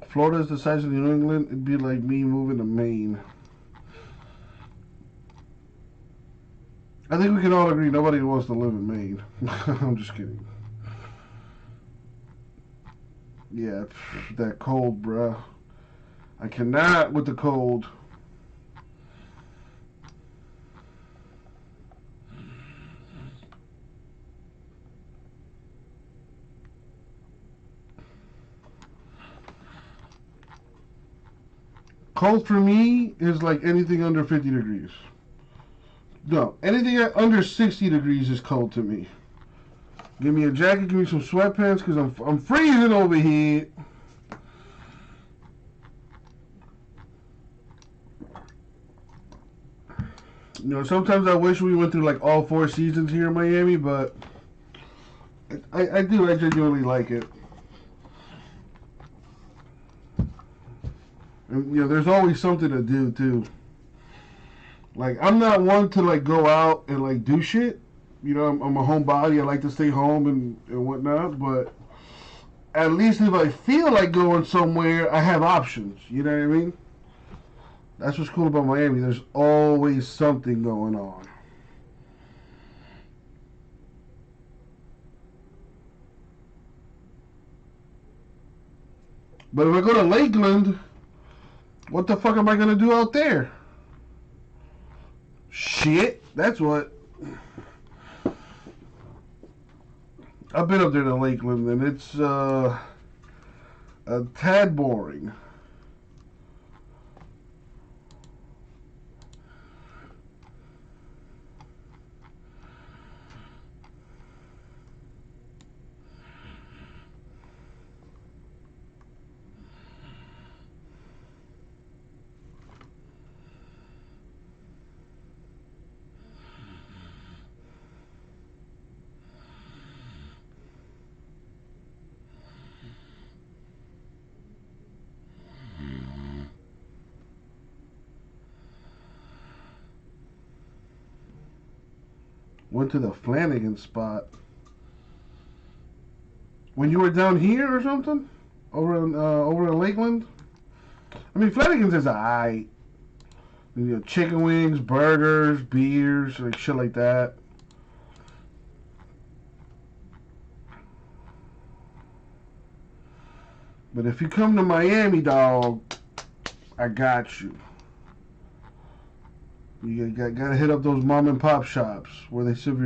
Florida is the size of New England. It'd be like me moving to Maine. I think we can all agree nobody wants to live in Maine. I'm just kidding. Yeah, that cold, bruh. I cannot with the cold. Cold for me is like anything under 50 degrees. No, anything under 60 degrees is cold to me. Give me a jacket, give me some sweatpants, because I'm freezing over here. You know, sometimes I wish we went through like all 4 seasons here in Miami, but I genuinely like it. And, you know, there's always something to do too. Like, I'm not one to like go out and like do shit. You know, I'm a homebody. I like to stay home and whatnot. But at least if I feel like going somewhere, I have options. You know what I mean? That's what's cool about Miami. There's always something going on. But if I go to Lakeland, what the fuck am I gonna do out there? Shit, that's what. I've been up there to Lakeland, and it's a tad boring. Went to the Flanagan spot. When you were down here or something? Over in Lakeland? I mean, Flanagan's is alright. You know, chicken wings, burgers, beers, like shit like that. But if you come to Miami, dog, I got you. You gotta hit up those mom and pop shops where they serve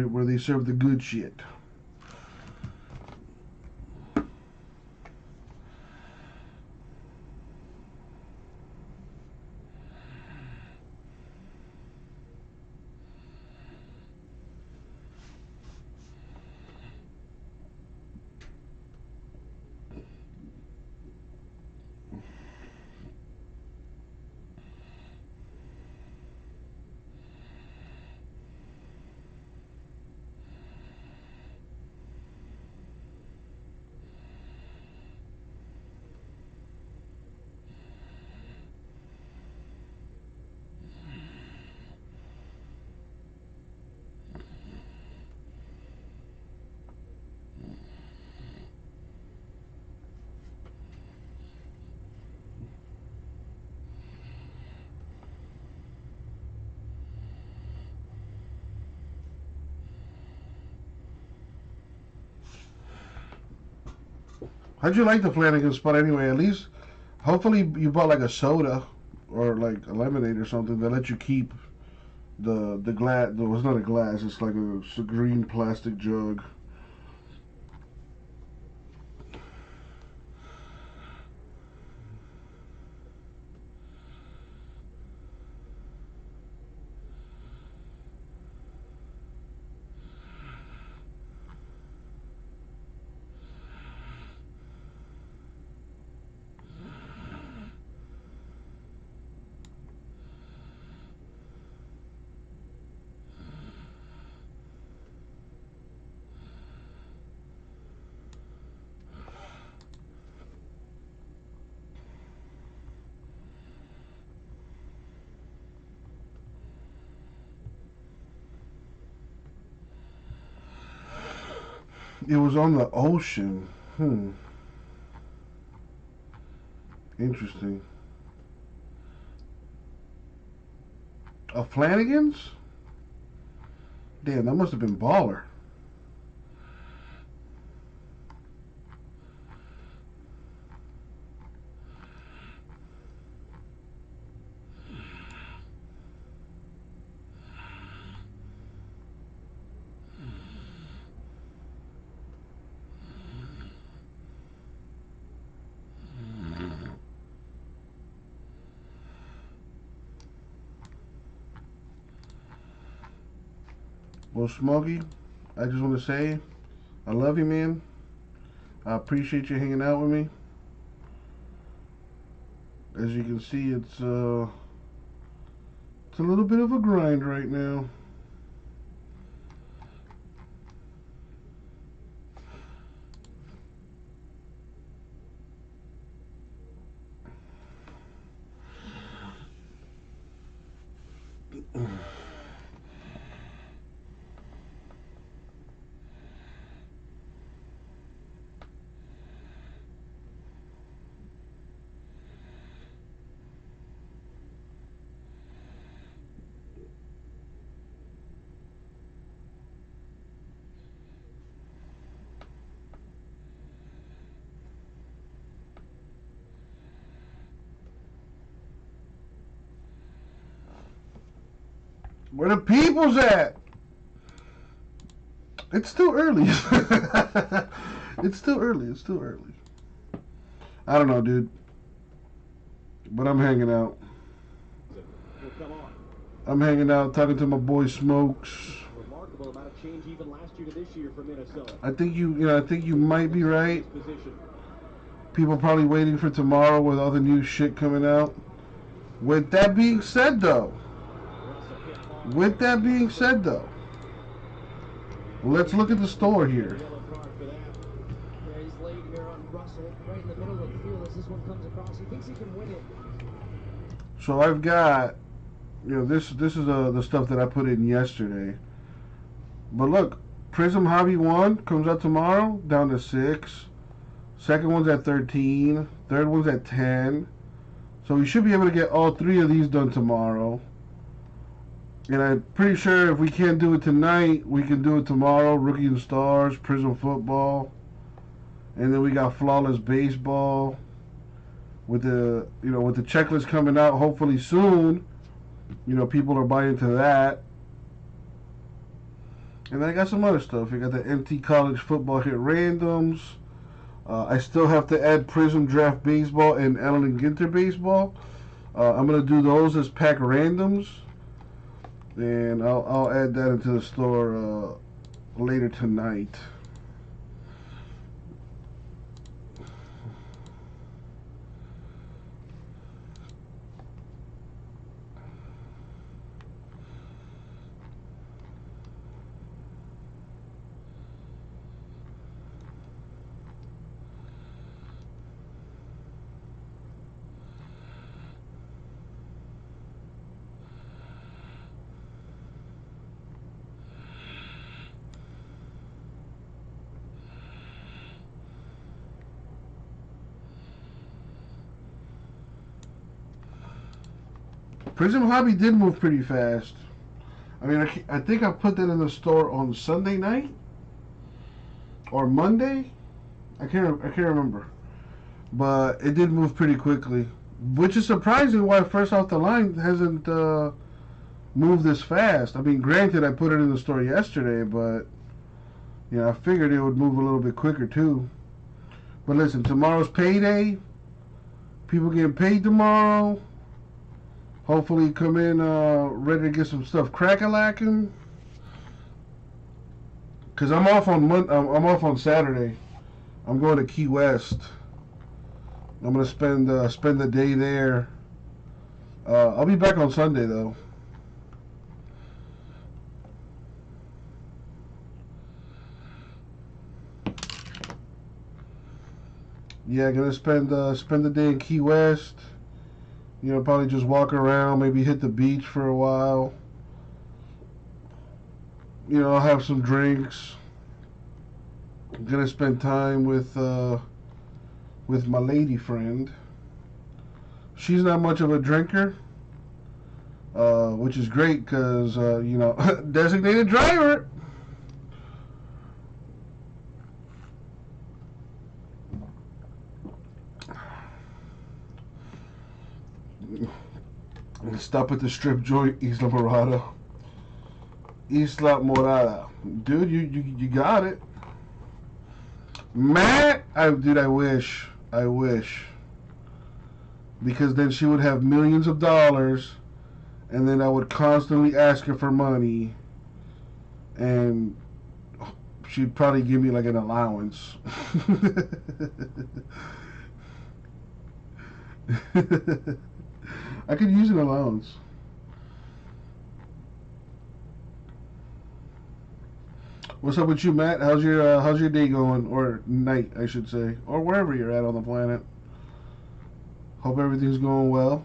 the good shit. How'd you like the Flanagan spot anyway? At least, hopefully, you bought like a soda or like a lemonade or something that let you keep the glass. Well, it's not a glass. It's like a green plastic jug. It was on the ocean. Interesting. A Flanagan's? Damn, that must have been baller. Well, Smokey, I just want to say, I love you, man. I appreciate you hanging out with me. As you can see, it's a little bit of a grind right now. Where the people's at? It's still early. It's still early. It's still early. I don't know, dude. But I'm hanging out. I'm hanging out, talking to my boy Smokes. Remarkable amount of change even last year to this year for Minnesota. I think I think you might be right. People probably waiting for tomorrow with all the new shit coming out. With that being said, though, let's look at the store here. Yeah, he's laid here on Russell, right in the middle of the field as this one comes across. He thinks he can win it. So I've got, this is the stuff that I put in yesterday. But look, Prism Hobby 1 comes out tomorrow, down to 6. Second one's at 13. Third one's at 10. So we should be able to get all 3 of these done tomorrow. And I'm pretty sure if we can't do it tonight, we can do it tomorrow. Rookie and Stars, Prism Football. And then we got Flawless Baseball. With the checklist coming out hopefully soon, people are buying into that. And then I got some other stuff. You got the MT College Football Hit Randoms. I still have to add Prism Draft Baseball and Allen and Ginter Baseball. I'm gonna do those as pack randoms, and I'll add that into the store later tonight. Prism Hobby did move pretty fast. I mean, I think I put that in the store on Sunday night or Monday. I can't remember, but it did move pretty quickly, which is surprising. Why First Off the Line hasn't moved this fast. I mean, granted, I put it in the store yesterday, but I figured it would move a little bit quicker too. But listen, tomorrow's payday. People getting paid tomorrow. Hopefully come in ready to get some stuff crack-a-lacking. Cause I'm off on I'm off on Saturday. I'm going to Key West. I'm gonna spend the day there. I'll be back on Sunday though. Yeah, gonna spend the day in Key West. Probably just walk around, maybe hit the beach for a while. I'll have some drinks. I'm gonna spend time with my lady friend. She's not much of a drinker, which is great because designated driver. Stop at the strip joint, Isla Morada. Isla Morada. Dude, you got it. Matt, I wish. Because then she would have millions of dollars, and then I would constantly ask her for money, and she'd probably give me like an allowance. I could use an allowance. What's up with you, Matt? How's your day going, or night, I should say, or wherever you're at on the planet? Hope everything's going well.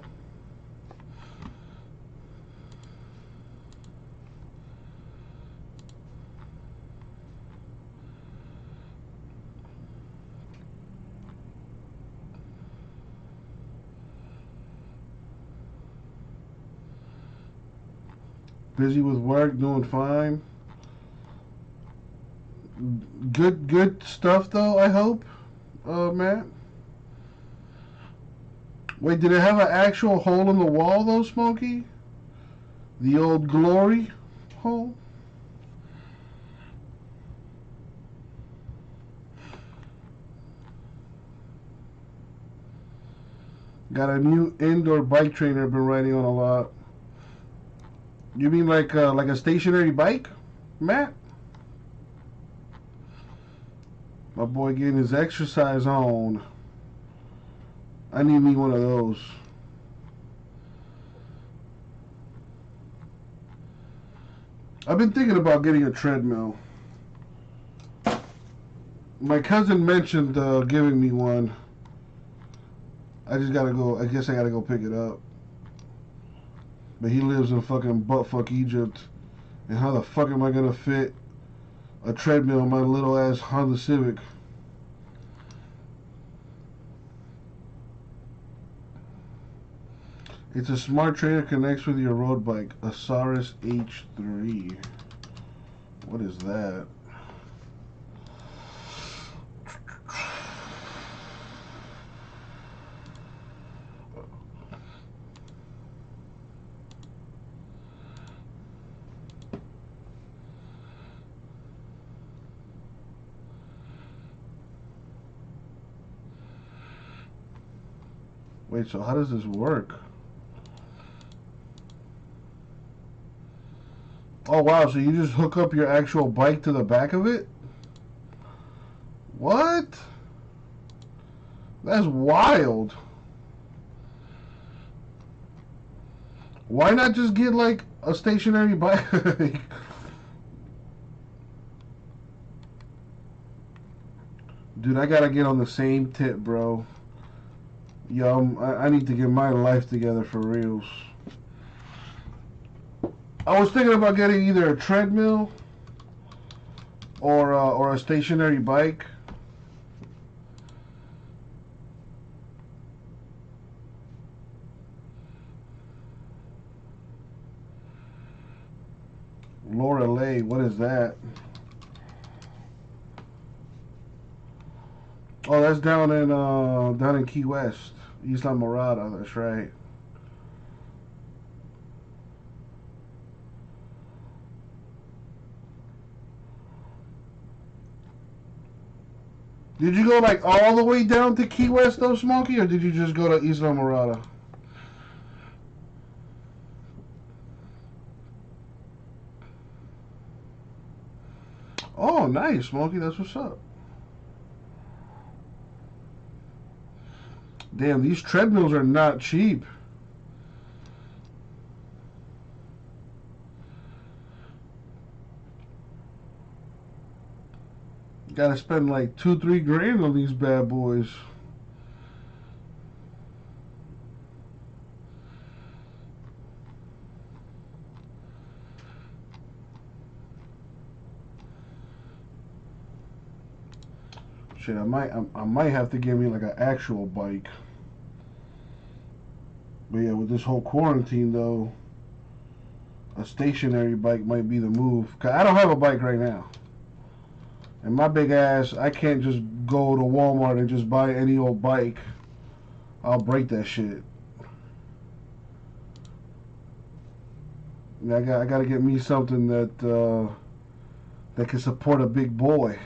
Busy with work, doing fine. Good stuff though, I hope, Matt. Wait, did it have an actual hole in the wall though, Smokey? The old glory hole? Got a new indoor bike trainer I've been riding on a lot. You mean like a stationary bike, Matt? My boy getting his exercise on. I need me one of those. I've been thinking about getting a treadmill. My cousin mentioned giving me one. I just gotta go. I guess I gotta go pick it up. But he lives in fucking buttfuck Egypt. And how the fuck am I gonna fit a treadmill in my little ass Honda Civic? It's a smart trainer, connects with your road bike. Asaurus H3. What is that? Wait, so how does this work? Oh wow, so you just hook up your actual bike to the back of it? What? That's wild. Why not just get like a stationary bike? Dude, I gotta get on the same tip, bro. Yo, I need to get my life together for reals. I was thinking about getting either a treadmill or a stationary bike. Laura Lay, what is that? Oh, that's down in Key West, Isla Morada. That's right. Did you go like all the way down to Key West though, Smokey, or did you just go to Isla Morada? Oh, nice, Smokey. That's what's up. Damn, these treadmills are not cheap. Gotta spend like 2-3 grand on these bad boys. Shit, I might have to get me like an actual bike. But yeah, with this whole quarantine though, a stationary bike might be the move. 'Cause I don't have a bike right now. And my big ass, I can't just go to Walmart and just buy any old bike. I'll break that shit. I gotta get me something that that can support a big boy.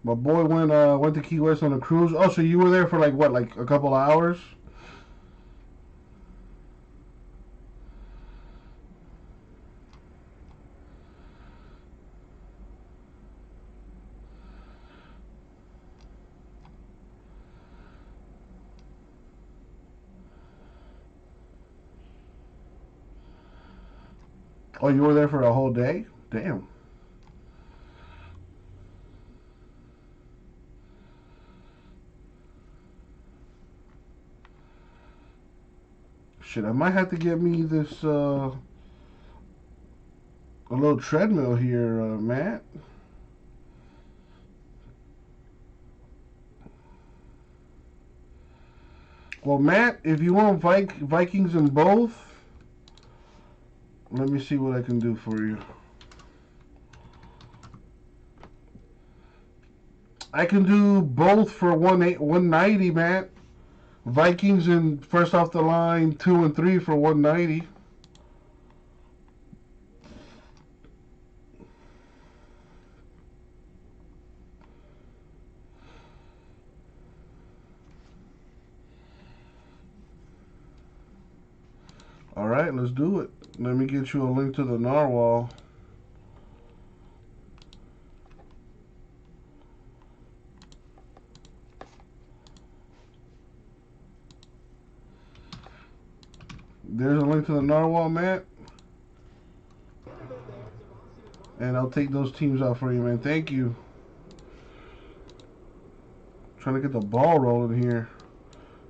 My boy went to Key West on a cruise. Oh, so you were there for like what, like a couple of hours? Oh, you were there for a whole day? Damn. Shit, I might have to get me this a little treadmill here, Matt. Well, Matt, if you want Vikings in both, let me see what I can do for you. I can do both for 190, Matt. Vikings in first off the line 2 and 3 for 190. All right, let's do it. Let me get you a link to the narwhal. There's a link to the narwhal, Matt. And I'll take those teams out for you, man. Thank you. Trying to get the ball rolling here.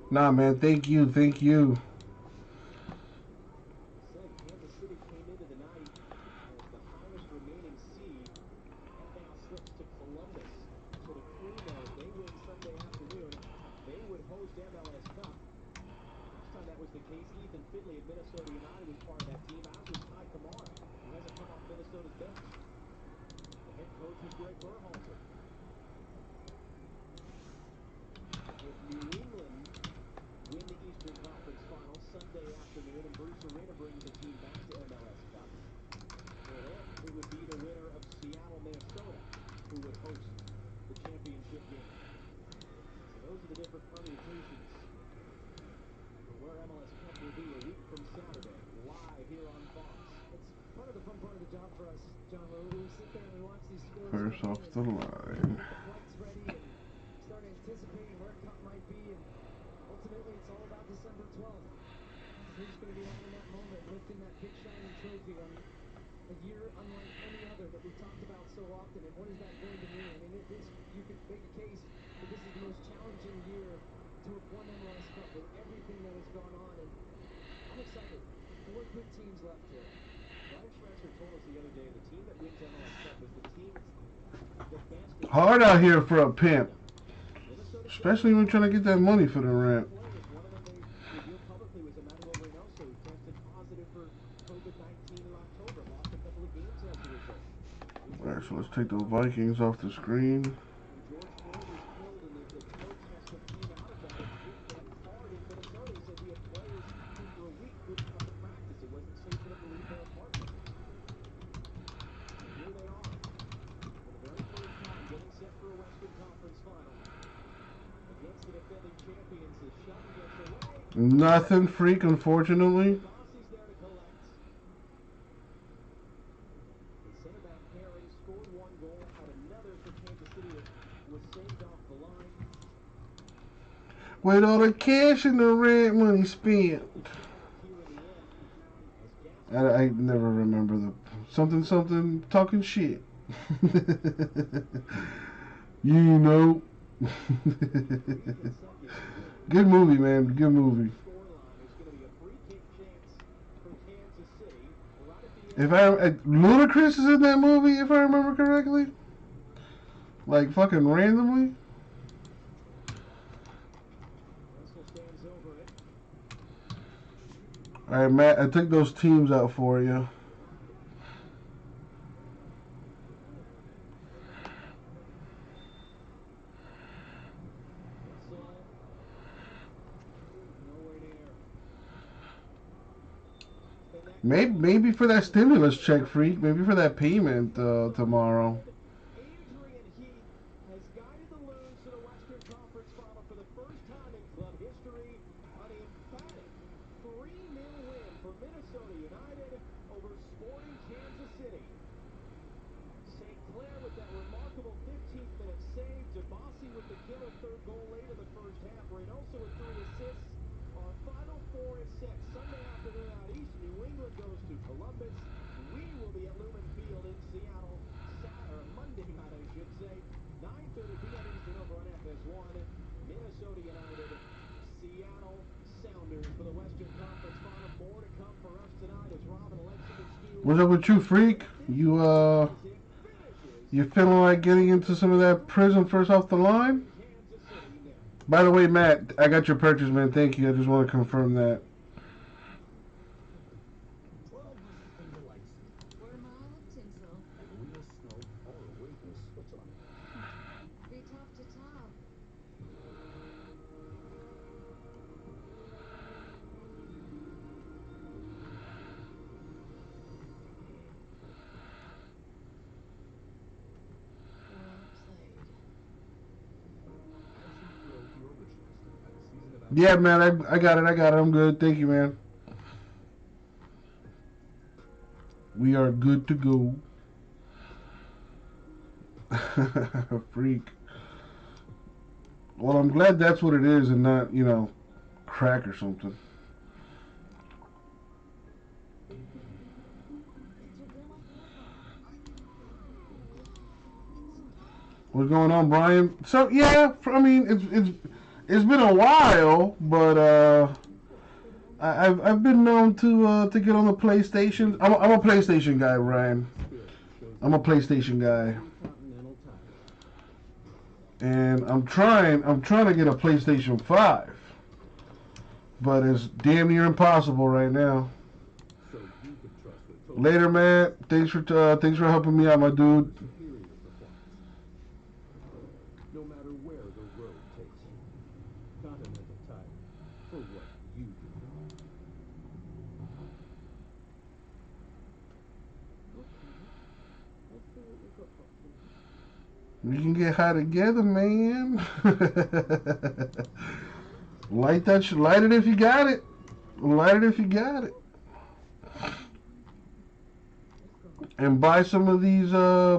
Nah, man. Thank you. Thank you. Kansas City came into the night as the highest remaining seed and now slips to Columbus. So the Crew know if they win Sunday afternoon, they would host MLS Cup. Last time that was the case, Ethan Finley of Minnesota United was part of that team, as was Ty Kamara, who hasn't come off Minnesota's bench. The head coach was Greg Berhalter. If New England win the Eastern Conference Final Sunday afternoon and Bruce Arena brings the team back to MLS Cup, for them, it would be the winner of Seattle, Minnesota, who would host the championship game. So those are the different permutations for where MLS Cup will be a week from Saturday, live here on Fox. It's part of the fun part of the job for us, John, where we sit there and we watch these scores First come off in the and line. get the flights ready and start anticipating where Cup might be, and ultimately it's all about December 12th. Who's going to be having that moment, lifting that big shiny trophy on a year unlike any other that we've talked about so often, and what is that going to mean? I mean, you could make a case that this is the most challenging year to have won MLS Cup with everything that has gone on, and I'm excited. Four good teams left here. Brian Schmetzer told us the other day the team that wins MLS Cup is the team that's the best. Hard out here for a pimp. Especially when you're trying to get that money for the rent. One of them they revealed publicly was Emmanuel Reynoso, who tested positive for COVID-19 in October, lost a couple of games as a result. Alright, so let's take those Vikings off the screen. When George Floyd was killed and the protests that came out of that, it hit them hard in Minnesota. He said he had players who for a week couldn't come to practice. It wasn't safe for them to leave their apartment. And here they are, for the very first time, getting set for a Western Conference Final. Against the defending champions, the shove gets away. Nothing freak, unfortunately. Bossie's there to collect. The center back pairing scored one goal, had another for Kansas City that was saved off the line. With all the cash and the rent money spent. I never remember the something talking shit. You know. Good movie, man. Good movie. If Ludacris is in that movie, if I remember correctly, like fucking randomly. All right, Matt. I took those teams out for you. Maybe for that stimulus check, freak. Maybe for that payment tomorrow. Adrian Heath has guided the Loons to the Western Conference Final for the first time in club history on an emphatic 3-0 win for Minnesota United over Sporting Kansas City. St. Clair with that remarkable 15th minute save. Jabassi with the killer third goal late in the first half. Reynoso with 3 assists. Our final 4 is set Sunday afternoon out east. New England goes to Columbus. We will be at Lumen Field in Seattle Monday night, I should say. 9:30 p.m. Eastern over on FS1. Minnesota United, Seattle Sounders for the Western Conference Final. More to come for us tonight as Robin, Alexi, and Stu What's up with you, freak? You feeling like getting into some of that prison first off the line? By the way, Matt, I got your purchase, man. Thank you. I just want to confirm that. Yeah, man, I got it. I'm good. Thank you, man. We are good to go. Freak. Well, I'm glad that's what it is and not, crack or something. What's going on, Brian? So yeah, I mean it's been a while, but I've been known to get on the PlayStation. I'm a PlayStation guy, Ryan. I'm a PlayStation guy, and I'm trying to get a PlayStation 5, but it's damn near impossible right now. Later, Matt. Thanks for helping me out, my dude. No matter where the road takes you. Continental Tire, for what you do. We can get high together, man. Light it if you got it. Light it if you got it. And buy some of these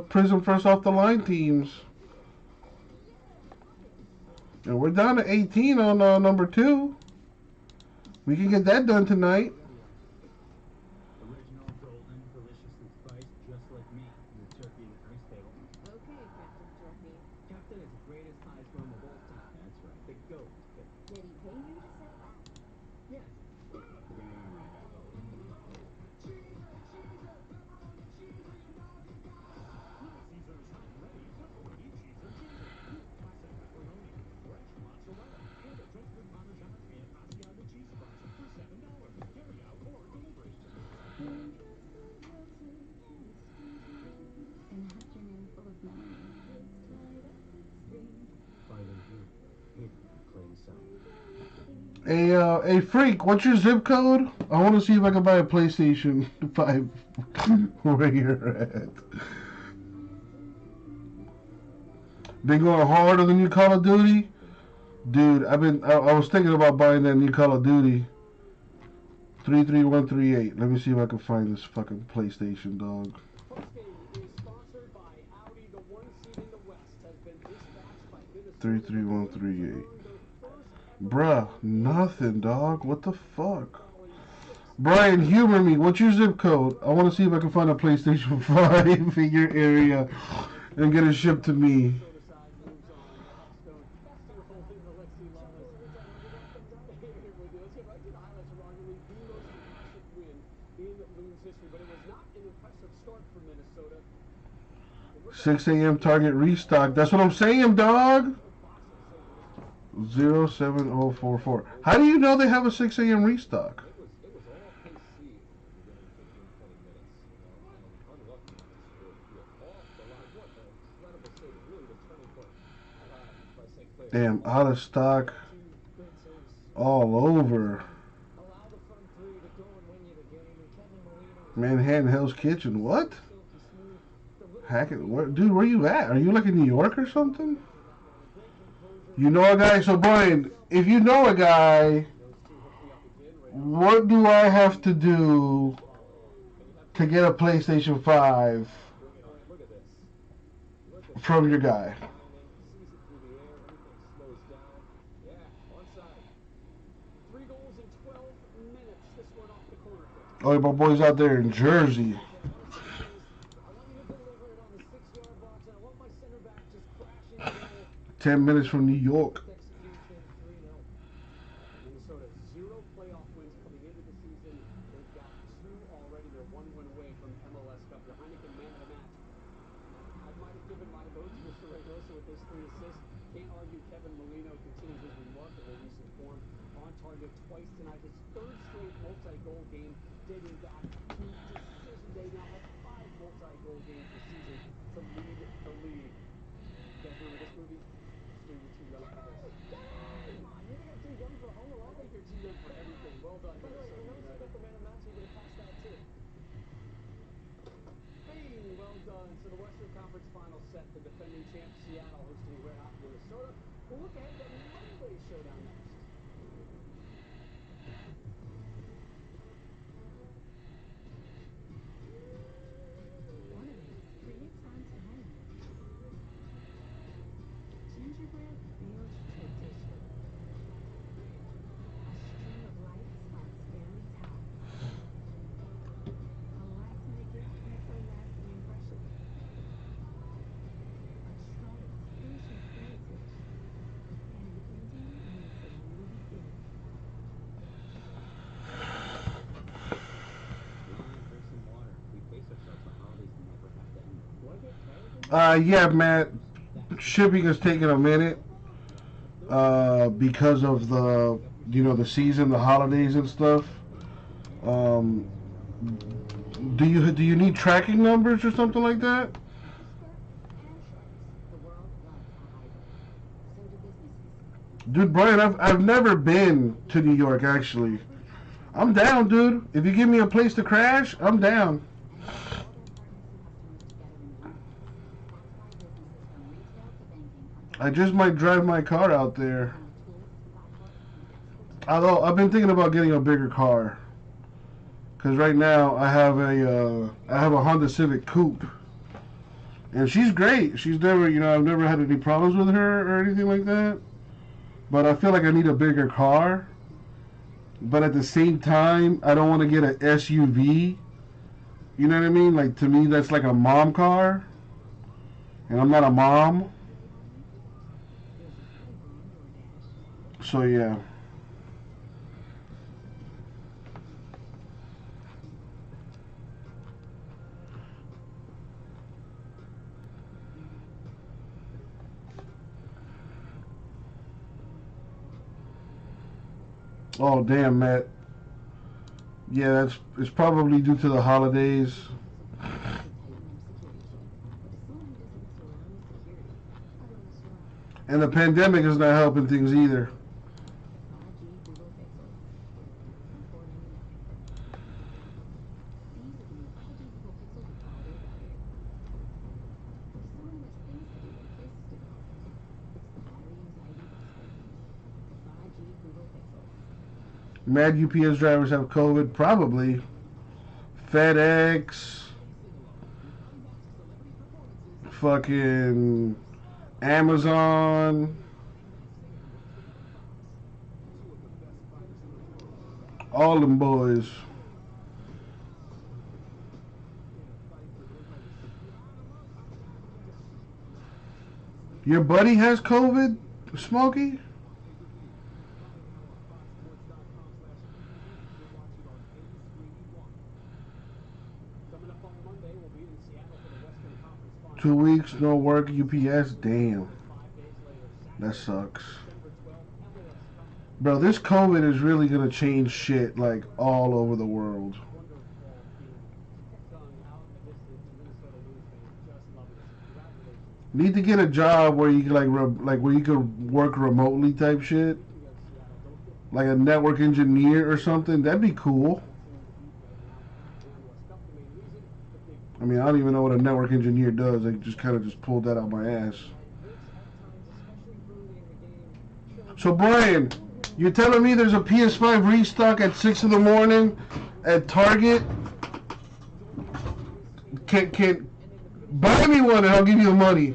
prison first off the line teams. And we're down to 18 on number 2. We can get that done tonight. Original, golden, deliciously spiced, just like me. The turkey and ice bagel. Okay, Captain Turkey. Captain is the greatest pie firm of all time. That's right. The GOAT. Did he pay you to say that? Yes. An afternoon full of memories. Finding you, hidden in plain sight. Hey, freak, what's your zip code? I want to see if I can buy a PlayStation 5 where you're at. Been going hard on the new Call of Duty? Dude, I was thinking about buying that new Call of Duty. 33138. Let me see if I can find this fucking PlayStation, dog. Postgame is sponsored by Audi. The one seed in the West has been dispatched by Minnesota. 33138. Bruh, nothing, dog. What the fuck? Brian, humor me. What's your zip code? I want to see if I can find a PlayStation 5 in your area and get it shipped to me. In Loon's history, but it was not an impressive start for Minnesota. 6 a.m. Target restock. That's what I'm saying, dog. 07044. How do you know they have a 6 a.m. restock? It was all KC within 15-20 minutes. Unlucky not to score the field off the line. What an incredible save. Really the turning point by St. Clair. Damn, out of stock. All over. Manhattan Hell's Kitchen. What? Hackett, dude, where you at? Are you like in New York or something? You know a guy? So, Brian, if you know a guy, what do I have to do to get a PlayStation 5 from your guy? Oh, my boy's out there in Jersey. 10 minutes from New York. Minnesota 0 playoff wins coming into the season. They've got 2 already. They're 1 win away from his 3 assists. Can't argue Kevin Molino continues his remarkable recent form. On target twice tonight. His 3rd straight multi-goal game dating back to decision day. Now has 5 multi-goal games this season to lead the league. You guys remember this movie? Maybe you're too young for this. Come on, you think I'm too young for Home Alone? I think you're too young for everything. Well done, Minnesota United. For Man of Match, you're going to pass that too. Hey, well done. So the Western Conference Finals set, the defending champ Seattle hosting Red Hot Minnesota. We'll look ahead to Monday's showdown next. Ornaments create times at home. Gingerbread builds tradition. A string of lights sparks family ties. A last-minute gift makes a lasting impression. A straw with ancient heritage. And an ending makes a new beginning. Drink some water. We pace ourselves. The holidays never have to end. Want to get carried? Yeah, Matt. Shipping is taking a minute. Because of the, the season, the holidays and stuff. Do you need tracking numbers or something like that? Dude, Brian, I've never been to New York actually. I'm down, dude. If you give me a place to crash, I'm down. I just might drive my car out there. Although I've been thinking about getting a bigger car, because right now I have a Honda Civic Coupe, and she's great. She's never, I've never had any problems with her or anything like that. But I feel like I need a bigger car. But at the same time, I don't want to get an SUV. You know what I mean? Like, to me, that's like a mom car, and I'm not a mom. So yeah. Oh damn, Matt. Yeah, it's probably due to the holidays. And the pandemic is not helping things either. Mad UPS drivers have COVID? Probably. FedEx. Fucking Amazon. All them boys. Your buddy has COVID, Smokey? Coming up on Monday, we'll be in Seattle for the Western Conference Finals. 2 weeks, no work, UPS. Damn. That sucks. Bro, this COVID is really gonna change shit, like, all over the world. Need to get a job where you can, like where you could work remotely type shit. Like a network engineer or something. That'd be cool. I mean, I don't even know what a network engineer does. I just kind of just pulled that out my ass. So, Brian, you're telling me there's a PS5 restock at 6 in the morning at Target? Can buy me one and I'll give you the money.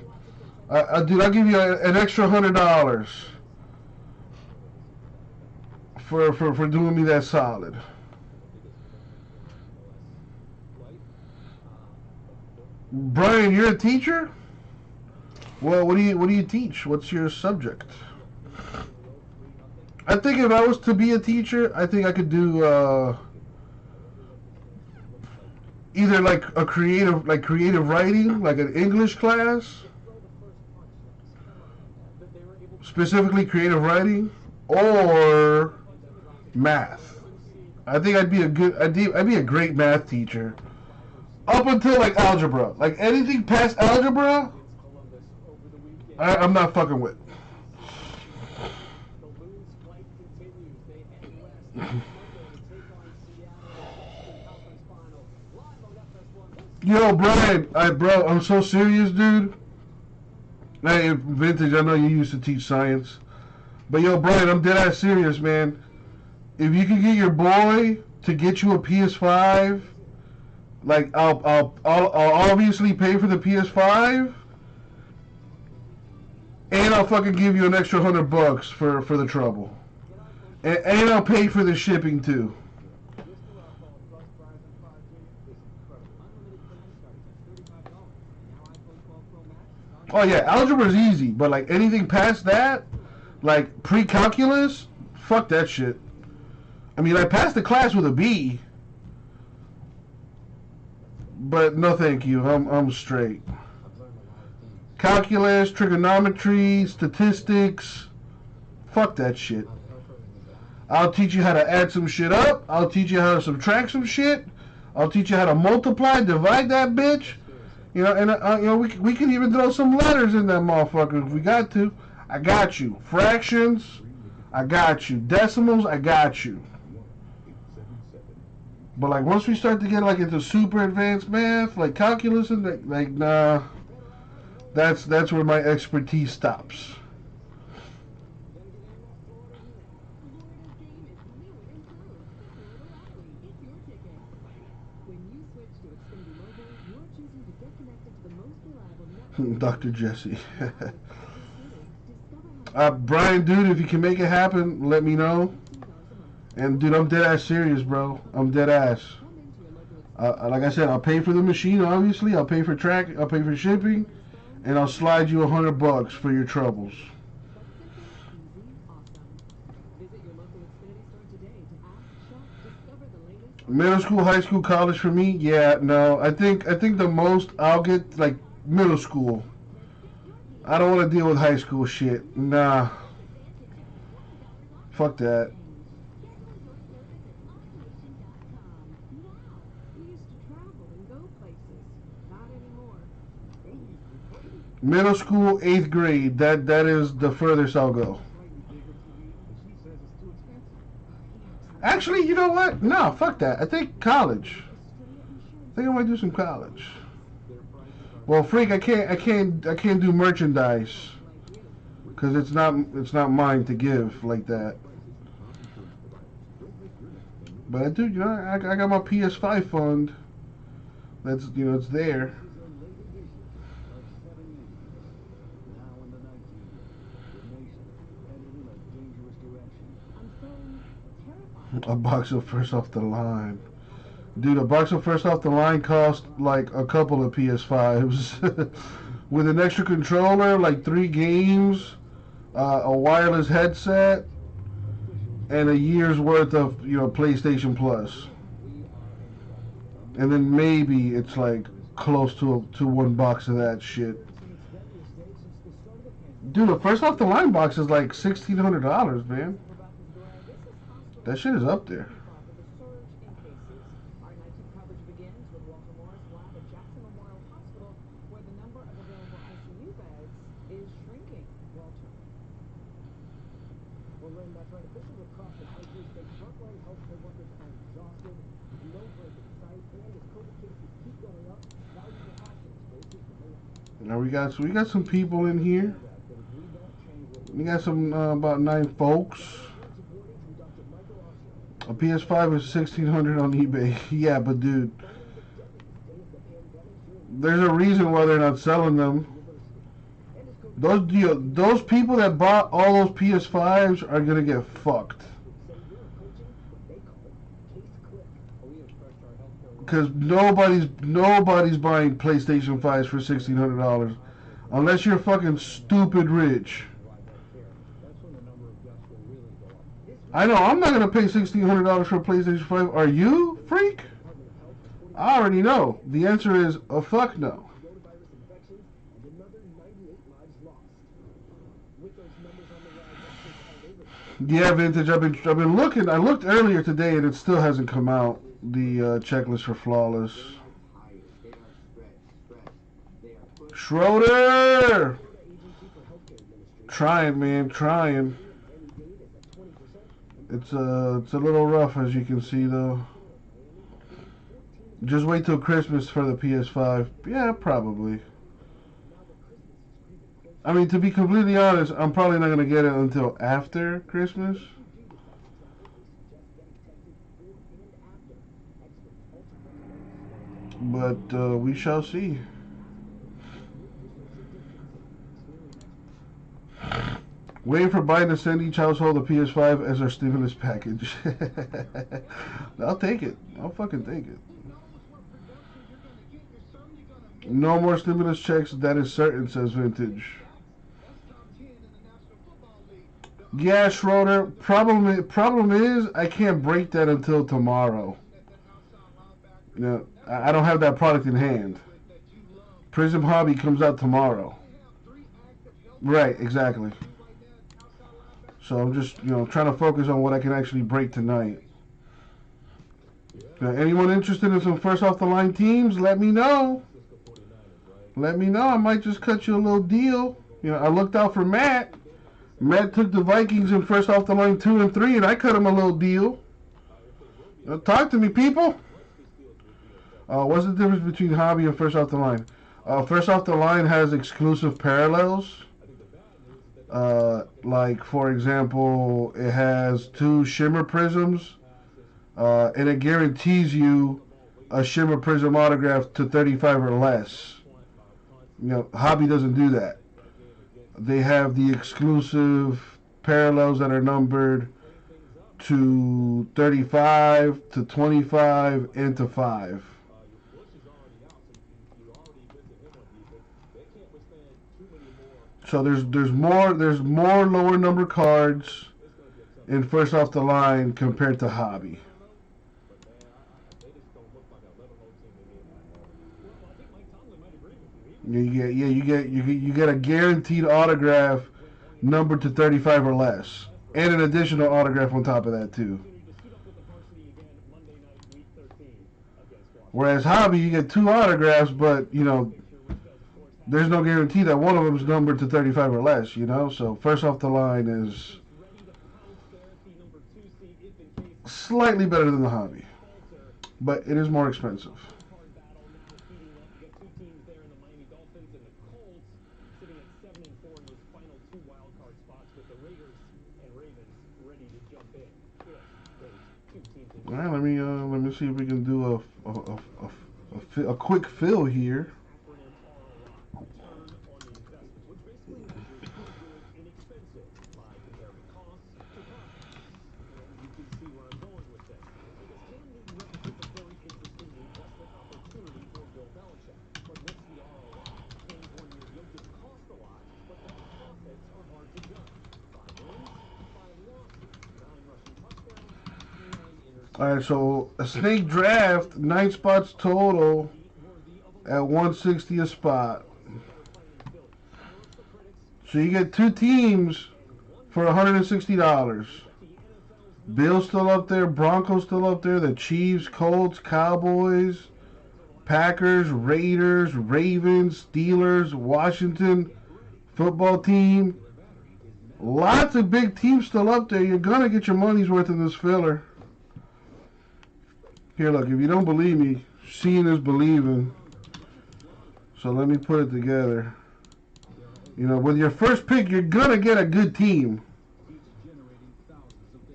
Dude, I'll give you an extra $100 for doing me that solid. Brian, you're a teacher? Well, what do you teach? What's your subject? I think if I was to be a teacher, I think I could do either like creative writing, like an English class, specifically creative writing, or math. I think I'd be a great math teacher. Up until like algebra. Like anything past algebra, I'm not fucking with. Yo, Brian, bro, I'm so serious, dude. Hey, Vintage, I know you used to teach science. But yo, Brian, I'm dead ass serious, man. If you can get your boy to get you a PS5, like I'll obviously pay for the PS5, and I'll fucking give you an extra $100 for the trouble, and I'll pay for the shipping too. Oh yeah, algebra is easy, but like anything past that, like pre-calculus, fuck that shit. I mean, I passed the class with a B, but no thank you. I'm straight. Calculus, trigonometry, statistics, fuck that shit. I'll teach you how to add some shit up. I'll teach you how to subtract some shit. I'll teach you how to multiply, divide that bitch. You know, and you know, we can even throw some letters in that motherfucker if we got to. I got you. Fractions, I got you. Decimals, I got you. But like once we start to get like into super advanced math, like calculus and like nah, that's where my expertise stops. Dr. Jesse. Brian, dude, if you can make it happen, let me know. And dude, I'm dead ass serious, bro. I'm dead ass. Like I said, I'll pay for the machine. Obviously, I'll pay for I'll pay for shipping, and I'll slide you $100 for your troubles. Middle school, high school, college for me? Yeah, no. I think the most I'll get like middle school. I don't want to deal with high school shit. Nah. Fuck that. Middle school, 8th grade. That is the furthest I'll go. Actually, you know what? No, fuck that. I think college. I think I might do some college. Well, freak, I can't do merchandise because it's not mine to give like that. But I do, you know, I got my PS5 fund. That's, you know, it's there. A box of first off the line. Dude, a box of first off the line cost like a couple of PS5s. With an extra controller, like 3 games, a wireless headset, and a year's worth of, you know, PlayStation Plus. And then maybe it's like close to one box of that shit. Dude, a first off the line box is like $1,600, man. That shit is up there. Now we got some people in here. We got some about 9 folks. A PS5 is $1,600 on eBay. Yeah, but dude, there's a reason why they're not selling them. Those people that bought all those PS5s are gonna get fucked. Because nobody's buying PlayStation 5s for $1,600 unless you're fucking stupid rich. I know I'm not gonna pay $1,600 for a PlayStation 5. Are you, freak? I already know. The answer is a fuck no. Yeah, vintage. I've been looking. I looked earlier today, and it still hasn't come out. The checklist for flawless. Schroeder, trying, man, trying. It's a little rough, as you can see, though. Just wait till Christmas for the PS5. Yeah, probably. I mean, to be completely honest, I'm probably not gonna get it until after Christmas. But we shall see. Waiting for Biden to send each household a PS5 as our stimulus package. I'll take it. I'll fucking take it. No more stimulus checks, that is certain, says Vintage. Yeah, Schroeder. Problem is, I can't break that until tomorrow. No, I don't have that product in hand. Prism Hobby comes out tomorrow. Right, exactly. So I'm just, trying to focus on what I can actually break tonight. Now, anyone interested in some first off the line teams, let me know. Let me know. I might just cut you a little deal. I looked out for Matt. Matt took the Vikings in first off the line 2 and 3, and I cut him a little deal. Talk to me, people. What's the difference between hobby and first off the line? First off the line has exclusive parallels. Like, for example, it has 2 shimmer prisms, and it guarantees you a shimmer prism autograph to 35 or less. Hobby doesn't do that. They have the exclusive parallels that are numbered to 35, to 25, and to 5. So there's more lower number cards in first off the line compared to hobby. You get a guaranteed autograph numbered to 35 or less, and an additional autograph on top of that too. Whereas hobby, you get 2 autographs, but there's no guarantee that one of them is numbered to 35 or less. So first off the line is slightly better than the hobby, but it is more expensive. All right, let me see if we can do a quick fill here. Alright, so a snake draft, 9 spots total at 160 a spot. So you get 2 teams for $160. Bills still up there, Broncos still up there, the Chiefs, Colts, Cowboys, Packers, Raiders, Ravens, Steelers, Washington football team. Lots of big teams still up there. You're going to get your money's worth in this filler. Here, look, if you don't believe me, seeing is believing. So let me put it together. With your first pick, you're going to get a good team.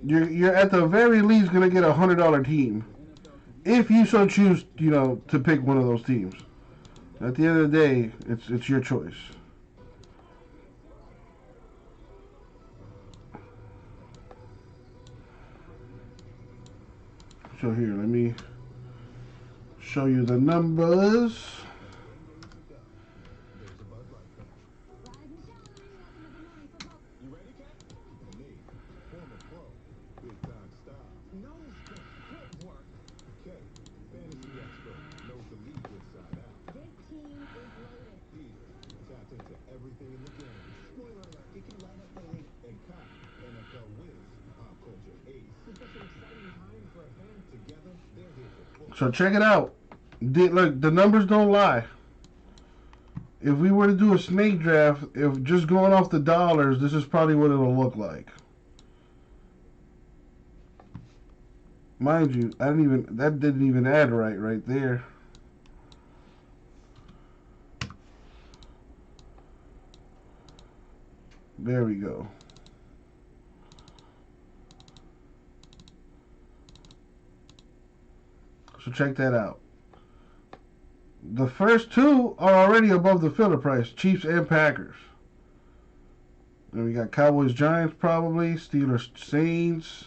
You're at the very least going to get a $100 team. If you so choose, to pick one of those teams. At the end of the day, it's your choice. So here, let me show you the numbers. Everything in the game. Spoiler alert, you can line up for the league. And Kai, NFL Wiz, So check it out. Look, the numbers don't lie. If we were to do a snake draft, if just going off the dollars, this is probably what it'll look like. Mind you, that didn't even add right there. There we go. So check that out. The first two are already above the filler price, Chiefs and Packers. Then we got Cowboys, Giants probably, Steelers, Saints.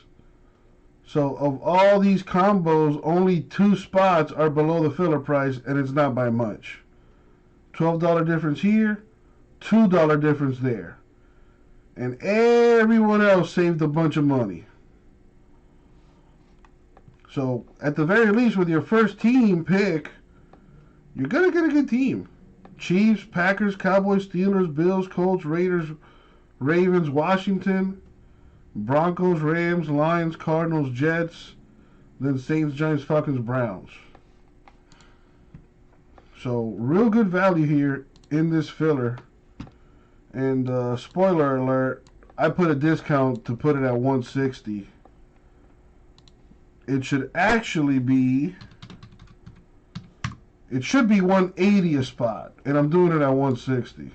So of all these combos, only 2 spots are below the filler price, and it's not by much. $12 difference here, $2 difference there. And everyone else saved a bunch of money. So at the very least, with your first team pick, you're going to get a good team. Chiefs, Packers, Cowboys, Steelers, Bills, Colts, Raiders, Ravens, Washington, Broncos, Rams, Lions, Cardinals, Jets, then Saints, Giants, Falcons, Browns. So real good value here in this filler. And spoiler alert, I put a discount to put it at 160. It should actually be, it should be 180 a spot, and I'm doing it at 160.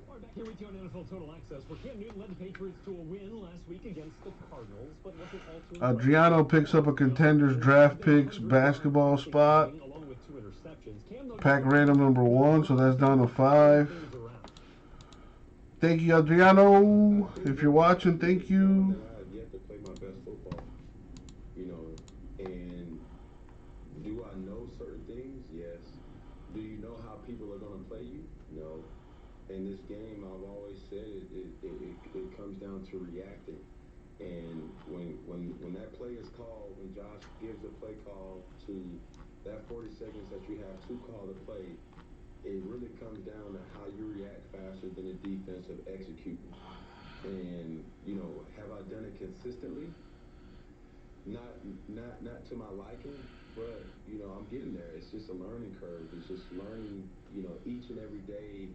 We're back here with you on NFL Total Access, where Cam Newton led the Patriots to a win last week against the Cardinals, but was it all too Adriano picks up a Contenders Draft Picks basketball spot. along with 2 interceptions. Cam, though, Pack random number 1, so that's down to 5. Thank you, Adriano. If you're watching, thank you. I've yet to play my best football, you know, and do I know certain things? Yes. Do you know how people are going to play you? No. In this game, I've always said it comes down to reacting. And when that play is called, when Josh gives a play call to that 40 seconds that you have to call the play, it really comes down to how you react faster than the defense of executing. And, you know, have I done it consistently? Not to my liking, but, you know, I'm getting there. It's just a learning curve. It's just learning, you know, each and every day.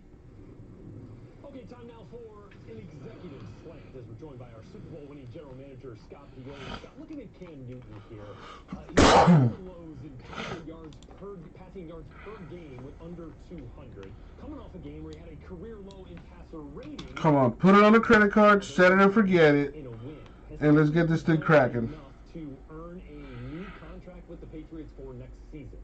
Okay, time now for an executive slant as we're joined by our Super Bowl winning general manager, Scott Pioli. Scott, looking at Cam Newton here, he's lows in passing yards per game with under 200. Coming off a game where he had a career low in passer rating. Come on, put it on a credit card, set it and forget it, and let's get this thing cracking. To earn a new contract with the Patriots for next season.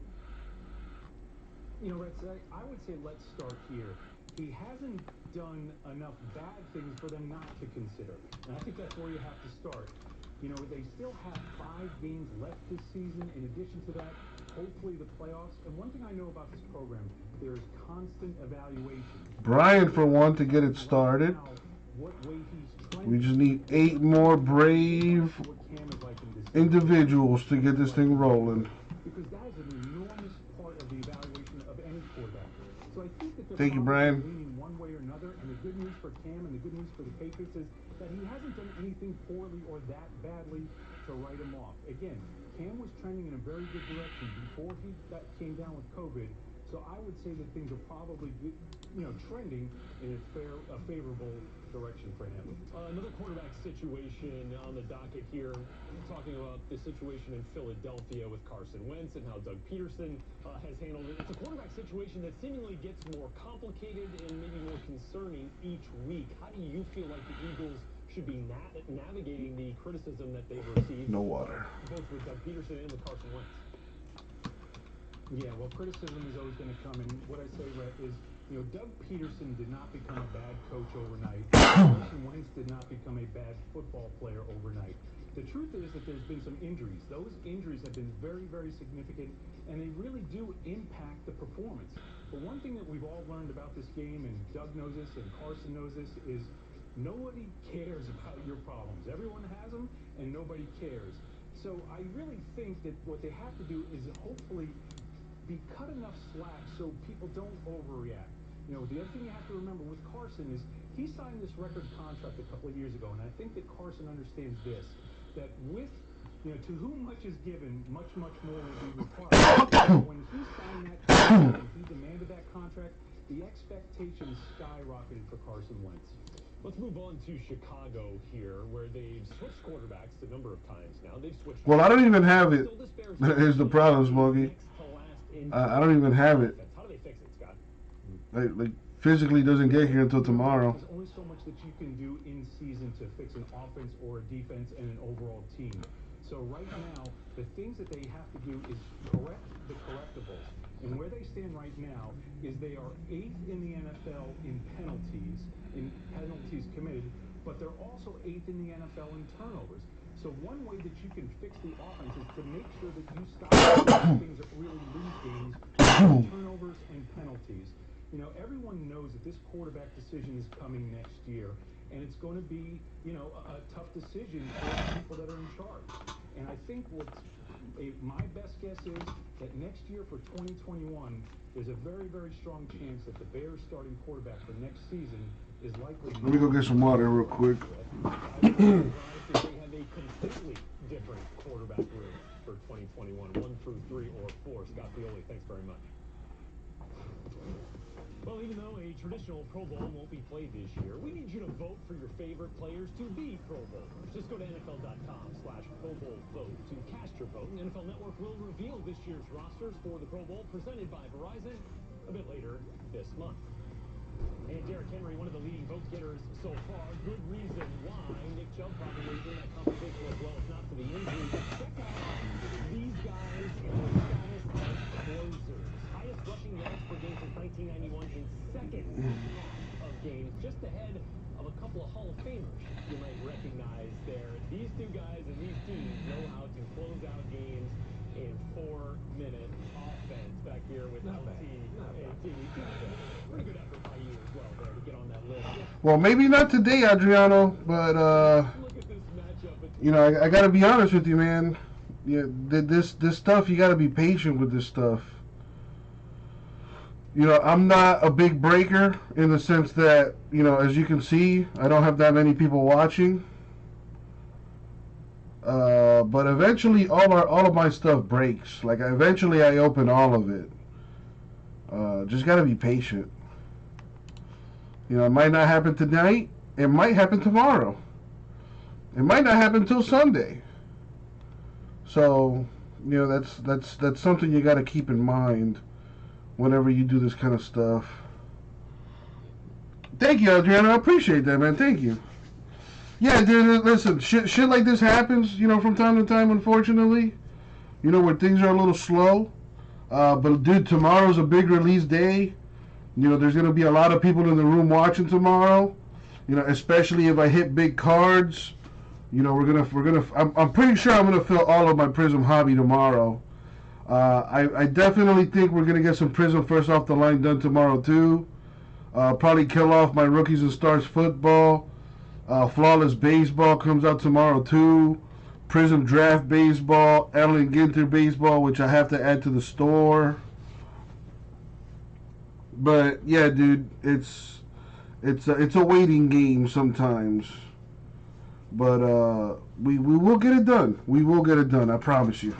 You know, Reds, I would say let's start here. He hasn't done enough bad things for them not to consider. And I think that's where you have to start. You know, they still have 5 games left this season. In addition to that, hopefully the playoffs. And one thing I know about this program, there's constant evaluation. Brian for one to get it started. We just need 8 more brave individuals to get this thing rolling. Because that is an enormous part of the evaluation of any quarterback. So I think that Thank you, Brian. leaning one way or another, and the good news for Cam and the good news for the Patriots is that he hasn't done anything poorly or that badly to write him off. Again, Cam was trending in a very good direction before he came down with COVID. So I would say that things are probably, you know, trending in a favorable direction for him. Another quarterback situation on the docket here. We're talking about the situation in Philadelphia with Carson Wentz and how Doug Peterson has handled it. It's a quarterback situation that seemingly gets more complicated and maybe more concerning each week. How do you feel like the Eagles should be navigating the criticism that they've received? No water. Both with Doug Peterson and with Carson Wentz. Yeah, well, criticism is always going to come, and what I say, Rhett, is, you know, Doug Peterson did not become a bad coach overnight. Carson Wentz did not become a bad football player overnight. The truth is that there's been some injuries. Those injuries have been very, very significant, and they really do impact the performance. But one thing that we've all learned about this game, and Doug knows this, and Carson knows this, is nobody cares about your problems. Everyone has them, and nobody cares. So I really think that what they have to do is hopefully cut enough slack so people don't overreact. The other thing you have to remember with Carson is he signed this record contract a couple of years ago, and I think that Carson understands this, that with, to whom much is given, much more will be required. When he signed that contract and he demanded that contract, the expectations skyrocketed for Carson Wentz. Let's move on to Chicago here, where they've switched quarterbacks a number of times now. They've switched. Well, I don't even have it. Here's the problem, Smokey. I don't even have it. How do they fix it, Scott? Like physically doesn't get here until tomorrow. There's only so much that you can do in season to fix an offense or a defense and an overall team. So right now, the things that they have to do is correct the correctables. And where they stand right now is they are 8th in the NFL in penalties committed, but they're also 8th in the NFL in turnovers. So one way that you can fix the offense is to make sure that you stop things that really lose games, turnovers and penalties. Everyone knows that this quarterback decision is coming next year, and it's going to be, a tough decision for the people that are in charge. And I think my best guess is that next year for 2021, there's a very, very strong chance that the Bears starting quarterback for next season is likely. Let me go get some water real quick. They have a completely different quarterback room for 2021, 1 through 3 or 4. Scott Pioli, thanks very much. Well, even though a traditional Pro Bowl won't be played this year, we need you to vote for your favorite players to be Pro Bowlers. Just go to NFL.com/Pro Bowl vote to cast your vote. The NFL Network will reveal this year's rosters for the Pro Bowl presented by Verizon a bit later this month. And Derrick Henry, one of the leading vote getters so far. Good reason why Nick Chubb probably in that conversation as well, if not for the injury. But check out these guys and their status as closers. Highest rushing yards per game since 1991 in second half of games, just ahead of a couple of Hall of Famers you might recognize there. These two guys and these teams know how to close out games in 4-minute offense. Back here with LT. Pretty good effort by you as well there to get on that list. Well, maybe not today, Adriano, but I got to be honest with you, man. Yeah, this stuff, you got to be patient with this stuff. I'm not a big breaker in the sense that, as you can see, I don't have that many people watching. But eventually, all of my stuff breaks. Like, eventually, I open all of it. Just gotta be patient. It might not happen tonight. It might happen tomorrow. It might not happen till Sunday. So, that's something you gotta keep in mind whenever you do this kind of stuff. Thank you, Adriana. I appreciate that, man. Thank you. Yeah, dude, listen, shit like this happens, from time to time, unfortunately. Where things are a little slow. But, dude, tomorrow's a big release day. There's going to be a lot of people in the room watching tomorrow. Especially if I hit big cards. I'm pretty sure I'm going to fill all of my Prism hobby tomorrow. I definitely think we're going to get some Prism first off the line done tomorrow, too. Probably kill off my Rookies and Stars football. Flawless Baseball comes out tomorrow too. Prism Draft Baseball, Allen Ginter Baseball, which I have to add to the store. But yeah, dude, it's a waiting game sometimes. But we will get it done. We will get it done. I promise you.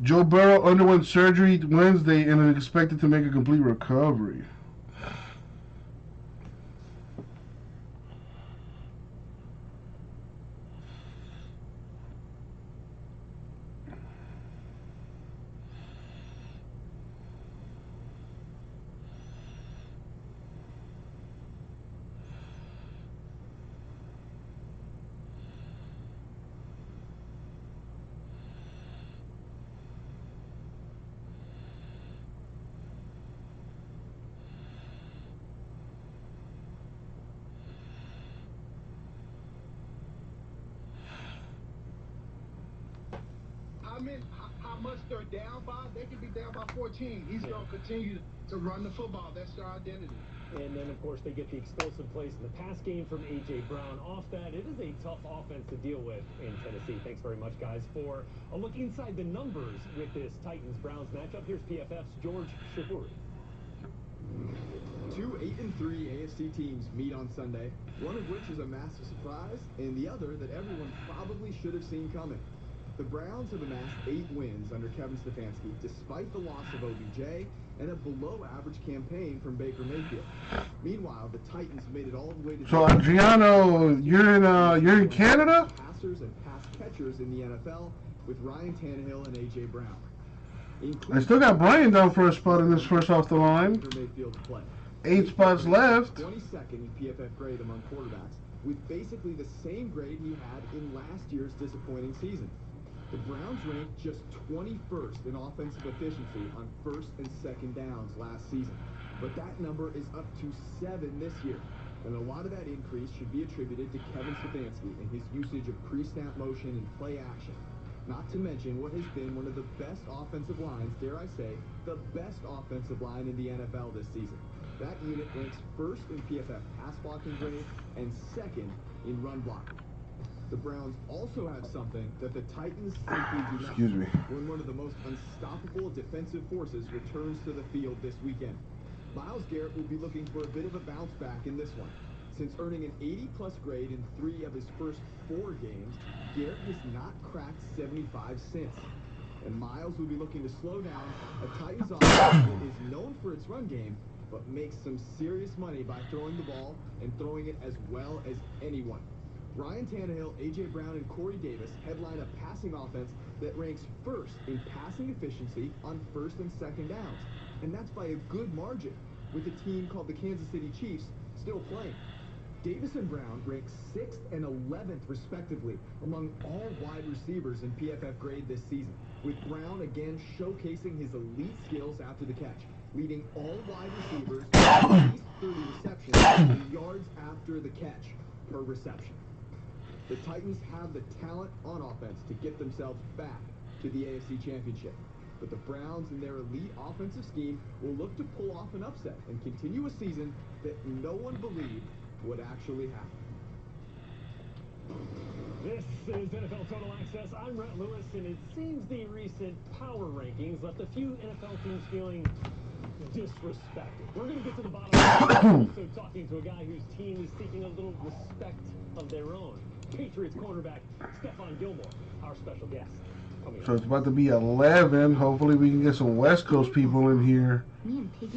Joe Burrow underwent surgery Wednesday and is expected to make a complete recovery. How much they're down by? They could be down by 14. He's going to continue to run the football. That's their identity. And then, of course, they get the explosive plays in the pass game from A.J. Brown. Off that, it is a tough offense to deal with in Tennessee. Thanks very much, guys, for a look inside the numbers with this Titans-Browns matchup. Here's PFF's George Shapuri. Two 8-3 AFC teams meet on Sunday, one of which is a massive surprise, and the other that everyone probably should have seen coming. The Browns have amassed 8 wins under Kevin Stefanski, despite the loss of OBJ and a below-average campaign from Baker Mayfield. Meanwhile, the Titans made it all the way to... So, Adriano, you're in Canada? Passers and pass catchers in the NFL with Ryan Tannehill and A.J. Brown. I still got Brian down for a spot in this first off the line. 8 spots left. 22nd in PFF grade among quarterbacks, with basically the same grade he had in last year's disappointing season. The Browns ranked just 21st in offensive efficiency on first and second downs last season. But that number is up to 7 this year. And a lot of that increase should be attributed to Kevin Stefanski and his usage of pre-snap motion and play action. Not to mention what has been one of the best offensive lines, dare I say, the best offensive line in the NFL this season. That unit ranks first in PFF pass blocking grade and second in run blocking. The Browns also have something that the Titans simply do not. Excuse me. When one of the most unstoppable defensive forces returns to the field this weekend. Myles Garrett will be looking for a bit of a bounce back in this one. Since earning an 80-plus grade in 3 of his first 4 games, Garrett has not cracked 75 since. And Myles will be looking to slow down a Titans offense that is known for its run game, but makes some serious money by throwing the ball and throwing it as well as anyone. Ryan Tannehill, A.J. Brown, and Corey Davis headline a passing offense that ranks first in passing efficiency on first and second downs. And that's by a good margin, with a team called the Kansas City Chiefs still playing. Davis and Brown rank 6th and 11th, respectively, among all wide receivers in PFF grade this season, with Brown again showcasing his elite skills after the catch, leading all wide receivers to at least 30 receptions and yards after the catch per reception. The Titans have the talent on offense to get themselves back to the AFC Championship. But the Browns and their elite offensive scheme will look to pull off an upset and continue a season that no one believed would actually happen. This is NFL Total Access. I'm Rhett Lewis, and it seems the recent power rankings left a few NFL teams feeling disrespected. We're going to get to the bottom of it. Also talking to a guy whose team is seeking a little respect of their own. Patriots cornerback Stephon Gilmore, our special guest. So it's about to be 11. Hopefully we can get some West Coast people in here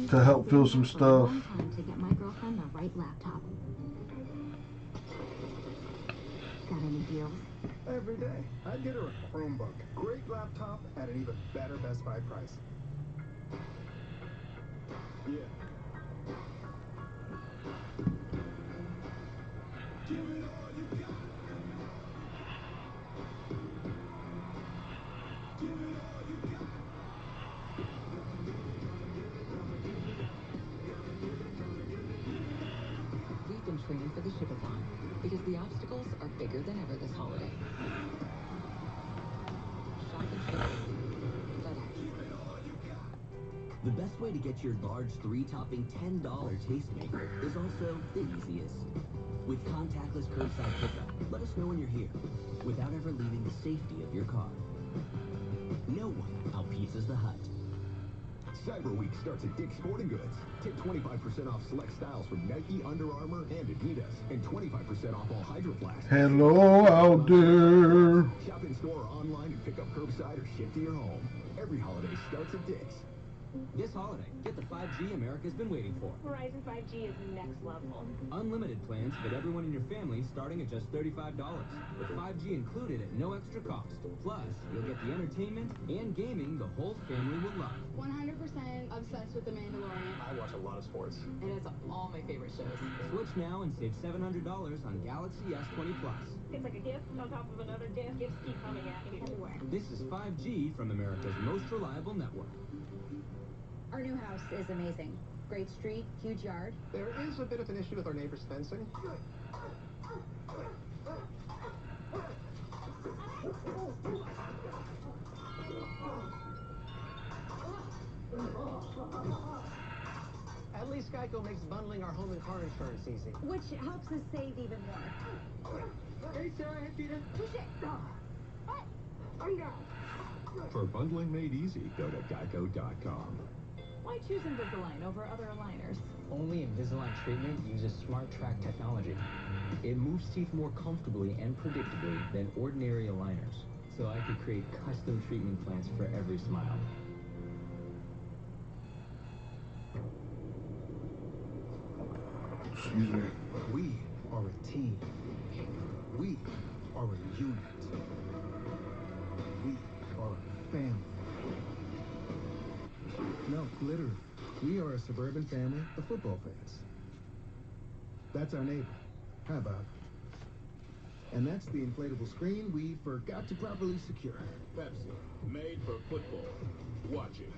to help fill some stuff. To get my girlfriend the right laptop. Got any deals? Every day. I'd get her a Chromebook. Great laptop at an even better Best Buy price. Yeah. Give it all you got. Give it all you got. We've been training for the Shipathon because the obstacles are bigger than ever this holiday. Shop and ship. The best way to get your large 3-topping $10 tastemaker is also the easiest. With contactless curbside pickup, let us know when you're here, without ever leaving the safety of your car. No one outpizzas the Hut. Cyber Week starts at Dick's Sporting Goods. Take 25% off select styles from Nike, Under Armour, and Adidas, and 25% off all Hydro Flask. Hello out there. Shop in store or online and pick up curbside or ship to your home. Every holiday starts at Dick's. This holiday, get the 5G America's been waiting for. Verizon 5G is next level. Unlimited plans fit everyone in your family starting at just $35. With 5G included at no extra cost. Plus, you'll get the entertainment and gaming the whole family will love. 100% obsessed with The Mandalorian. I watch a lot of sports. It has all my favorite shows. Switch now and save $700 on Galaxy S20 Plus. It's like a gift on top of another gift. Gifts keep coming at me everywhere. This is 5G from America's most reliable network. Our new house is amazing. Great street, huge yard. There is a bit of an issue with our neighbor's fencing. At least Geico Geico makes bundling our home and car insurance easy. Which helps us save even more. Hey, Sarah. Hey, Peter. Push it. What? I'm down. For bundling made easy, go to geico.com. Why choose Invisalign over other aligners? Only Invisalign treatment uses Smart Track technology. It moves teeth more comfortably and predictably than ordinary aligners, so I could create custom treatment plans for every smile. Excuse me. We are a team. We are a unit. We are a family. No, literally. We are a suburban family of football fans. That's our neighbor. How about it? And that's the inflatable screen we forgot to properly secure. Pepsi, made for football. Watch it.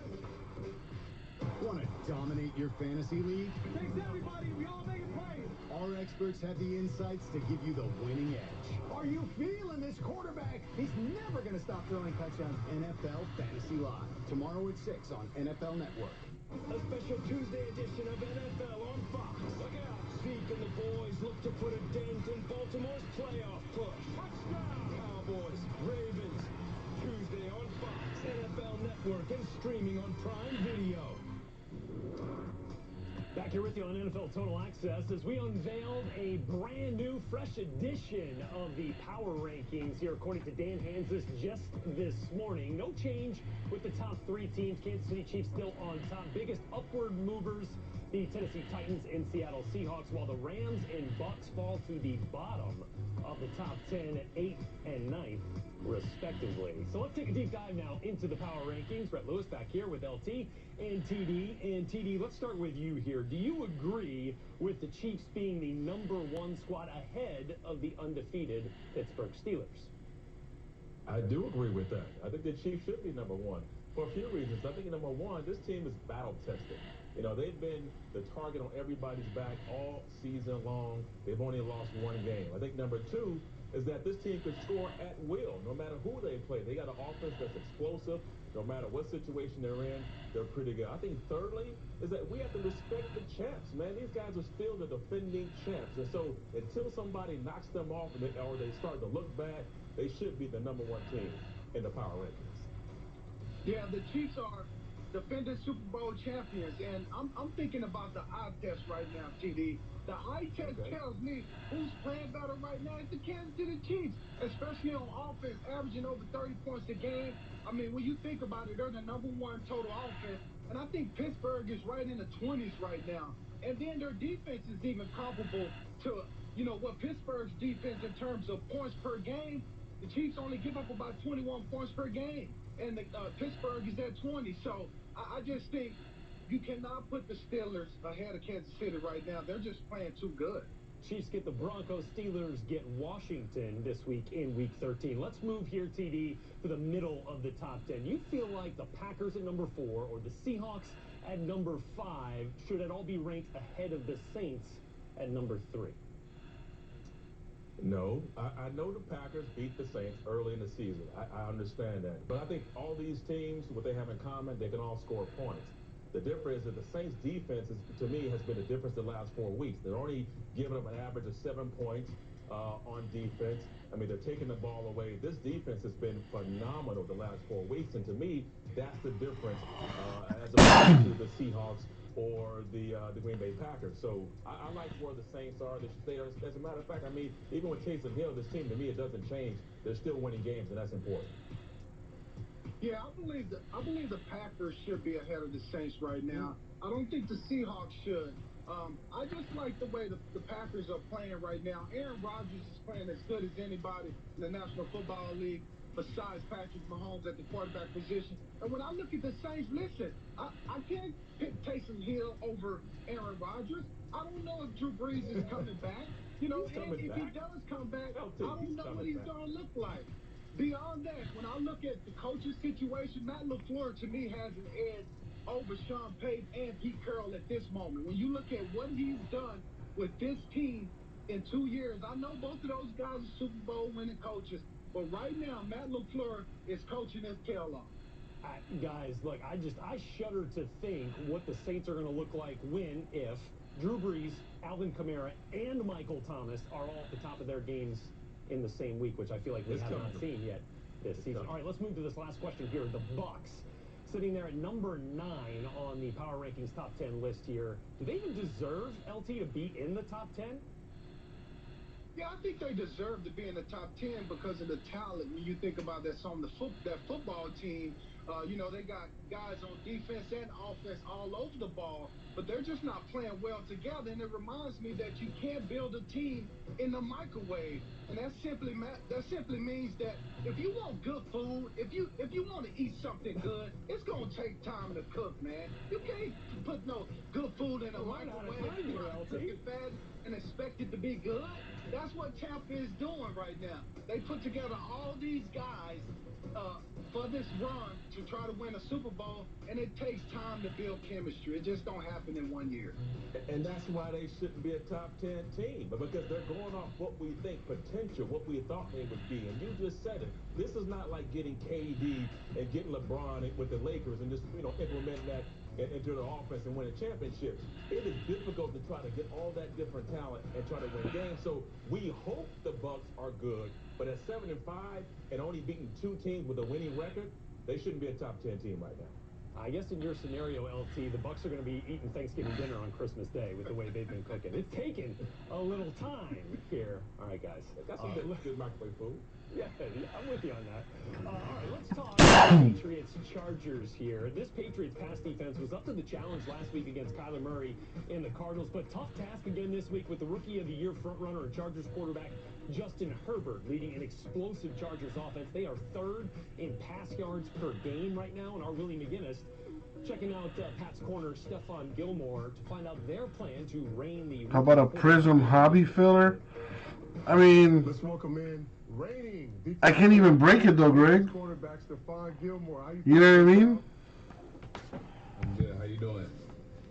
Want to dominate your fantasy league? Thanks, everybody. We all make it play. Our experts have the insights to give you the winning edge. Are you feeling this quarterback? He's never going to stop throwing touchdowns. NFL Fantasy Live. Tomorrow at 6 on NFL Network. A special Tuesday edition of NFL on Fox. Look out. Zeke and the boys look to put a dent in Baltimore's playoff push. Touchdown. Cowboys, Ravens. Tuesday on Fox, NFL Network, and streaming on Prime Video. Back here with you on NFL Total Access as we unveiled a brand new, fresh edition of the Power Rankings here, according to Dan Hansis, just this morning. No change with the top three teams. Kansas City Chiefs still on top. Biggest upward movers, the Tennessee Titans and Seattle Seahawks, while the Rams and Bucks fall to the bottom of the top 10 at 8th and 9th, respectively. So let's take a deep dive now into the Power Rankings. Brett Lewis back here with LT and TD. And TD, let's start with you here. Do you agree with the Chiefs being the #1 squad ahead of the undefeated Pittsburgh Steelers? I do agree with that. I think the Chiefs should be #1 for a few reasons. I think #1, this team is battle tested. You know, they've been the target on everybody's back all season long. They've only lost one game. I think #2 is that this team could score at will, no matter who they play. They got an offense that's explosive. No matter what situation they're in, they're pretty good. I think thirdly is that we have to respect the champs, man. These guys are still the defending champs. And so until somebody knocks them off or they start to look bad, they should be the #1 team in the Power Rankings. Yeah, the Chiefs are defending Super Bowl champions, and I'm thinking about the eye test right now, TD. The eye test tells me who's playing better right now is the Kansas City Chiefs, especially on offense, averaging over 30 points a game. I mean, when you think about it, they're the #1 total offense, and I think Pittsburgh is right in the 20s right now. And then their defense is even comparable to, what Pittsburgh's defense in terms of points per game. The Chiefs only give up about 21 points per game, and Pittsburgh is at 20. So I just think you cannot put the Steelers ahead of Kansas City right now. They're just playing too good. Chiefs get the Broncos. Steelers get Washington this week in Week 13. Let's move here, TD, to the middle of the top 10. You feel like the Packers at #4 or the Seahawks at #5 should it all be ranked ahead of the Saints at #3? No, I know the Packers beat the Saints early in the season. I understand that. But I think all these teams, what they have in common, they can all score points. The difference is that the Saints defense, to me, has been the difference the last 4 weeks. They're only giving up an average of 7 points on defense. I mean, they're taking the ball away. This defense has been phenomenal the last 4 weeks. And to me, that's the difference as opposed to the Seahawks or the Green Bay Packers. So I like where the Saints are. They should stay there. As a matter of fact, I mean, even with Taysom Hill, this team, to me, it doesn't change. They're still winning games, and that's important. Yeah, I believe the Packers should be ahead of the Saints right now. I don't think the Seahawks should. I just like the way the Packers are playing right now. Aaron Rodgers is playing as good as anybody in the National Football League besides Patrick Mahomes at the quarterback position. And when I look at the Saints, listen, I can't pick Taysom Hill over Aaron Rodgers. I don't know if Drew Brees is coming back. And if he does come back, I don't know what he's going to look like. Beyond that, when I look at the coaching situation, Matt LaFleur, to me, has an edge over Sean Payton and Pete Carroll at this moment. When you look at what he's done with this team in 2 years, I know both of those guys are Super Bowl winning coaches, but right now, Matt LaFleur is coaching his tail off. Guys, look, I shudder to think what the Saints are going to look like when, if Drew Brees, Alvin Kamara, and Michael Thomas are all at the top of their games in the same week, which I feel like we have not seen yet this season. All right, let's move to this last question here. The Bucks, sitting there at number 9 on the Power Rankings top 10 list here. Do they even deserve, LT, to be in the top 10? Yeah, I think they deserve to be in the top 10 because of the talent. When you think about that's on that football team, they got guys on defense and offense all over the ball, but they're just not playing well together. And it reminds me that you can't build a team in the microwave, and that simply means that if you want good food, if you want to eat something good, it's gonna take time to cook, man. You can't put no good food in a microwave, cook it fast, and expect it to be good. That's what Tampa is doing right now. They put together all these guys for this run to try to win a Super Bowl, and it takes time to build chemistry. It just don't happen in 1 year. And that's why they shouldn't be a top 10 team, because they're going off what we think potential, what we thought they would be. And you just said it. This is not like getting KD and getting LeBron with the Lakers and just, implementing that into the offense and winning championships. It is difficult to try to get all that different talent and try to win games. So we hope the Bucks are good, but at 7-5 and only beating 2 teams with a winning record, they shouldn't be a top 10 team right now. I guess in your scenario, LT, the Bucks are going to be eating Thanksgiving dinner on Christmas Day with the way they've been cooking. It's taken a little time here. All right, guys. Got some good microwave food. Yeah, I'm with you on that. All right, let's talk Patriots-Chargers here. This Patriots pass defense was up to the challenge last week against Kyler Murray and the Cardinals, but tough task again this week with the Rookie of the Year frontrunner and Chargers quarterback Justin Herbert leading an explosive Chargers offense. They are 3rd in pass yards per game right now, and our Willie McGinnis checking out Pat's Corner, Stephon Gilmore, to find out their plan to reign the... How about a Prism hobby filler? I mean, let's welcome in reigning. I can't even break it though, Greg. Quarterback Stephon Gilmore. You know what I mean? I'm good. How you doing?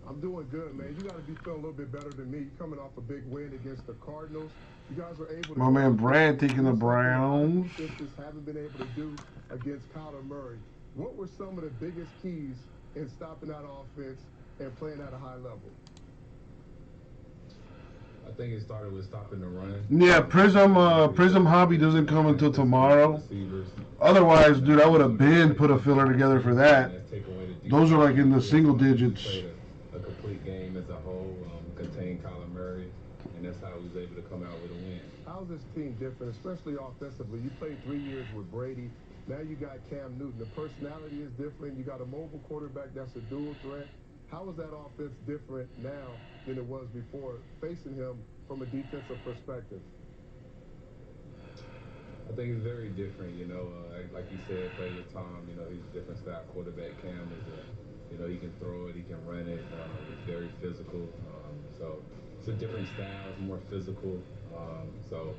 I'm doing good, man. You got to be feeling a little bit better than me. You're coming off a big win against the Cardinals. You guys were able to... My man Brad taking the Browns. Just haven't been able to do against Kyler Murray. What were some of the biggest keys in stopping that offense and playing at a high level? I think it started with stopping the run. Yeah, Prism hobby doesn't come until tomorrow. Otherwise, dude, I would have been put a filler together for that. Those are like in the single digits. A complete game as a whole, contained Kyler Murray, and that's how he was able to come out with a win. How's this team different, especially offensively? You played 3 years with Brady. Now you got Cam Newton. The personality is different. You got a mobile quarterback that's a dual threat. How is that offense different now than it was before, facing him from a defensive perspective? I think it's very different, like you said, played with Tom, he's a different style quarterback. Cam is he can throw it, he can run it, he's very physical. So it's a different style, it's more physical. So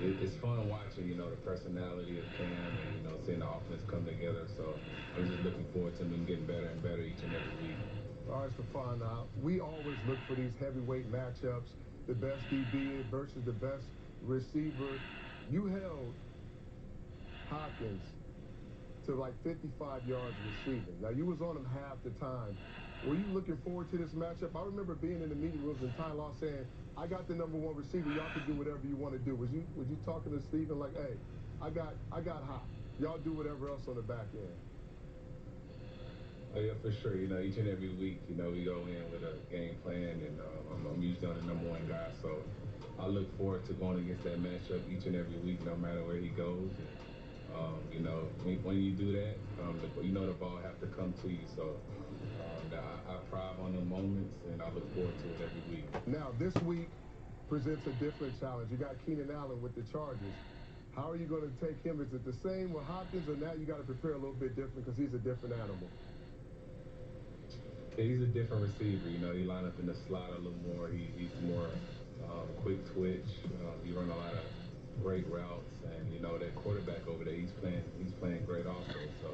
it's fun watching, the personality of Cam and, seeing the offense come together. So I'm just looking forward to him getting better and better each and every week. All right, Stephon, we always look for these heavyweight matchups, the best DB versus the best receiver. You held Hopkins to like 55 yards receiving. Now, you was on him half the time. Were you looking forward to this matchup? I remember being in the meeting rooms and Ty Law saying, I got the #1 receiver. Y'all can do whatever you want to do. Was you talking to Steven like, hey, I got Hop. Y'all do whatever else on the back end? Oh, yeah, for sure. Each and every week, we go in with a game plan, and I'm usually on the #1 guy. So I look forward to going against that matchup each and every week, no matter where he goes. And, when you do that, the ball have to come to you. So I thrive on the moments, and I look forward to it every week. Now, this week presents a different challenge. You got Keenan Allen with the Chargers. How are you going to take him? Is it the same with Hopkins, or now you got to prepare a little bit different because he's a different animal? Yeah, he's a different receiver. He line up in the slot a little more. He's more quick twitch. He run a lot of great routes, and that quarterback over there, he's playing great also. So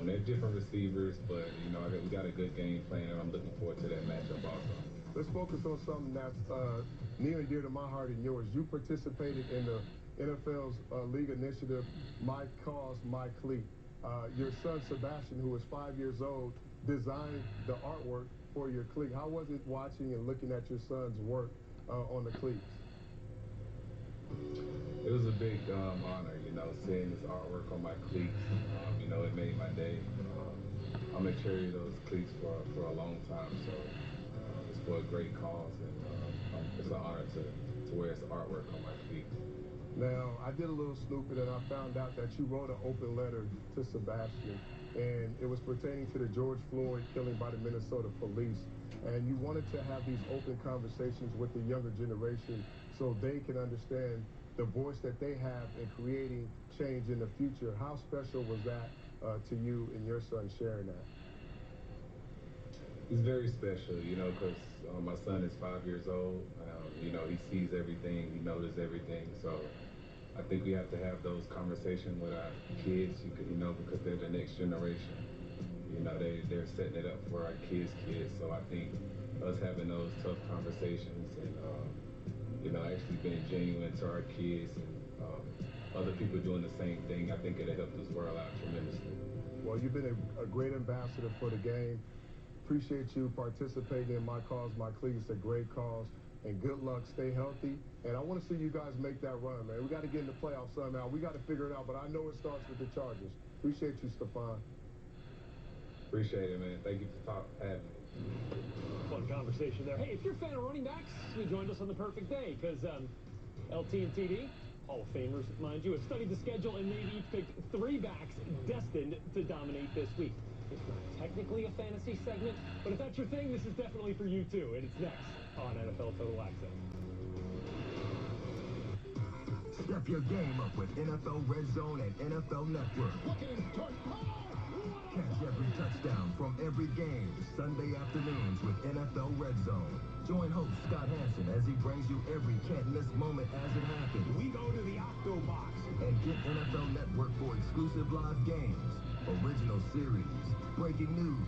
they're different receivers, but we got a good game plan, and I'm looking forward to that matchup also. Let's focus on something that's near and dear to my heart and yours. You participated in the NFL's league initiative, My Cause, My Cleat. Your son, Sebastian, who is 5 years old, designed the artwork for your cleat. How was it watching and looking at your son's work on the cleats? It was a big honor, seeing this artwork on my cleats. It made my day. I'm gonna carry those cleats for a long time, so it's for a great cause, and it's an honor to wear this artwork on my cleats. Now, I did a little snooping and I found out that you wrote an open letter to Sebastian, and it was pertaining to the George Floyd killing by the Minnesota police. And you wanted to have these open conversations with the younger generation so they can understand the voice that they have in creating change in the future. How special was that to you and your son sharing that? It's very special, because my son is 5 years old. He sees everything, he notices everything. So I think we have to have those conversations with our kids, because they're the next generation. They're setting it up for our kids' kids. So I think us having those tough conversations and, actually being genuine to our kids and other people doing the same thing, I think it'll help this world out tremendously. Well, you've been a great ambassador for the game. Appreciate you participating in My Cause, My Cleat. It's a great cause. And good luck. Stay healthy. And I want to see you guys make that run, man. We got to get in the playoffs somehow. We got to figure it out, but I know it starts with the Chargers. Appreciate you, Stephon. Appreciate it, man. Thank you for having me. Fun conversation there. Hey, if you're a fan of running backs, you joined us on the perfect day, because LT and TD, Hall of Famers, mind you, have studied the schedule, and they've each picked 3 backs destined to dominate this week. It's not technically a fantasy segment, but if that's your thing, this is definitely for you, too. And it's next on NFL Total Access. Step your game up with NFL Red Zone and NFL Network. Catch every touchdown from every game Sunday afternoons with NFL Red Zone. Join host Scott Hansen as he brings you every can't-miss moment as it happens. We go to the Octo Box. And get NFL Network for exclusive live games, original series, breaking news,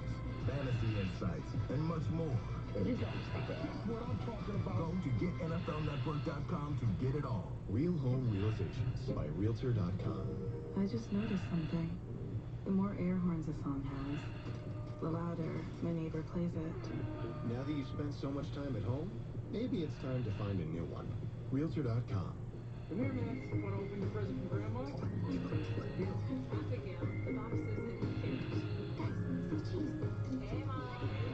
fantasy insights, and much more. You guys, that's what I'm talking about. Go to GetNFLNetwork.com to get it all. Real Home Realizations by Realtor.com. I just noticed something. The more air horns a song has, the louder my neighbor plays it. Now that you've spent so much time at home, maybe it's time to find a new one. Realtor.com. Come here, man. Want to open your present from Grandma? Speaking of, the box says that you finished. Hey, Mom.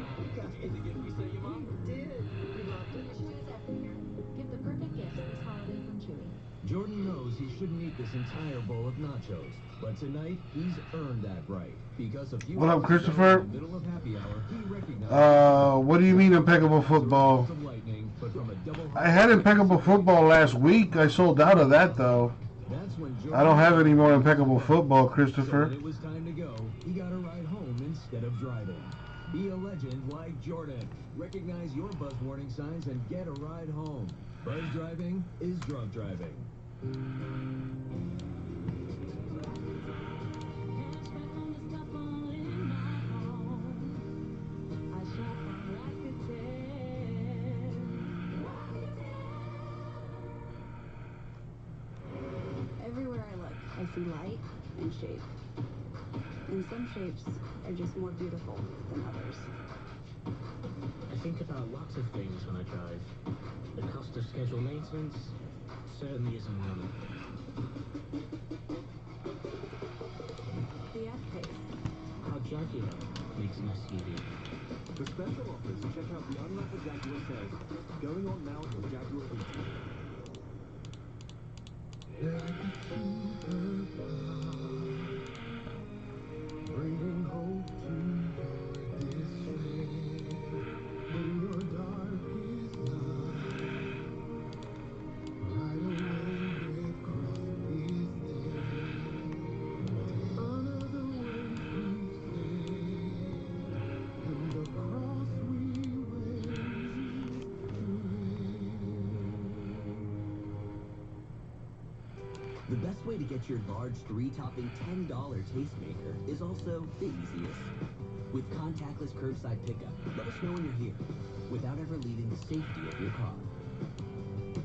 Did you get the gift we sent you, Mom? We did. We loved it. Chewy is every year. Give the perfect gift this holiday from Chewy. Jordan knows he shouldn't eat this entire bowl of nachos, but tonight he's earned that right because a few What up, Christopher? in the middle of happy hour, he recognized What do you mean impeccable football? I had impeccable football last week. I sold out of that though. I don't have any more impeccable football, Christopher. So it was time to go. He got a ride home instead of driving. Be a legend like Jordan. Recognize your buzz warning signs and get a ride home. Buzz driving is drunk driving. Everywhere I look, I see light and shape. And some shapes are just more beautiful than others. I think about lots of things when I drive. The cost of scheduled maintenance certainly isn't one of them. The F-Pace. How Jaguar makes an SUV. For special offers, check out the Unwrap a Jaguar sales. Going on now at your Jaguar retail. Bringing hope to your despair. In your darkest night, right away red cross is there. Honor the way we've said, and the cross we wear is The best way to get your large 3-topping $10 tastemaker is also the easiest. With contactless curbside pickup, let us know when you're here, without ever leaving the safety of your car.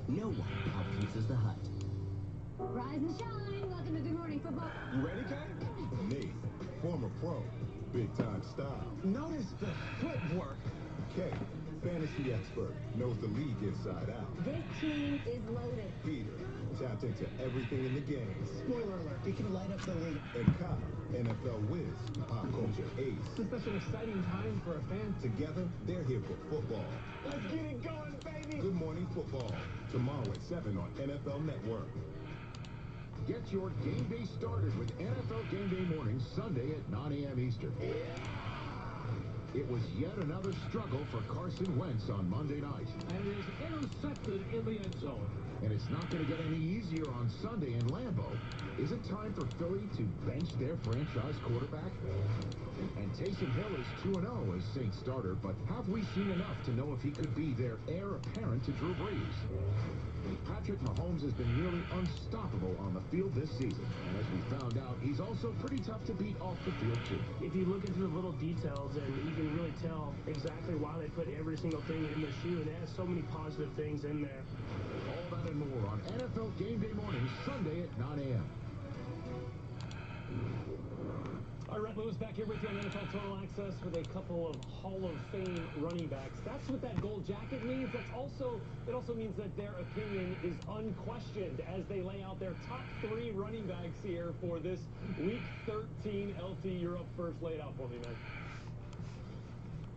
No one outpizzas the Hut. Rise and shine. Welcome to Good Morning Football. You ready, Kay? Nathan, former pro, big time style. Notice the footwork K, fantasy expert, knows the league inside out. This team is loaded. Peter, tapped into everything in the game. Spoiler alert, it can light up the league. And Kyle, NFL whiz, pop culture ace. This is such an exciting time for a fan. Together, they're here for football. Let's get it going, baby! Good Morning Football, tomorrow at 7 on NFL Network. Get your game day started with NFL Game Day morning, Sunday at 9 a.m. Eastern. It was yet another struggle for Carson Wentz on Monday night. And is intercepted in the end zone. And it's not going to get any easier on Sunday in Lambeau. Is it time for Philly to bench their franchise quarterback? And Taysom Hill is 2-0 as Saints starter, but have we seen enough to know if he could be their heir apparent to Drew Brees? Patrick Mahomes has been nearly unstoppable on the field this season. And as we found out, he's also pretty tough to beat off the field, too. If you look into the little details, and you can really tell exactly why they put every single thing in the shoe, and it has so many positive things in there. All that and more on NFL Game Day mornings, Sunday at 9 a.m. All right, Lewis back here with you on NFL Total Access with a couple of Hall of Fame running backs. That's what that gold jacket means. It also means that their opinion is unquestioned as they lay out their top 3 running backs here for this Week 13. LT, you're up first. Lay it out for me, man.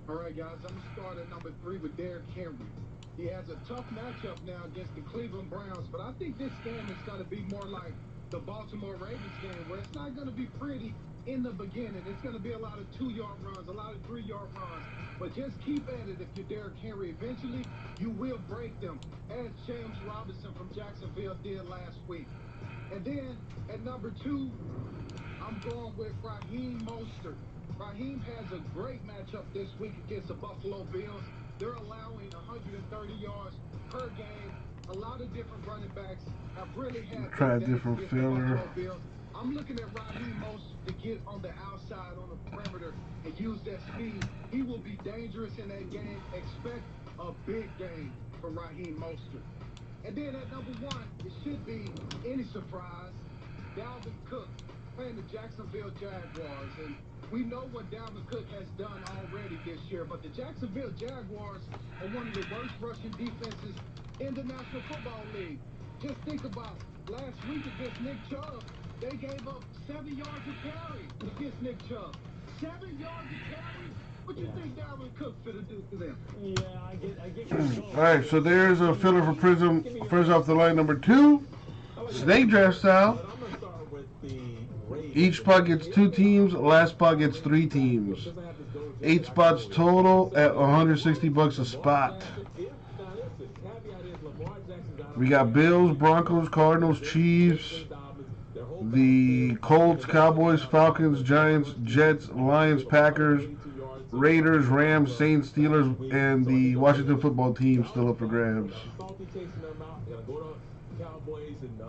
All right, guys, I'm going to start at number 3 with Derrick Henry. He has a tough matchup now against the Cleveland Browns, but I think this game is going to be more like the Baltimore Ravens game, where it's not going to be pretty in the beginning. It's going to be a lot of 2-yard runs, a lot of 3-yard runs, but just keep at it if you're Derrick Henry. Eventually, you will break them, as James Robinson from Jacksonville did last week. And then at number 2, I'm going with Raheem Mostert. Raheem has a great matchup this week against the Buffalo Bills. They're allowing 130 yards per game. A lot of different running backs have really had try a different filler. I'm looking at Raheem Mostert to get on the outside on the perimeter and use that speed. He will be dangerous in that game. Expect a big game from Raheem Mostert. And then at number 1, it should be any surprise, Dalvin Cook playing the Jacksonville Jaguars. And we know what Dalvin Cook has done already this year, but the Jacksonville Jaguars are one of the worst rushing defenses in the National Football League. Just think about last week against Nick Chubb, they gave up 7 yards a carry against Nick Chubb. 7 yards a carry? What you think Dalvin Cook finna do to them? Yeah, I get where you're going. All right, so there's a filler for Prism. First off the line, number 2, snake draft style. Each spot gets 2 teams. Last spot gets 3 teams. 8 spots total at $160 a spot. We got Bills, Broncos, Cardinals, Chiefs, the Colts, Cowboys, Falcons, Giants, Jets, Lions, Packers, Raiders, Rams, Saints, Steelers, and the Washington football team still up for grabs. Cowboys and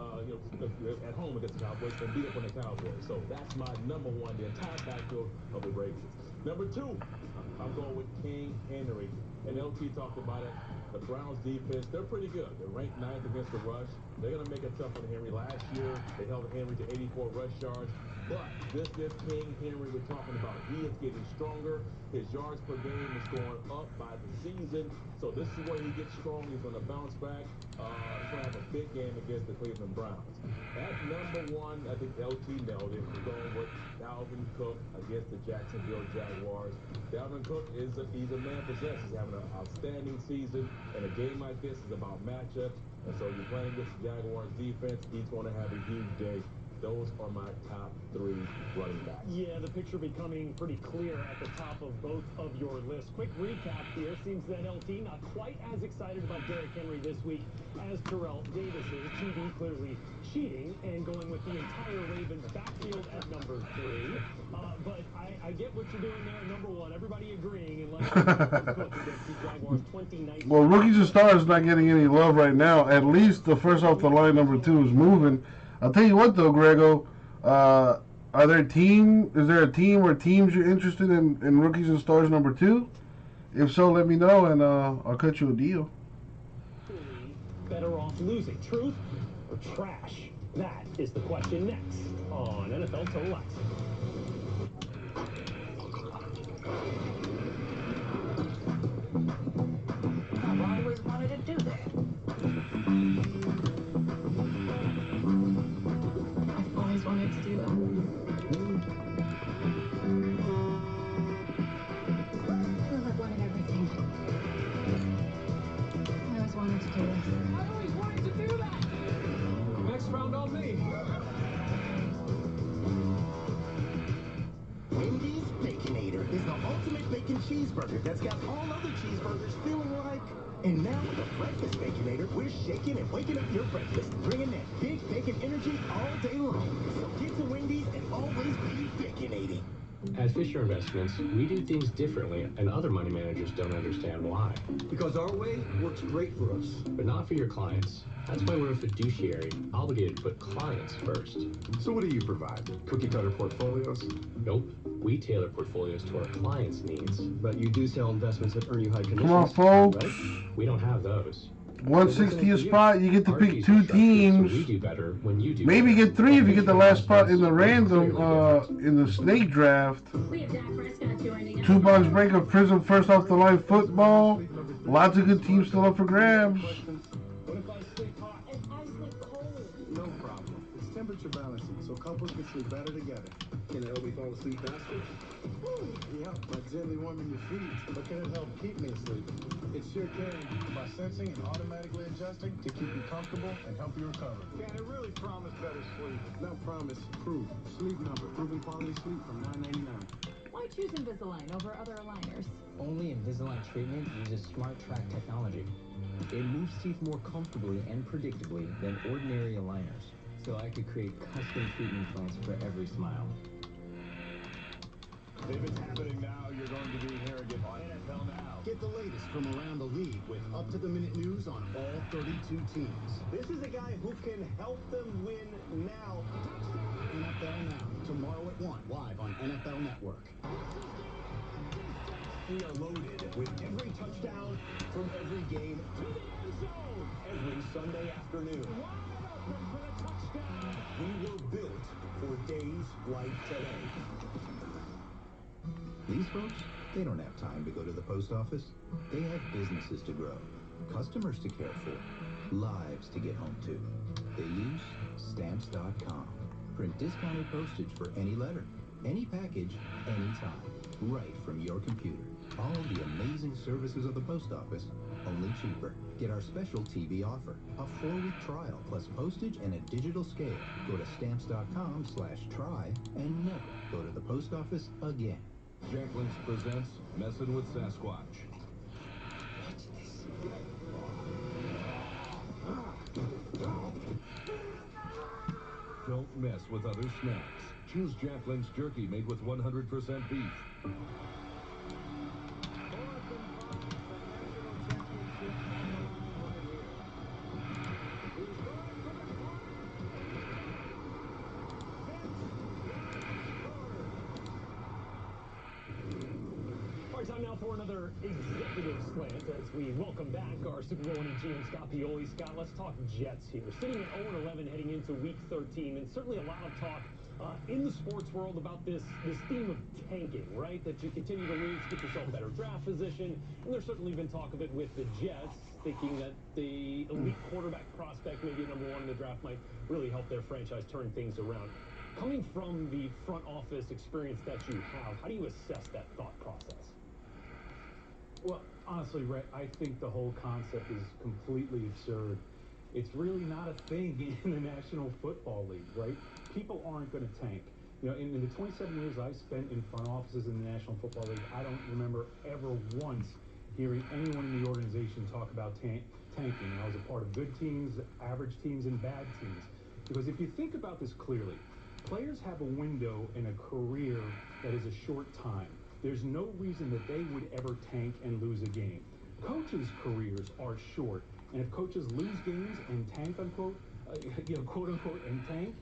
at home against the Cowboys and beat up on the Cowboys. So that's my number 1, the entire backfield of the Ravens. Number 2, I'm going with King Henry. And LT talked about it. The Browns defense, they're pretty good. They're ranked 9th against the rush. They're going to make it tough on Henry. Last year, they held Henry to 84 rush yards. But this is King Henry we're talking about. He is getting stronger. His yards per game is going up by the season. So this is where he gets strong. He's going to bounce back. He's going to have a big game against the Cleveland Browns. At number 1, I think LT nailed it. We're going with Dalvin Cook against the Jacksonville Jaguars. Dalvin Cook he's a man possessed. He's having an outstanding season. And a game like this is about matchups. And so you're playing against the Jaguars defense. He's going to have a huge day. Those are my top 3 running backs. Yeah, the picture becoming pretty clear at the top of both of your lists. Quick recap here. Seems that LT not quite as excited about Derrick Henry this week as Terrell Davis is. TD clearly cheating and going with the entire Ravens backfield at number 3. But I get what you're doing there at number 1. Everybody agreeing and letting Cook against the Jaguars 2019. Well, rookies and stars not getting any love right now. At least the first off the line, number 2, is moving. I'll tell you what, though, Grego, is there a team or teams you're interested in rookies and stars number 2? If so, let me know, and I'll cut you a deal. Better off losing, truth or trash? That is the question next on NFL Total Access. that. I've always wanted to do that. I've wanted everything. I always wanted to do this. I always wanted to do that. Next round on me. Wendy's Baconator is the ultimate bacon cheeseburger that's got all other cheeseburgers feeling like... And now with a breakfast Baconator, we're shaking and waking up your breakfast, bringing that big bacon energy all day long. So get to Wendy's and always be baconating. At Fisher Investments, we do things differently, and other money managers don't understand why. Because our way works great for us. But not for your clients. That's why we're a fiduciary, obligated to put clients first. So what do you provide? Cookie-cutter portfolios? Nope. We tailor portfolios to our clients' needs. But you do sell investments that earn you high commissions. Come on, folks. Right? We don't have those. 160 a spot, you get to Our pick fees two are structured teams. So we do better when you do Maybe better. get three if you get the last spot in the random, in the snake draft. We have Dak Prescott joining us. 2 bucks break of Prism first off the line football. Lots of good teams still up for grabs. What if I sleep hot and I sleep cold? No problem. It's temperature balancing, so couples can sleep better together. Can it help me fall asleep faster? Yeah, by gently warming your feet. But can it help keep me asleep? It sure can, by sensing and automatically adjusting to keep you comfortable and help you recover. Can it really promise better sleep? Not promise, prove. Sleep Number, proven quality sleep from $9.99. Why choose Invisalign over other aligners? Only Invisalign treatment uses smart track technology. It moves teeth more comfortably and predictably than ordinary aligners. So I could create custom treatment plans for every smile. If it's happening now, you're going to be hearing it on NFL Now. Get the latest from around the league with up-to-the-minute news on all 32 teams. This is a guy who can help them win now. NFL Now, tomorrow at 1, live on NFL Network. We are loaded with every touchdown from every game to the end zone every Sunday afternoon. Wide open for the touchdown. We were built for days like today. These folks, they don't have time to go to the post office. They have businesses to grow, customers to care for, lives to get home to. They use Stamps.com. Print discounted postage for any letter, any package, anytime, right from your computer. All the amazing services of the post office, only cheaper. Get our special TV offer, a 4-week trial plus postage and a digital scale. Go to Stamps.com/try and never go to the post office again. Jack Links presents Messin' with Sasquatch. Don't mess with other snacks. Choose Jack Links jerky made with 100% beef. All right, time now for another executive slant as we welcome back our Super Bowl winning GM Scott Pioli. Scott, let's talk Jets here. Sitting at 0-11 heading into Week 13, and certainly a lot of talk in the sports world about this theme of tanking, right? That you continue to lose, get yourself better draft position, and there's certainly been talk of it with the Jets, thinking that the elite quarterback prospect, maybe number one in the draft, might really help their franchise turn things around. Coming from the front office experience that you have, how do you assess that thought process? Well, honestly, Ray, I think the whole concept is completely absurd. It's really not a thing in the National Football League, right? People aren't going to tank. You know, in the 27 years I spent in front offices in the National Football League, I don't remember ever once hearing anyone in the organization talk about tanking. I was a part of good teams, average teams, and bad teams. Because if you think about this clearly, players have a window in a career that is a short time. There's no reason that they would ever tank and lose a game. Coaches' careers are short, and if coaches lose games and tank, unquote, quote unquote, and tank,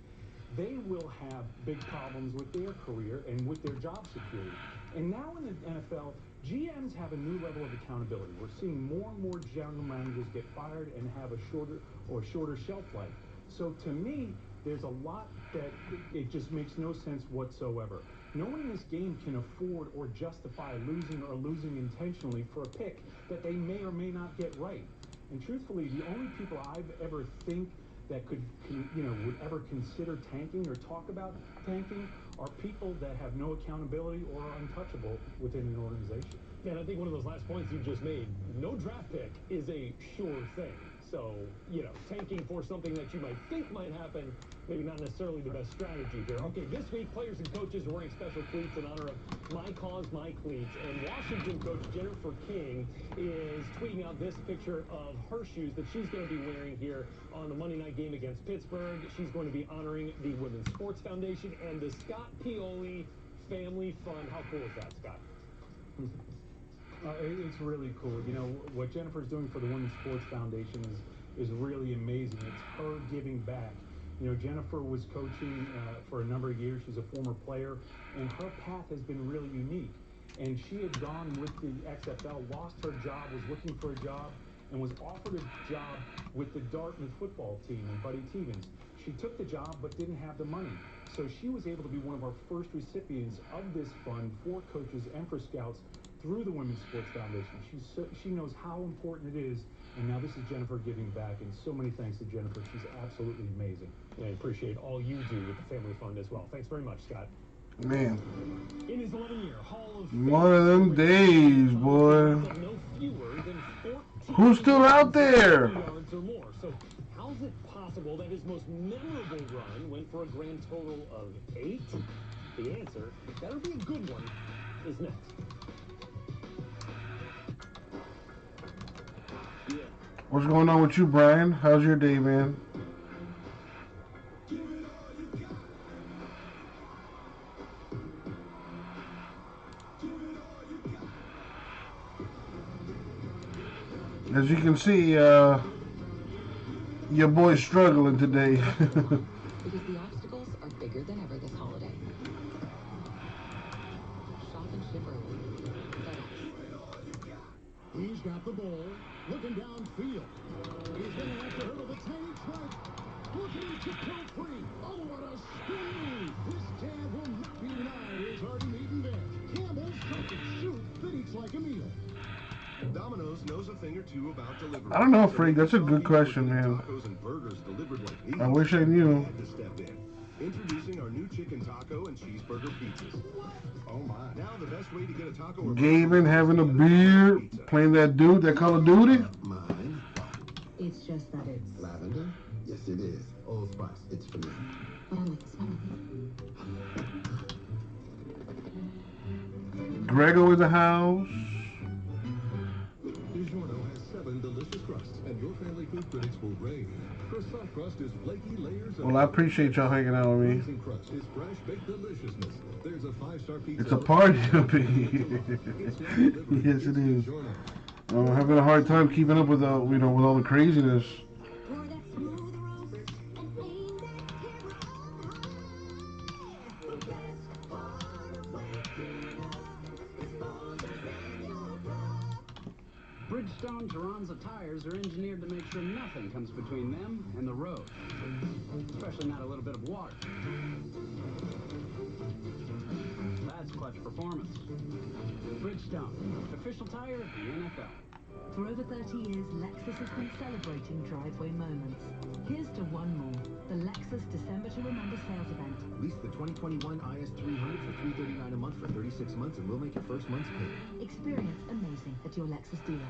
they will have big problems with their career and with their job security. And now in the NFL, GMs have a new level of accountability. We're seeing more and more general managers get fired and have a shorter shelf life. So to me, there's a lot that it just makes no sense whatsoever. No one in this game can afford or justify losing or losing intentionally for a pick that they may or may not get right. And truthfully, the only people I've ever think that would ever consider tanking or talk about tanking are people that have no accountability or are untouchable within an organization. Yeah, and I think one of those last points you just made, no draft pick is a sure thing. So, tanking for something that you might think might happen, maybe not necessarily the best strategy here. Okay, this week, players and coaches are wearing special cleats in honor of My Cause, My Cleats. And Washington coach Jennifer King is tweeting out this picture of her shoes that she's going to be wearing here on the Monday night game against Pittsburgh. She's going to be honoring the Women's Sports Foundation and the Scott Pioli Family Fund. How cool is that, Scott? It's really cool. What Jennifer's doing for the Women's Sports Foundation is really amazing. It's her giving back. Jennifer was coaching for a number of years. She's a former player, and her path has been really unique. And she had gone with the XFL, lost her job, was looking for a job, and was offered a job with the Dartmouth football team and Buddy Tevens. She took the job but didn't have the money. So she was able to be one of our first recipients of this fund for coaches and for scouts through the Women's Sports Foundation. She knows how important it is, and now this is Jennifer giving back, and so many thanks to Jennifer. She's absolutely amazing. Yeah, I appreciate all you do with the Family Fund as well. Thanks very much, Scott. Man. In his 11-year Hall of Fame, One of them days, boy. no fewer than 14 Who's still out there? yards or more. So how is it possible that his most memorable run went for a grand total of 8? The answer, that'll be a good one, is next. What's going on with you, Brian? How's your day, man? As you can see, your boy's struggling today. Because the obstacles are bigger than ever this holiday. Shop and ship early. He's got the ball, looking downfield. He's going after her with a tiny trike. Looking to go free. Oh, what a scream! This jab will not be denied. He's already eaten there. Campbell's something shoot that eats like a meal. Domino's knows a thing or two about delivery. I don't know, Freak. That's a good question, man. I wish I knew. Introducing our new chicken taco and cheeseburger pizzas. Oh my. Now the best way to get a taco or Gavin having a beer, playing that Call of Duty. Mine. It's just that it's Lavender? Yes, it is. Old Spice. It's for me. But I like the smell of it. Grego in the house. DiGiorno has 7 delicious crusts, and your family food critics will rave. Croissant crust is flaky layers of... Well, I appreciate y'all hanging out with me. Rising crust is fresh baked deliciousness. There's a 5-star pizza... It's a party up here. Yes, it is. I'm having a hard time keeping up with with all the craziness. Bridgestone Turanza tires are engineered to make sure nothing comes between them and the road, especially not a little bit of water. That's clutch performance. Bridgestone, official tire of the NFL. For over 30 years, Lexus has been celebrating driveway moments. Here's to one more, the Lexus December to Remember sales event. Lease the 2021 IS300 for $339 a month for 36 months, and we'll make your first month's payment. Experience amazing at your Lexus dealer.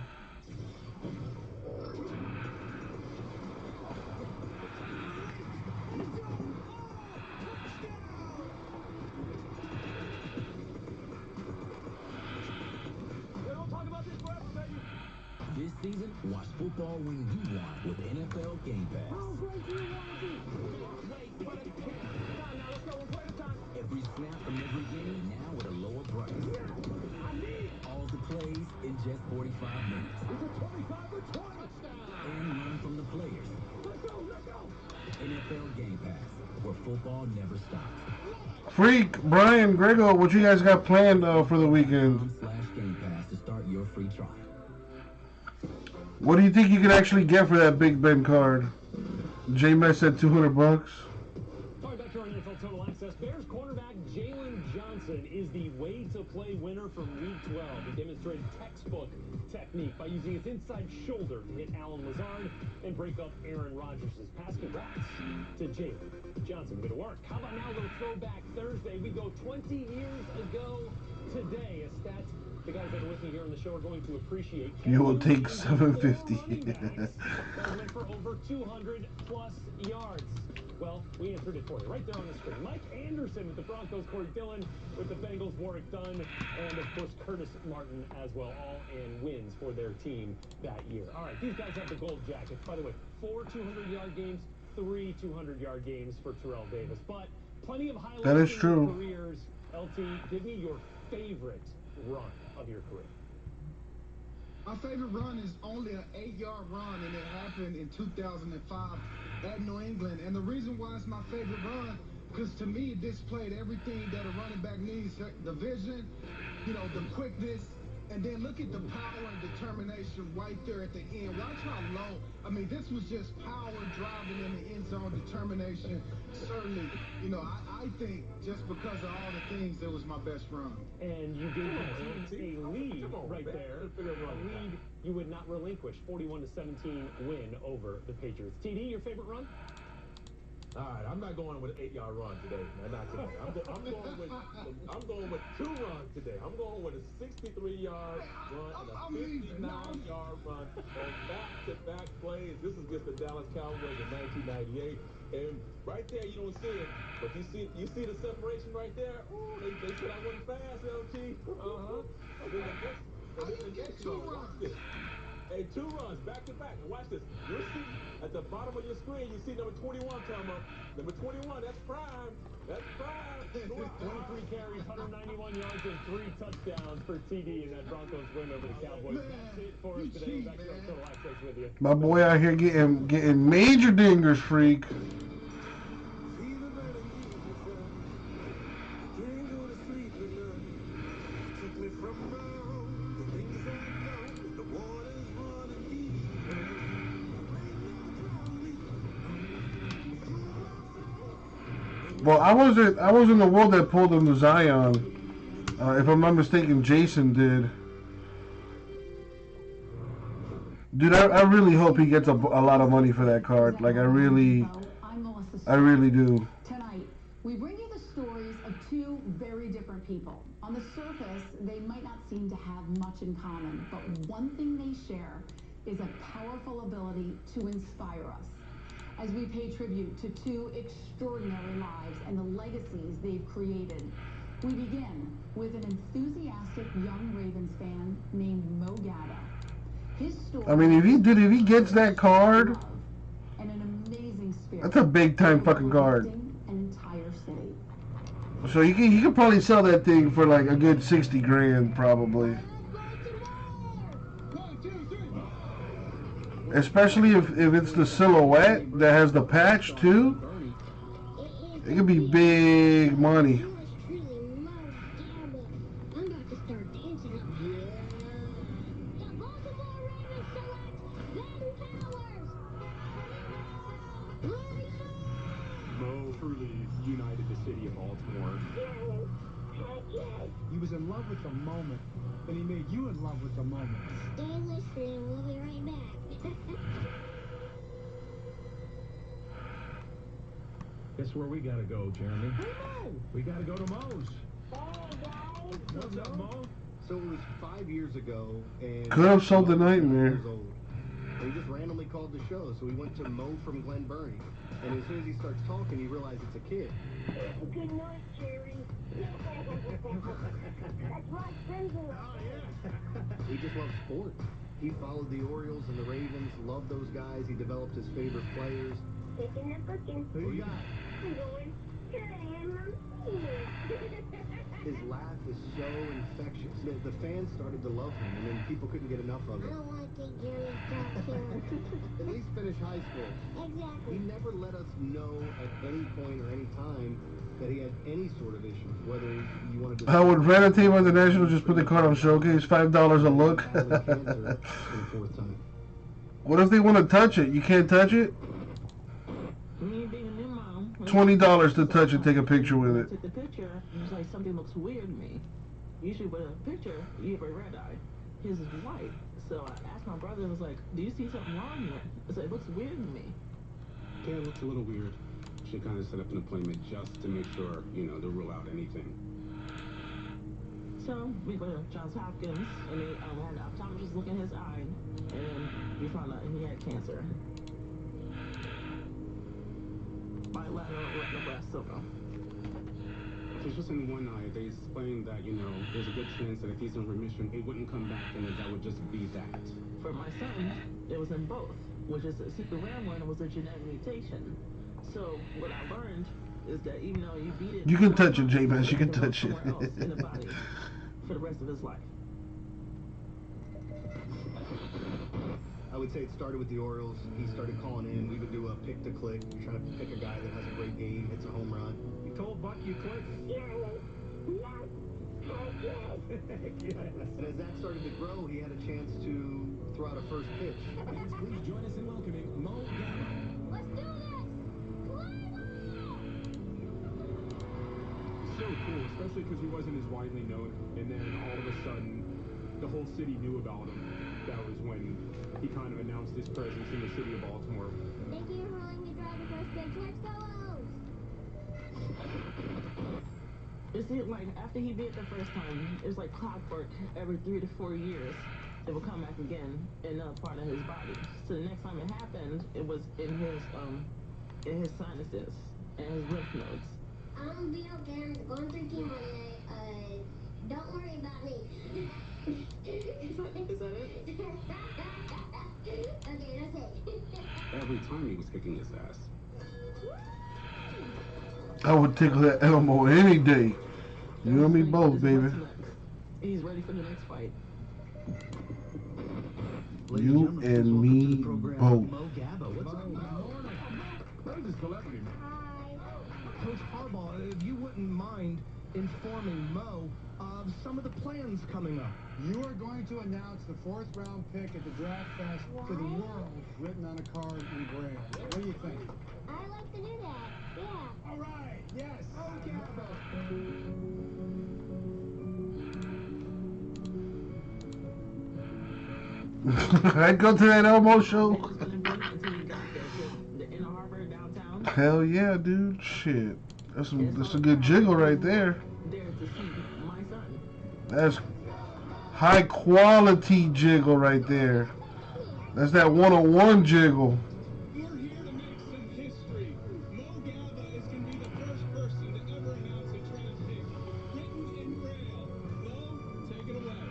This season, watch football when you want with NFL Game Pass. Every snap from every game now at a lower price. All the plays in just 45 minutes. And learn from the players. NFL Game Pass, where football never stops. Freak, Brian, Grego, what you guys got planned for the weekend? /Game Pass to start your free trial. What do you think you could actually get for that Big Ben card? J-Mac said $200. All right, back to our NFL Total Access. Bears cornerback Jalen Johnson is the way-to-play winner from Week 12. He demonstrated textbook technique by using his inside shoulder to hit Allen Lazard and break up Aaron Rodgers' pass. Congrats to Jalen Johnson. Good work. How about now, little throwback Thursday? We go 20 years ago today. A stat the guys that are with me here on the show are going to appreciate. You will take 750. That went for over 200-plus yards. Well, we answered it for you right there on the screen. Mike Anderson with the Broncos, Corey Dillon with the Bengals, Warwick Dunn, and of course Curtis Martin as well, all in wins for their team that year. All right, these guys have the gold jackets. By the way, 4 200-yard games, 3 200-yard games for Terrell Davis. But plenty of highlights that is in true. Their careers. LT, give me your favorite run of your career. My favorite run is only an 8-yard run, and it happened in 2005 at New England. And the reason why it's my favorite run, because to me it displayed everything that a running back needs: the vision, the quickness, and then look at the power and determination right there at the end. Watch how low. I mean, this was just power driving in the end zone, determination. Certainly, I think just because of all the things, it was my best run. And you gave the team a lead right there. A lead you would not relinquish. 41-17 win over the Patriots. TD, your favorite run? All right, I'm not going with an 8-yard run today. Not today. I'm going with 2 runs today. I'm going with a 63-yard run and a 59-yard run on back-to-back plays. This is against the Dallas Cowboys in 1998, and right there you don't see it, but you see the separation right there. Oh, they said I wasn't fast, LT. And then the next run, watch this. Hey, 2 runs back-to-back. And watch this. You'll see at the bottom of your screen, you see number 21 come up. Number 21, that's prime. That's prime. 23 carries, 191 yards, and 3 touchdowns for TD in that Broncos win over the Cowboys. That's it for us today. We're back here on Total Access with you. My boy out here getting major dingers, freak. Well, I was in the world that pulled him to Zion. If I'm not mistaken, Jason did. Dude, I really hope he gets a lot of money for that card. Like, I really do. Tonight, we bring you the stories of 2 very different people. On the surface, they might not seem to have much in common, but one thing they share is a powerful ability to inspire us. As we pay tribute to 2 extraordinary lives and the legacies they've created, we begin with an enthusiastic young Ravens fan named Mo Gaba. His story, I mean, if he gets that card, and an amazing spirit, that's a big time fucking card. An entire city. So he could probably sell that thing for like a good 60 grand, probably. Especially if it's the silhouette that has the patch too. It could be big money. Mo truly united the city of Baltimore. He was in love with the moment, and he made you in love with the moment. Stay listening. We'll be right back. Guess where we gotta go, Jeremy? We gotta go to Mo's. What's up, Mo? So it was 5 years ago, and Could have sold the nightmare. And he just randomly called the show, so we went to Mo from Glen Burnie. And as soon as he starts talking, you realize it's a kid. Good night, Jerry. That's my favorite. Oh, yeah. He just loves sports. He followed the Orioles and the Ravens, loved those guys. He developed his favorite players. Picking and cooking. Who you got? I'm going, His laugh is so infectious. The fans started to love him, and then people couldn't get enough of it. I don't want to take Jerry's job, too. At least finish high school. Exactly. He never let us know at any point or any time that he had any sort of issues, whether you wanted to... How would Vanity International just put the card on showcase? $5 a look? What if they want to touch it? You can't touch it? Me being a new mom, $20 to touch and take a picture with it. I took the picture, and it's like something looks weird to me. Usually with a picture, you have a red eye. His is white. So I asked my brother, I was like, do you see something wrong here? I said, it looks weird to me. Yeah, it looks a little weird. Should kind of set up an appointment just to make sure, you know, to rule out anything. So we go to Johns Hopkins, and they had an optometrist look in his eye, and we found out he had cancer. Bilateral retinoblastoma. If it's just in one eye, they explained that, you know, there's a good chance that if he's in remission, it wouldn't come back, and that would just be that. For my son, it was in both, which is a super rare one. It was a genetic mutation. So what I learned is that even though you beat it, You can touch it, J-Man. You can touch it. somewhere else in the body for the rest of his life. I would say it started with the Orioles. He started calling in. We would do a pick to click. You're trying to pick a guy that has a great game, hits a home run. You told Buck you clicked? Yes. And as that started to grow, he had a chance to throw out a first pitch. Fans, please join us in welcoming Mo Gabba. Let's do this! Play ball! So cool, especially because he wasn't as widely known, and then all of a sudden, the whole city knew about him. That was when he kind of announced his presence in the city of Baltimore. Thank you for letting me drive the first pitch. Let's go! You see, like, after he beat it the first time, it was like clockwork. Every 3 to 4 years, it would come back again in another part of his body. So the next time it happened, it was in his sinuses and his lymph nodes. I'm gonna be okay. I'm going through chemo today. Don't worry about me. Is that it? Okay, that's it. Every time he was kicking his ass. I would tickle that Elmo any day. You and me both, baby. He's ready for the next fight. You and me both. Mo Gabba, what's up, Mo? Mo's a celebrity, man. Hi. Coach Harbaugh, if you wouldn't mind informing Mo of some of the plans coming up. You are going to announce the 4th round pick at the Draft Fest for the world, written on a card in Braille. What do you think? I like to do that. Yeah. All right, yes. Mo Gabba. I'd go to that Elmo show. Hell yeah, dude. Shit. That's a good jiggle right there. That's high quality jiggle right there. That's that 101 jiggle. We're here to make some history. Mo Gabba is going to be the first person to ever announce a draft pick written in Braille. Mo, take it away.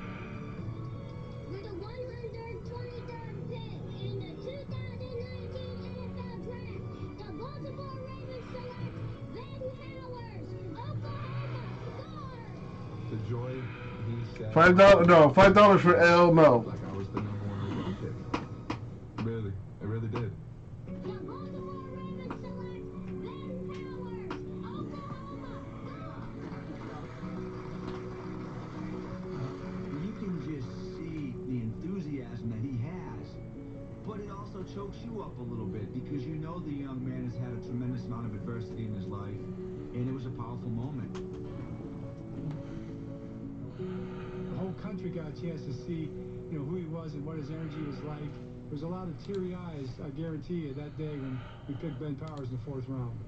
With the 123rd pick in the 2019 NFL Draft, the Baltimore Ravens select Ben Howers, Oklahoma guard. The joy he said. $5? No, $5 for Elmo. Like I was the #1 overall pick. Really, I really did. The Baltimore Ravens select Ben Howers, Oklahoma guard. You can just see the enthusiasm that he has, but it also chokes you up a little bit because you know the young man has had a tremendous amount of adversity in his life, and it was a powerful moment. The whole country got a chance to see, who he was and what his energy was like. There was a lot of teary eyes, I guarantee you, that day when we picked Ben Powers in the 4th round.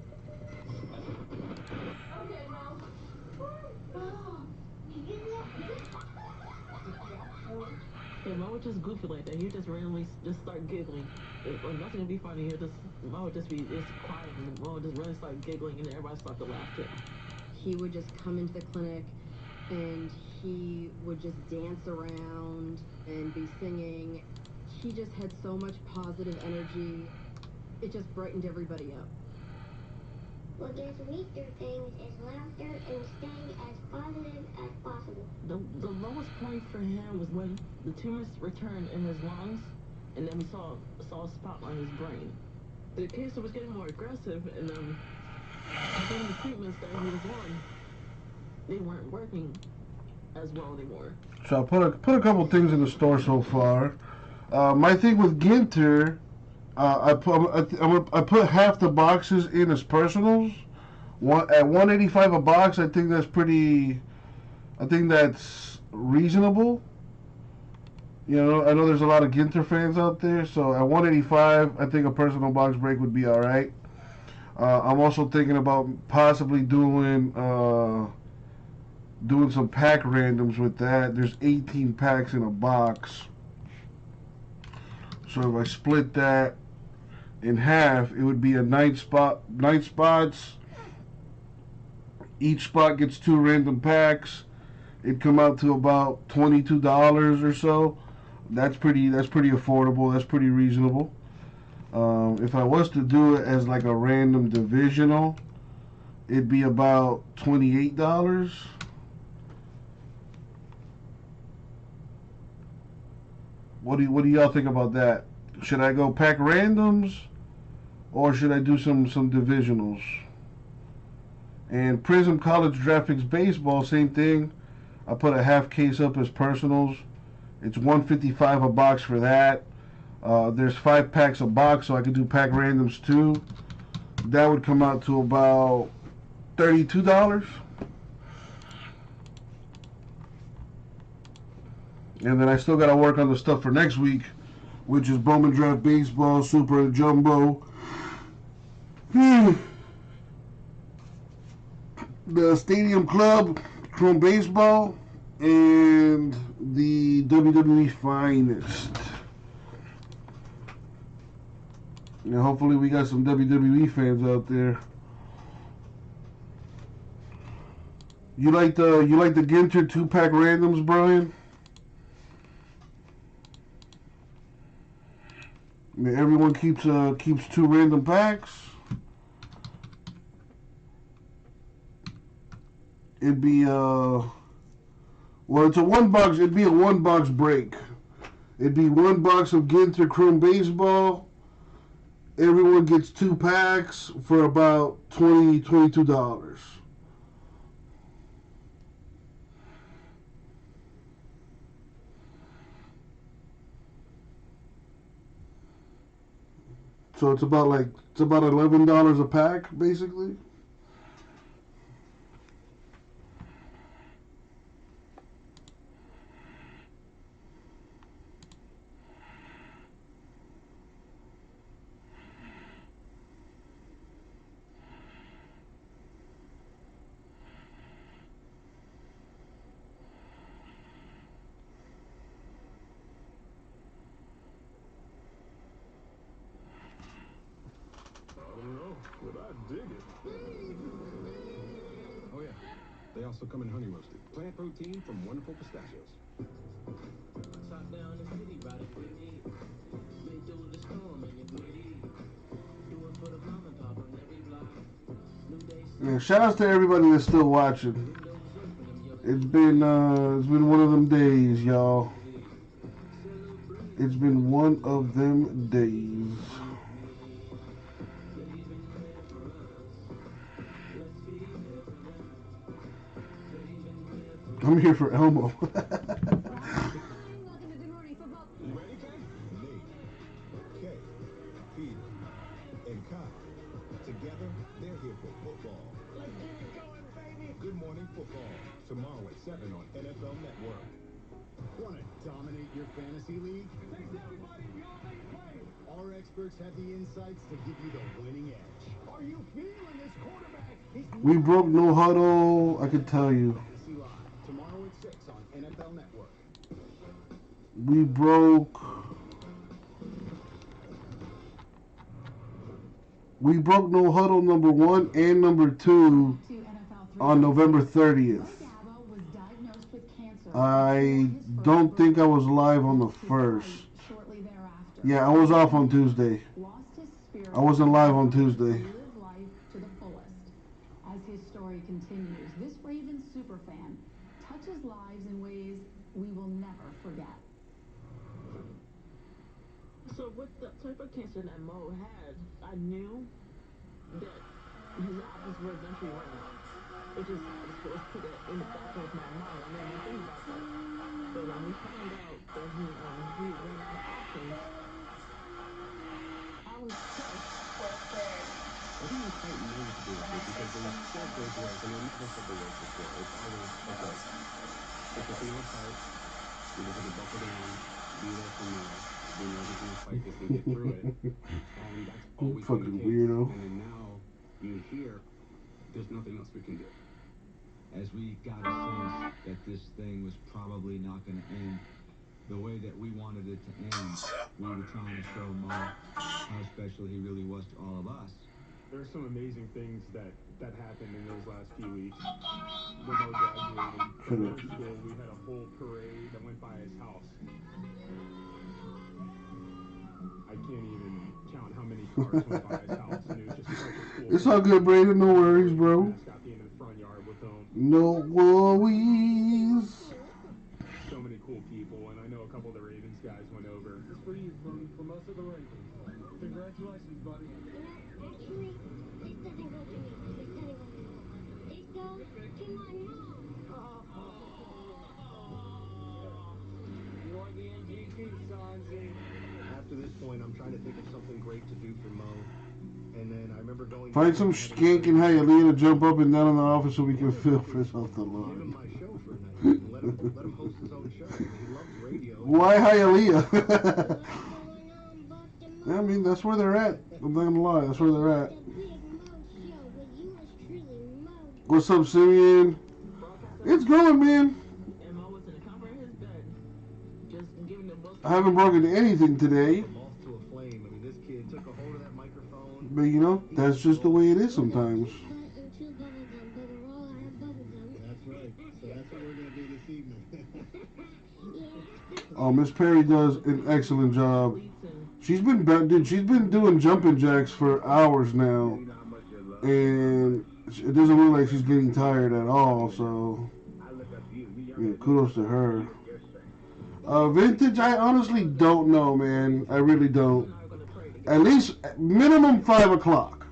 Okay, Mo. Yeah, Mo would just goofy like that. He'd just randomly just start giggling. Or nothing would be funny. Mo would just be quiet, and Mo would just really start giggling, and everybody start to laugh too. He would just come into the clinic, and he would just dance around and be singing. He just had so much positive energy. It just brightened everybody up. What gets me through things is laughter and staying as positive as possible. The lowest point for him was when the tumors returned in his lungs, and then we saw a spot on his brain. The cancer was getting more aggressive, and then the treatments that he was on, they weren't working as well anymore. So I put a couple things in the store so far. My thing with Ginter, I put half the boxes in as personals. At 185 a box, I think that's pretty. I think that's reasonable. You know, I know there's a lot of Ginter fans out there, so at 185, I think a personal box break would be all right. I'm also thinking about possibly doing some pack randoms with that. There's 18 packs in a box, so if I split that in half, it would be a 9 spots. Each spot gets 2 random packs. It'd come out to about $22 or so. That's pretty affordable. That's pretty reasonable. If I was to do it as like a random divisional, it'd be about $28. What do y'all think about that? Should I go pack randoms, or should I do some divisionals? And Prism College Graphics Baseball, same thing. I put a half case up as personals. It's $155 a box for that. There's 5 packs a box, so I could do pack randoms too. That would come out to about $32. And then I still got to work on the stuff for next week, which is Bowman Draft Baseball, Super Jumbo, the Stadium Club, Chrome Baseball, and the WWE Finest. And hopefully we got some WWE fans out there. You like the Ginter 2-pack randoms, Brian? I mean, everyone keeps 2 random packs. It'd be well, it's a 1 box. It'd be a 1 box break. It'd be 1 box of Ginter Chrome Baseball. Everyone gets 2 packs for about $22. So it's about $11 a pack, basically. But I dig it. Oh yeah, they also come in honey roasted. Plant protein from wonderful pistachios. Top down the city, riding with me. Been through the storm and the gritty. Do it for the mom and pop on every block. New day. Yeah, shout outs to everybody that's still watching. It's been one of them days, y'all. It's been one of them days. I'm here for Elmo. And Kyle. Together, they're here for football. Let's get it going, baby. Good Morning Football. Tomorrow at 7 on NFL Network. Want to dominate your fantasy league? Takes everybody beyond they play. Our experts have the insights to give you the winning edge. Are you feeling this quarterback? We broke no huddle, I could tell you. Fantasy Live. Tomorrow at 6 on NFL Network. We broke no huddle number 1 and number 2 on November 30th. I don't think I was live on the 1st. Yeah, I was off on Tuesday. I wasn't live on Tuesday. As his story continues, this Ravens superfan touches lives in ways we will never forget. So with the type of cancer that Mo had, I knew that his options were eventually running out. It just was put it in the back of my mind. I made me think about that. So when we found out that he ran out of options, I was pissed. I think it's quite nice to do it because they said those words and they never said the words before. It's always okay. Put your finger apart. You just have to buckle down. Be there for now. Then everything will fight this and get through it. And that's always fucking been the case. weirdo. And then now you hear there's nothing else we can do. As we got a sense that this thing was probably not going to end the way that we wanted it to end, we were trying to show Mo how special he really was to all of us. There's some amazing things that happened in those last few weeks. When Mo graduated from middle school, we had a whole parade that went by his house. I can't even count how many cars went by his house, and it was just such a cool. It's all good, Brandon. No worries, bro. Mascot being in the front yard with him. No worries. So many cool people, and I know a couple of the Ravens guys went over. It's for you from us at the Ravens. Congratulations, buddy. Actually, this doesn't go to me. This doesn't go to me. This goes to my mom. You are the MVP, Sanzi. After this point, I'm trying to think of something great to do for Mo. And then I remember going... Find some skank in Hialeah to jump up and down in the office so we can film for off the Give him line. my show for a night. Let him host his own show. He loves radio. Why Hialeah? I mean, that's where they're at. I'm not gonna lie, that's where they're at. What's up, Simeon? It's going, man. And Mo was in the comfort of his bed, just giving the book. I haven't broken anything today. Off to a flame. I mean, this kid took a hold of that microphone. But you know, that's just the way it is sometimes. That's right. So that's what we're going to do this evening. Oh, Miss Perry does an excellent job. She's been doing jumping jacks for hours now, and it doesn't look like she's getting tired at all. So, yeah, kudos to her. Vintage, I honestly don't know, man. I really don't. At least minimum 5 o'clock.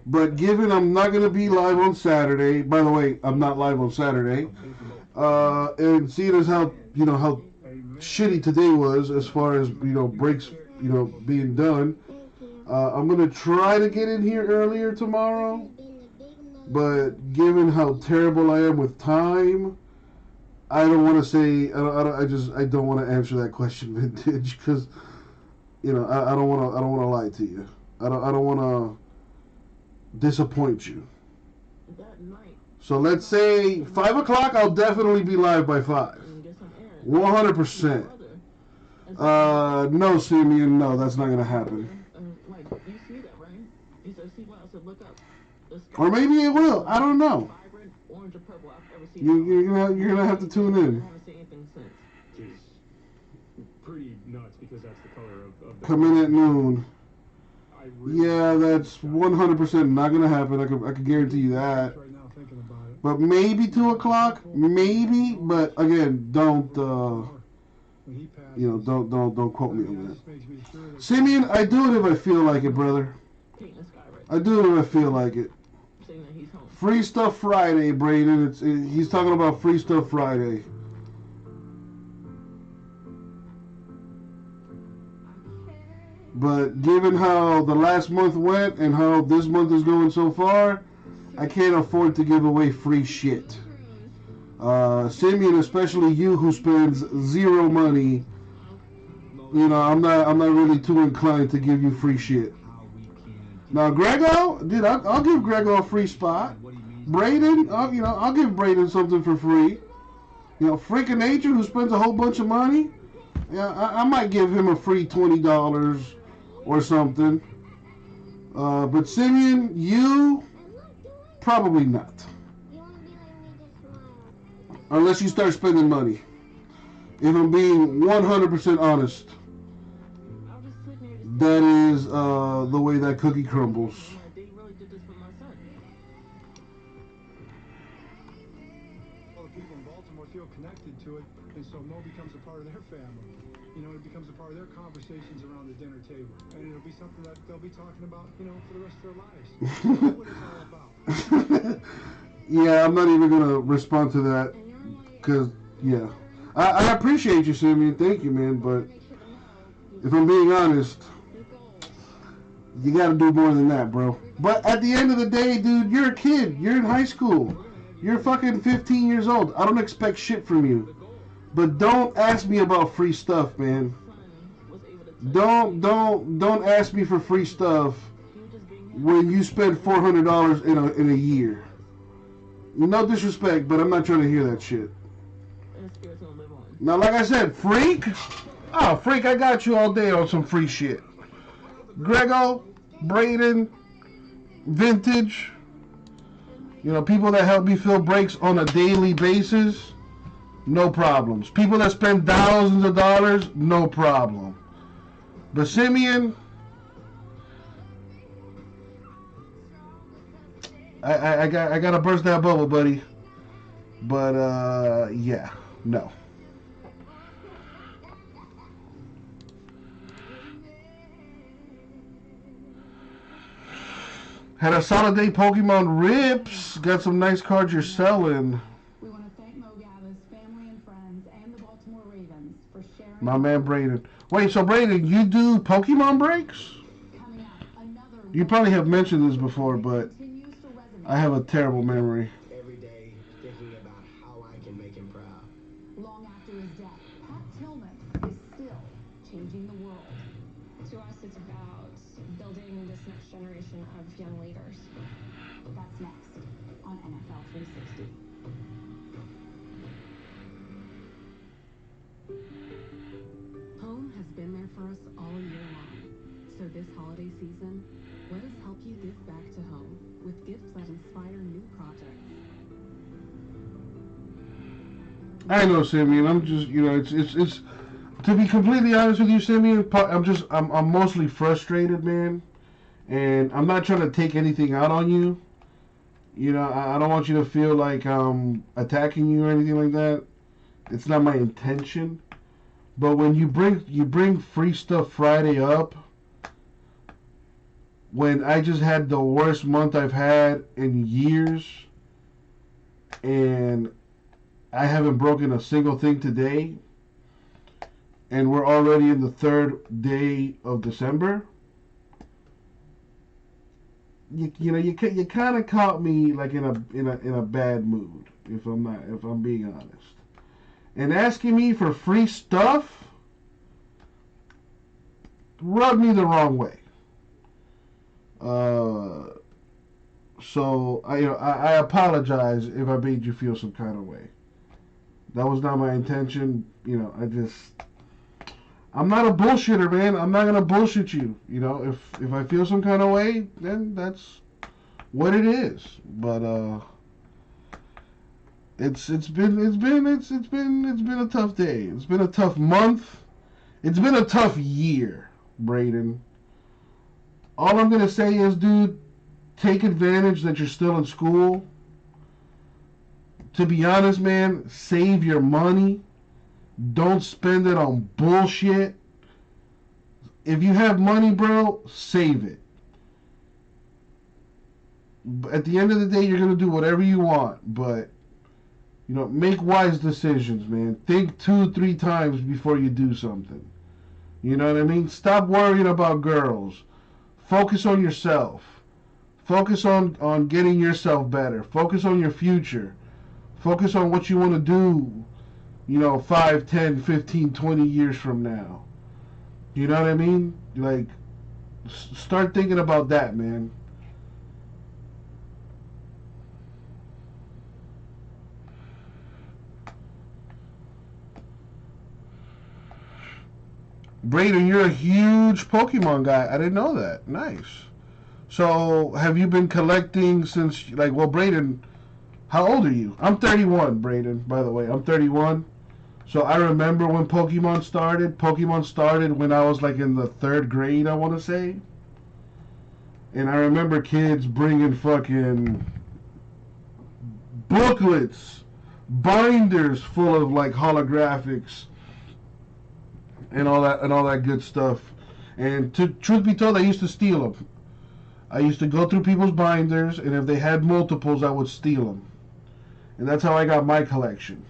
But given I'm not going to be live on Saturday, by the way, I'm not live on Saturday, and seeing as how shitty today was as far as, breaks, being done, I'm going to try to get in here earlier tomorrow, but given how terrible I am with time, I don't want to say, I don't want to answer that question, Vintage, because, I don't want to lie to you. I don't want to disappoint you. That night. So let's say 5 o'clock, I'll definitely be live by 5. 100%. No, Simeon, no, that's not going to happen. Like, you see that, right? You said, see what I said, look up. Or maybe it will. I don't know. Vibrant orange or purple I've ever seen. You're gonna have to tune in. I haven't seen anything since. Which is pretty nuts because that's the color of the... Come in at noon. Yeah, that's 100% not gonna happen. I could guarantee you that. But maybe 2 o'clock, maybe. But again, don't don't quote me on that. Simeon, I do it if I feel like it, brother. I do it if I feel like it. Free Stuff Friday, Brayden. He's talking about Free Stuff Friday. But given how the last month went and how this month is going so far, I can't afford to give away free shit. Simeon, especially you who spends zero money, I'm not really too inclined to give you free shit. Now, Grego, dude, I'll give Grego a free spot. Brayden, I'll give Brayden something for free. Freak of Nature, who spends a whole bunch of money, I might give him a free $20 or something. But Simeon, you, probably not. Unless you start spending money. If I'm being 100% honest. That is the way that cookie crumbles. Well, the people in Baltimore feel connected to it, and so Mo becomes a part of their family. It becomes a part of their conversations around the dinner table. And it'll be something that they'll be talking about, for the rest of their lives. That's what it's all about. Yeah, I'm not even going to respond to that. Because, yeah. I appreciate you, Simeon. Thank you, man. But if I'm being honest, you got to do more than that, bro. But at the end of the day, dude, you're a kid. You're in high school. You're fucking 15 years old. I don't expect shit from you. But don't ask me about free stuff, man. Don't ask me for free stuff when you spend $400 in a year. No disrespect, but I'm not trying to hear that shit. Now, like I said, freak. Oh, freak! I got you all day on some free shit. Grego, Braden, Vintage. You know, people that help me fill breaks on a daily basis. No problems. People that spend thousands of dollars, no problem. But Simeon, I gotta burst that bubble, buddy. But yeah, no. Had a solid day, Pokemon Rips. Got some nice cards you're selling. We want to thank Mo Gabba's family and friends and the Baltimore Ravens for sharing. My man Braden. Wait, so Braden, you do Pokemon breaks? You probably have mentioned this before, but I have a terrible memory. Every day thinking about how I can make him proud. Long after his death, Pat Tillman is still changing the world. To us, it's about building this next generation of young leaders. That's next on NFL 360. Home has been there for us all year long. So this holiday season, let us help you give back to home with gifts that inspire new projects. I know, Simeon. I'm just, it's. To be completely honest with you, Simeon, I'm mostly frustrated, man. And I'm not trying to take anything out on you. You know, I don't want you to feel like I'm attacking you or anything like that. It's not my intention. But when you bring Free Stuff Friday up, when I just had the worst month I've had in years, and I haven't broken a single thing today, and we're already in the 3rd day of December, you kind of caught me like in a bad mood, if I'm being honest. And asking me for free stuff rubbed me the wrong way. So I apologize if I made you feel some kind of way. That was not my intention. I'm not a bullshitter, man. I'm not gonna bullshit you. If I feel some kind of way, then that's what it is. But it's been a tough day. It's been a tough month. It's been a tough year, Braden. All I'm gonna say is, dude, take advantage that you're still in school. To be honest, man, save your money. Don't spend it on bullshit. If you have money, bro, save it. At the end of the day, you're gonna do whatever you want, but make wise decisions, man. Think 2-3 times before you do something. You know what I mean? Stop worrying about girls. Focus on yourself. Focus on getting yourself better. Focus on your future. Focus on what you want to do, 5, 10, 15, 20 years from now. You know what I mean? Like, start thinking about that, man. Braden, you're a huge Pokemon guy. I didn't know that. Nice. So, have you been collecting since, Braden, how old are you? I'm 31, Braden, by the way. I'm 31. So, I remember when Pokemon started. Pokemon started when I was, in the 3rd grade, I want to say. And I remember kids bringing fucking booklets, binders full of, holographics and all that good stuff. And truth be told, I used to steal them. I used to go through people's binders, and if they had multiples, I would steal them. And that's how I got my collection.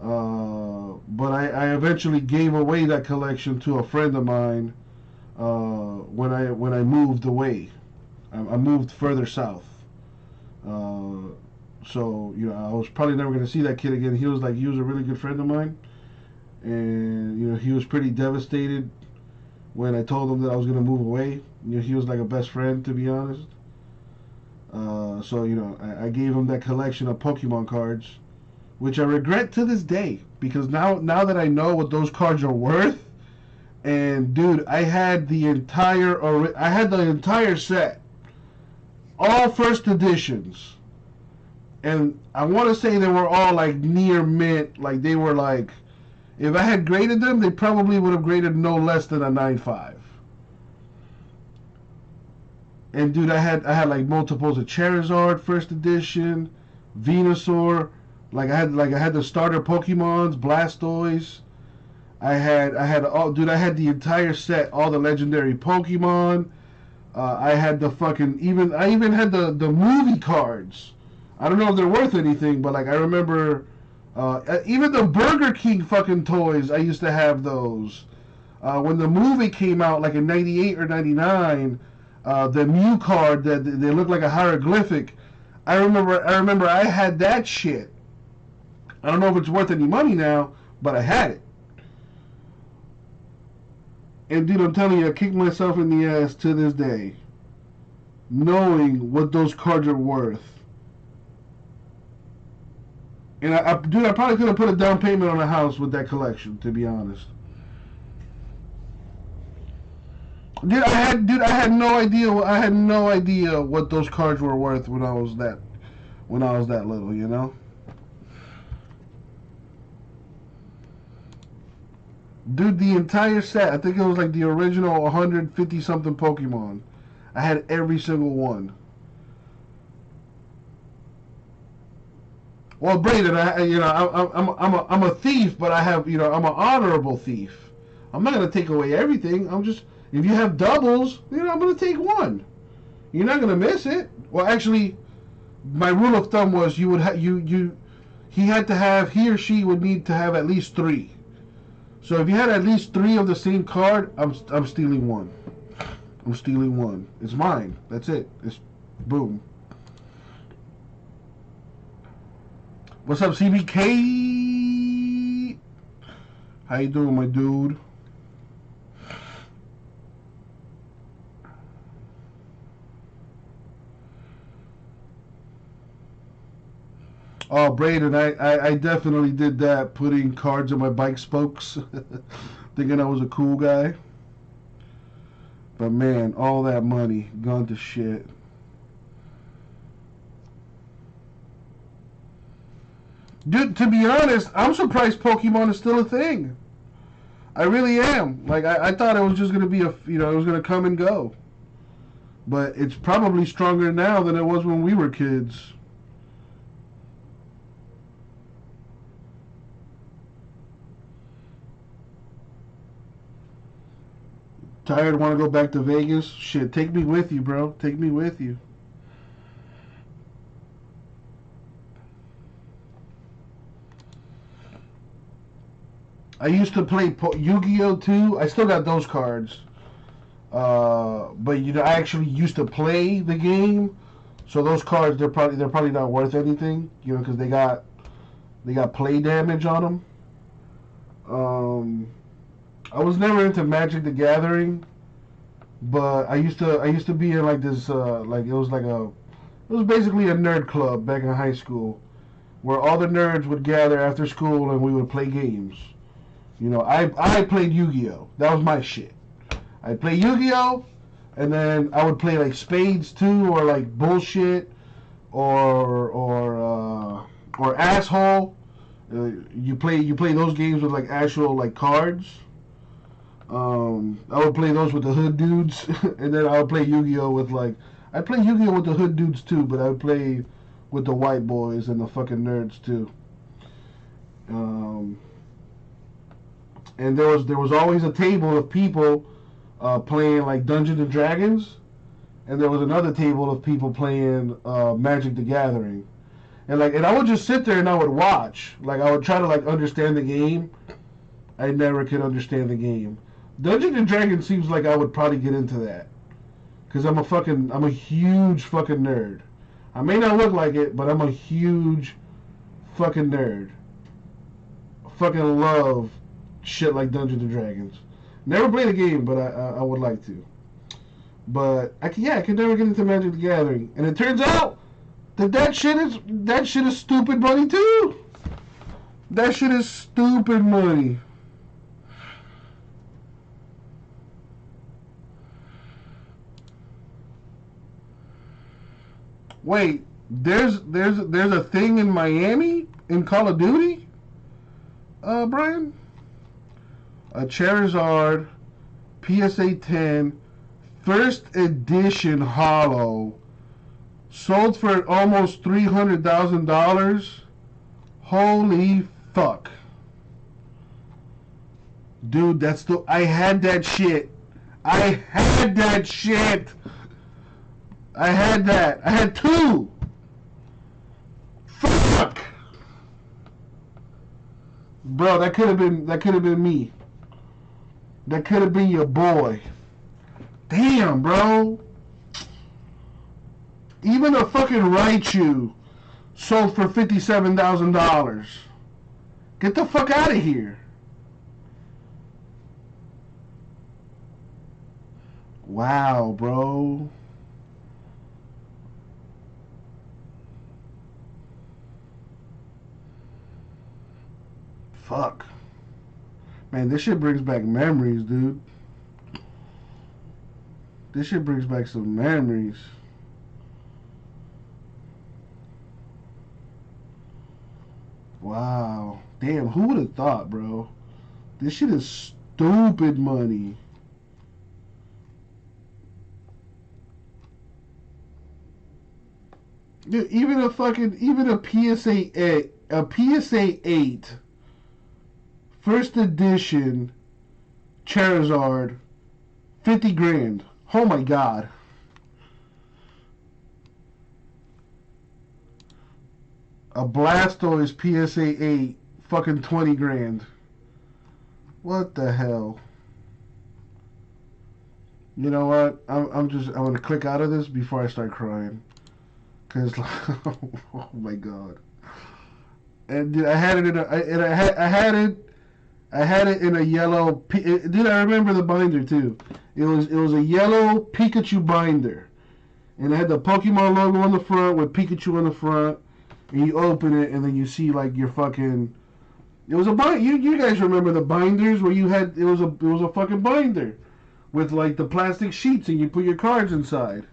But I eventually gave away that collection to a friend of mine when I moved away. I moved further south. So I was probably never gonna see that kid again. He was a really good friend of mine, and he was pretty devastated when I told him that I was gonna move away. He was like a best friend, to be honest. So I gave him that collection of Pokemon cards, which I regret to this day, because now that I know what those cards are worth, and dude, I had the entire set, all first editions, and I want to say they were all like near mint. Like they were like, if I had graded them, they probably would have graded no less than a 9.5. And dude, I had like multiples of Charizard first edition, Venusaur. I had the starter Pokemons, Blastoise. I had the entire set, all the legendary Pokemon. I had the I even had the movie cards. I don't know if they're worth anything, but I remember even the Burger King fucking toys. I used to have those. When the movie came out, like in '98 or '99, the Mew card that they looked like a hieroglyphic. I remember I had that shit. I don't know if it's worth any money now, but I had it. And dude, I'm telling you, I kick myself in the ass to this day, knowing what those cards are worth. And I probably could have put a down payment on a house with that collection, to be honest. Dude, I had no idea. I had no idea what those cards were worth when I was that little. Dude, the entire set. I think it was like the original 150 something Pokemon. I had every single one. Well, Braden, I'm a thief, but I'm an honorable thief. I'm not gonna take away everything. If you have doubles, I'm gonna take one. You're not gonna miss it. Well, actually, my rule of thumb was he or she would need to have at least 3. So if you had at least 3 of the same card, I'm stealing one. I'm stealing one. It's mine. That's it. It's boom. What's up, CBK? How you doing, my dude? Oh, Braden, I definitely did that, putting cards on my bike spokes, thinking I was a cool guy. But man, all that money gone to shit. Dude, to be honest, I'm surprised Pokemon is still a thing. I really am. I thought it was just going to be it was going to come and go. But it's probably stronger now than it was when we were kids. Tired, want to go back to Vegas? Shit, take me with you, bro. Take me with you. I used to play Yu-Gi-Oh! Too. I still got those cards. But I actually used to play the game. So those cards, they're probably not worth anything, because they got play damage on them. I was never into Magic the Gathering, but I used to be in like this it was basically a nerd club back in high school, where all the nerds would gather after school and we would play games. I played Yu-Gi-Oh! That was my shit. I'd play Yu-Gi-Oh! And then I would play like Spades too, or like Bullshit, or Asshole. You play those games with like actual like cards. I would play those with the hood dudes, and then I would play Yu-Gi-Oh! I'd play Yu-Gi-Oh! With the hood dudes too, but I would play with the white boys and the fucking nerds too. And there was always a table of people playing like Dungeons and Dragons, and there was another table of people playing Magic the Gathering. And I would just sit there and I would watch. Like, I would try to understand the game. I never could understand the game. Dungeons and Dragons seems like I would probably get into that. Cause I'm a huge fucking nerd. I may not look like it, but I'm a huge fucking nerd. I fucking love shit like Dungeons and Dragons. Never played the game, but I would like to. But I could never get into Magic the Gathering. And it turns out that shit is stupid money too. That shit is stupid money. Wait, there's a thing in Miami in Call of Duty, Brian? A Charizard PSA 10 first edition holo sold for almost $300,000. Holy fuck. Dude, I had that shit. I had that shit. I had that. I had two. Fuck. Bro, that could have been me. That could have been your boy. Damn, bro. Even a fucking Raichu sold for $57,000. Get the fuck out of here. Wow, bro. Fuck. Man, this shit brings back memories, dude. This shit brings back some memories. Wow. Damn, who would have thought, bro? This shit is stupid money. Yeah, even a PSA 8 first edition Charizard, 50 grand. Oh my god. A Blastoise PSA 8, fucking 20 grand. What the hell? You know what? I'm gonna click out of this before I start crying. Cause oh my god. And dude, I had it in a yellow. Dude, I remember the binder too. It was a yellow Pikachu binder, and it had the Pokemon logo on the front with Pikachu on the front. And you open it, and then you see your fucking. It was a binder. You guys remember the binders where you had it was a fucking binder with the plastic sheets, and you put your cards inside.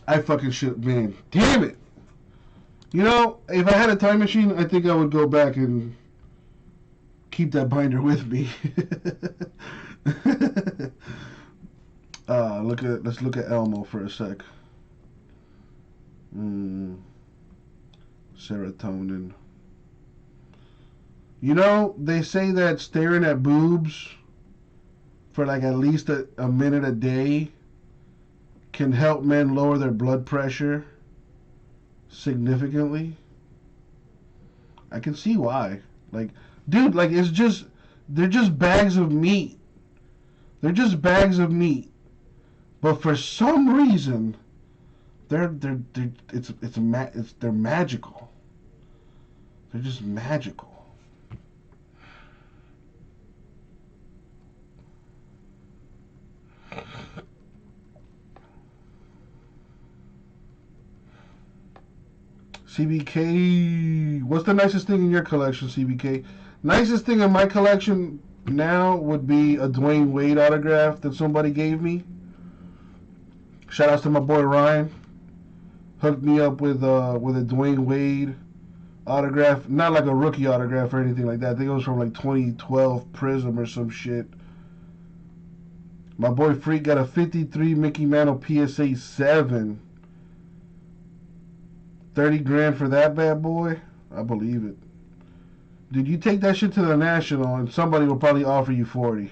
I fucking should, man. Damn it. You know, if I had a time machine, I think I would go back and keep that binder with me. Let's look at Elmo for a sec. Serotonin. You know, they say that staring at boobs for at least a minute a day can help men lower their blood pressure significantly. I can see why. Dude, they're just bags of meat. They're just bags of meat. But for some reason, they're magical. They're just magical. CBK, what's the nicest thing in your collection, CBK? Nicest thing in my collection now would be a Dwayne Wade autograph that somebody gave me. Shout outs to my boy Ryan. Hooked me up with a Dwayne Wade autograph. Not like a rookie autograph or anything like that. I think it was from 2012 Prism or some shit. My boy Freak got a 53 Mickey Mantle PSA 7. 30 grand for that bad boy? I believe it. Dude, you take that shit to the National and somebody will probably offer you 40.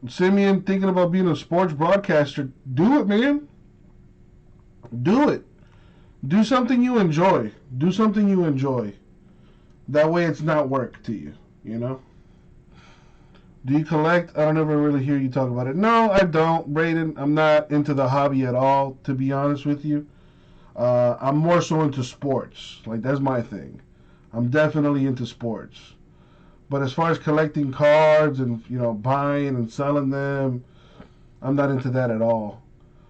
Simeon thinking about being a sports broadcaster, do it, man. Do it. Do something you enjoy. Do something you enjoy. That way it's not work to you, you know? Do you collect? I don't ever really hear you talk about it. No, I don't, Brayden. I'm not into the hobby at all, to be honest with you. I'm more so into sports. Like, that's my thing. I'm definitely into sports. But as far as collecting cards and, you know, buying and selling them, I'm not into that at all.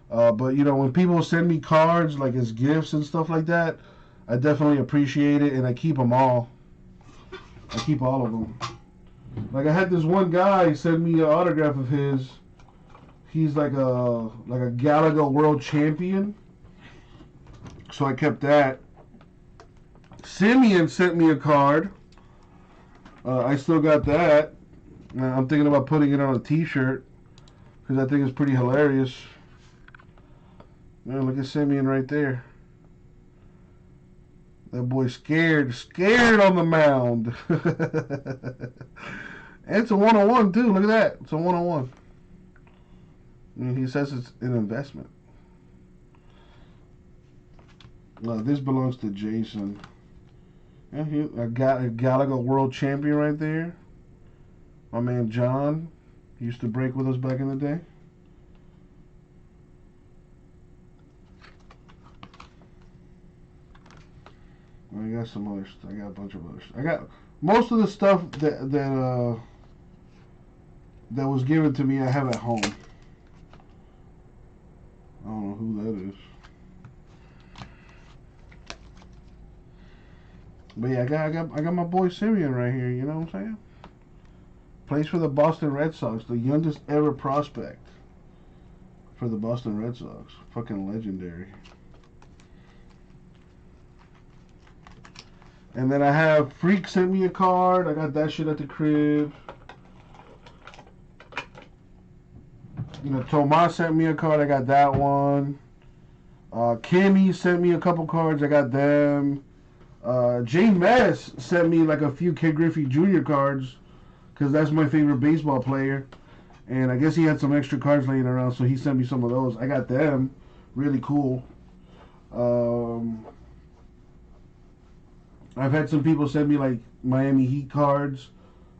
But, you know, when people send me cards, like as gifts and stuff like that, I definitely appreciate it, and I keep them all. I keep all of them. Like, I had this one guy send me an autograph of his. He's like a Galaga world champion. So I kept that. Simeon sent me a card. I still got that. I'm thinking about putting it on a t-shirt because I think it's pretty hilarious. Man, look at Simeon right there. That boy scared on the mound. And it's a 101 too. Look at that. It's a 101. I mean, he says it's an investment. This belongs to Jason. Yeah, I got a Galaga world champion right there. My man John. He used to break with us back in the day. I got some other stuff. I got a bunch of other stuff. I got most of the stuff that was given to me. I have at home. I don't know who that is. But yeah, I got my boy Simeon right here. You know what I'm saying? Plays for the Boston Red Sox, the youngest ever prospect for the Boston Red Sox. Fucking legendary. And then I have Freak sent me a card. I got that shit at the crib. You know, Tomas sent me a card. I got that one. Kimmy sent me a couple cards. I got them. Jay Mess sent me like a few Ken Griffey Jr. cards because that's my favorite baseball player. And I guess he had some extra cards laying around, so he sent me some of those. I got them. Really cool. I've had some people send me like Miami Heat cards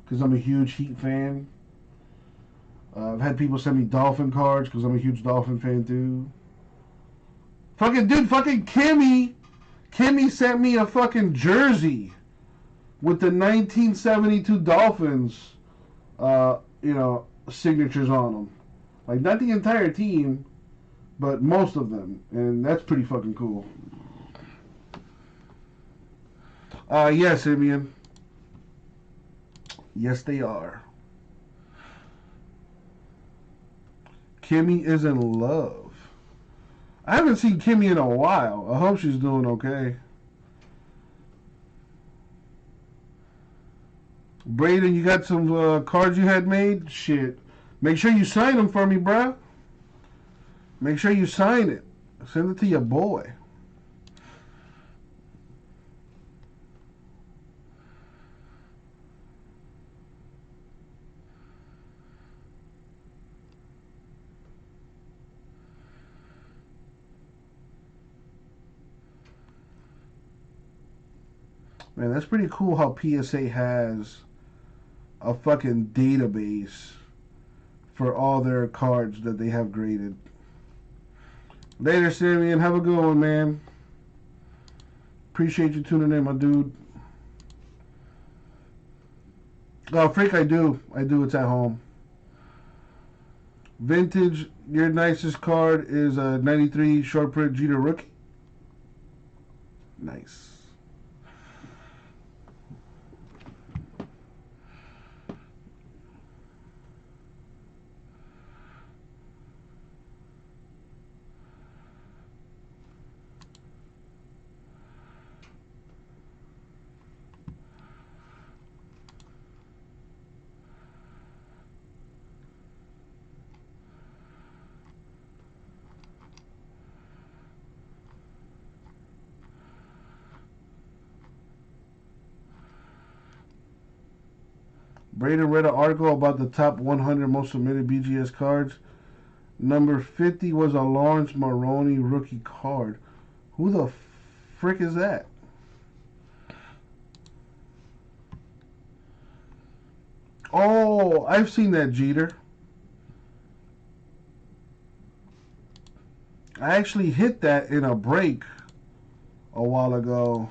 because I'm a huge Heat fan. I've had people send me Dolphin cards because I'm a huge Dolphin fan too. Fucking Kimmy sent me a fucking jersey with the 1972 Dolphins, you know, signatures on them. Like, not the entire team, but most of them. And that's pretty fucking cool. Yes, Simeon. Yes, they are. Kimmy is in love. I haven't seen Kimmy in a while. I hope she's doing okay. Brayden, you got some cards you had made? Shit. Make sure you sign them for me, bruh. Make sure you sign it. Send it to your boy. Man, that's pretty cool how PSA has a fucking database for all their cards that they have graded. Later, Simeon. Have a good one, man. Appreciate you tuning in, my dude. Oh, Freak, I do. It's at home. Vintage, your nicest card is a 93 short print Jeter rookie. Nice. Braden read an article about the top 100 most submitted BGS cards. Number 50 was a Lawrence Maroney rookie card. Who the frick is that? Oh, I've seen that Jeter. I actually hit that in a break a while ago.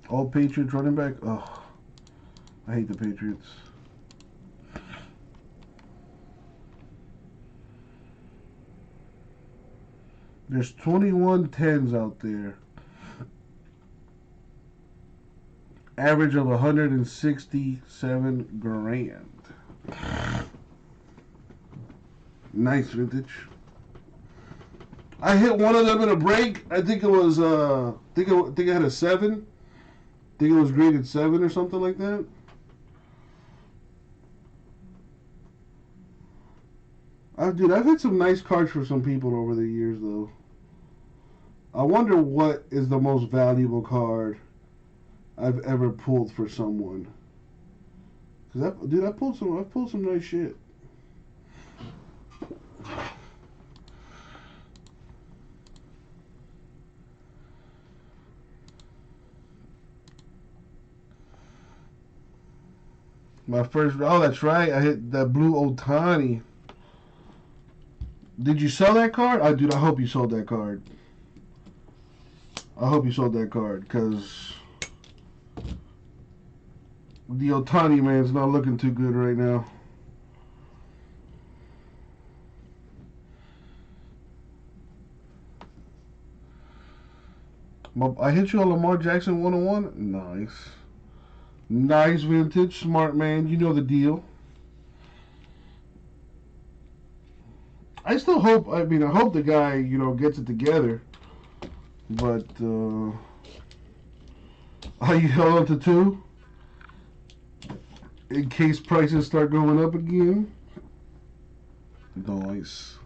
Old Patriots running back. Oh, I hate the Patriots. There's 21 10s out there. Average of 167 grand. Nice vintage. I hit one of them in a break. I think it was I think it had a 7. I think it was graded 7 or something like that. Dude, I've had some nice cards for some people over the years, though. I wonder what is the most valuable card I've ever pulled for someone. Cause I've pulled some nice shit. My first, oh, that's right. I hit that blue Otani. Did you sell that card? Dude, I hope you sold that card. I hope you sold that card, because the Otani man's not looking too good right now. I hit you on Lamar Jackson 101. Nice. Nice vintage. Smart man. You know the deal. I still hope, I hope the guy, gets it together. But, you held on to 2? In case prices start going up again? Nice.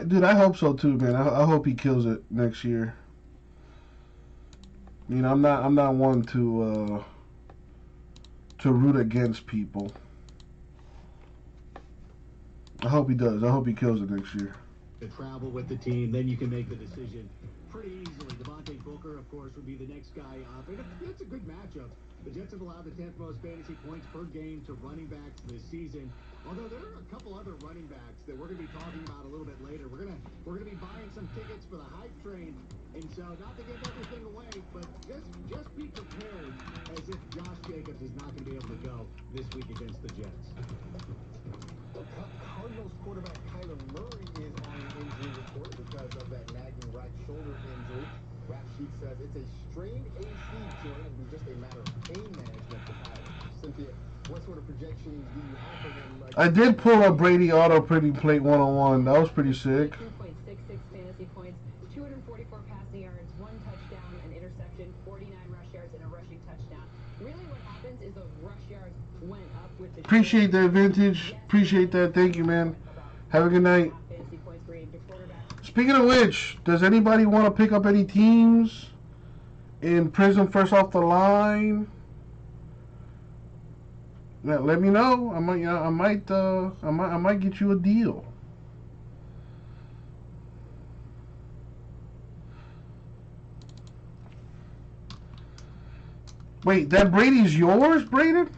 Dude, I hope so too, man. I hope he kills it next year. I'm not one to root against people. I hope he does. I hope he kills it next year. To travel with the team, then you can make the decision pretty easily. Devontae Booker, of course, would be the next guy up. And it's a good matchup. The Jets have allowed the 10th most fantasy points per game to running backs this season. Although there are a couple other running backs that we're going to be talking about a little bit later. We're gonna be buying some tickets for the hype train. And so, not to give everything away, but just be prepared as if Josh Jacobs is not going to be able to go this week against the Jets. The Cardinals quarterback Kyler Murray is on an injury report because of that nagging right shoulder injury. Rap Sheet says it's a strained AC joint. It'll be just a matter of pain management for Kyler. Cynthia, what sort of projections do you have for him? I did pull a Brady Auto Pretty Plate 101. That was pretty sick. 2.66 fantasy points, 244 passing yards, 1 touchdown, an interception, 49 rush yards, and a rushing touchdown. Really what happens is those rush yards went up with the... Appreciate that, vintage. Appreciate that. Thank you, man. Have a good night. Speaking of which, does anybody want to pick up any teams in Prism First Off the Line? Now, let me know. I might get you a deal. Wait, that Brady's yours, Braden?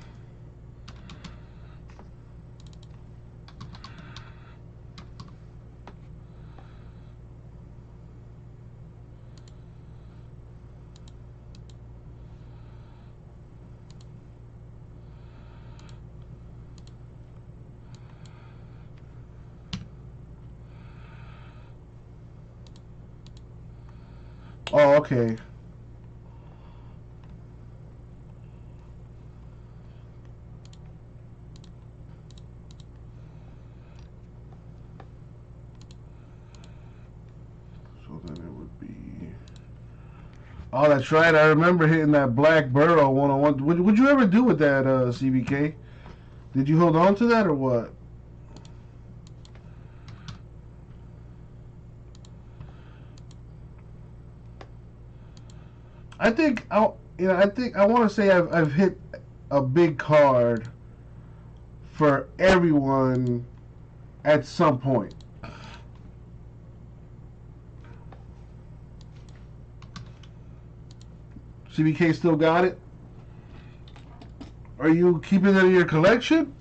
Oh, okay. So then it would be Oh, that's right. I remember hitting that black burrow one-on-one. What'd you ever do with that, CBK? Did you hold on to that or what? I think I want to say I've hit a big card for everyone at some point. CBK still got it? Are you keeping it in your collection?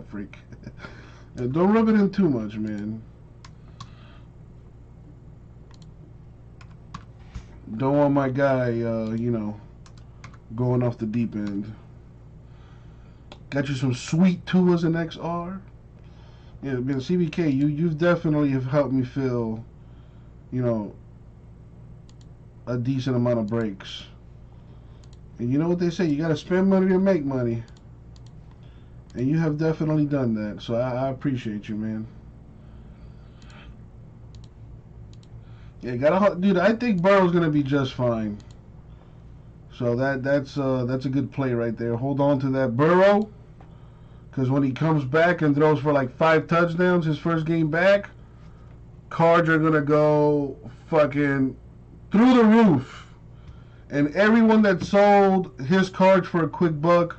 Freak. Don't rub it in too much, man. Don't want my guy, you know, going off the deep end. Got you some sweet Tuas and XR. Yeah, man, CBK, you've definitely have helped me fill, you know, a decent amount of breaks. And you know what they say, you gotta spend money to make money. And you have definitely done that, so I appreciate you, man. Yeah, dude. I think Burrow's gonna be just fine. So that's a good play right there. Hold on to that Burrow, because when he comes back and throws for like 5 touchdowns his first game back, cards are gonna go fucking through the roof, and everyone that sold his cards for a quick buck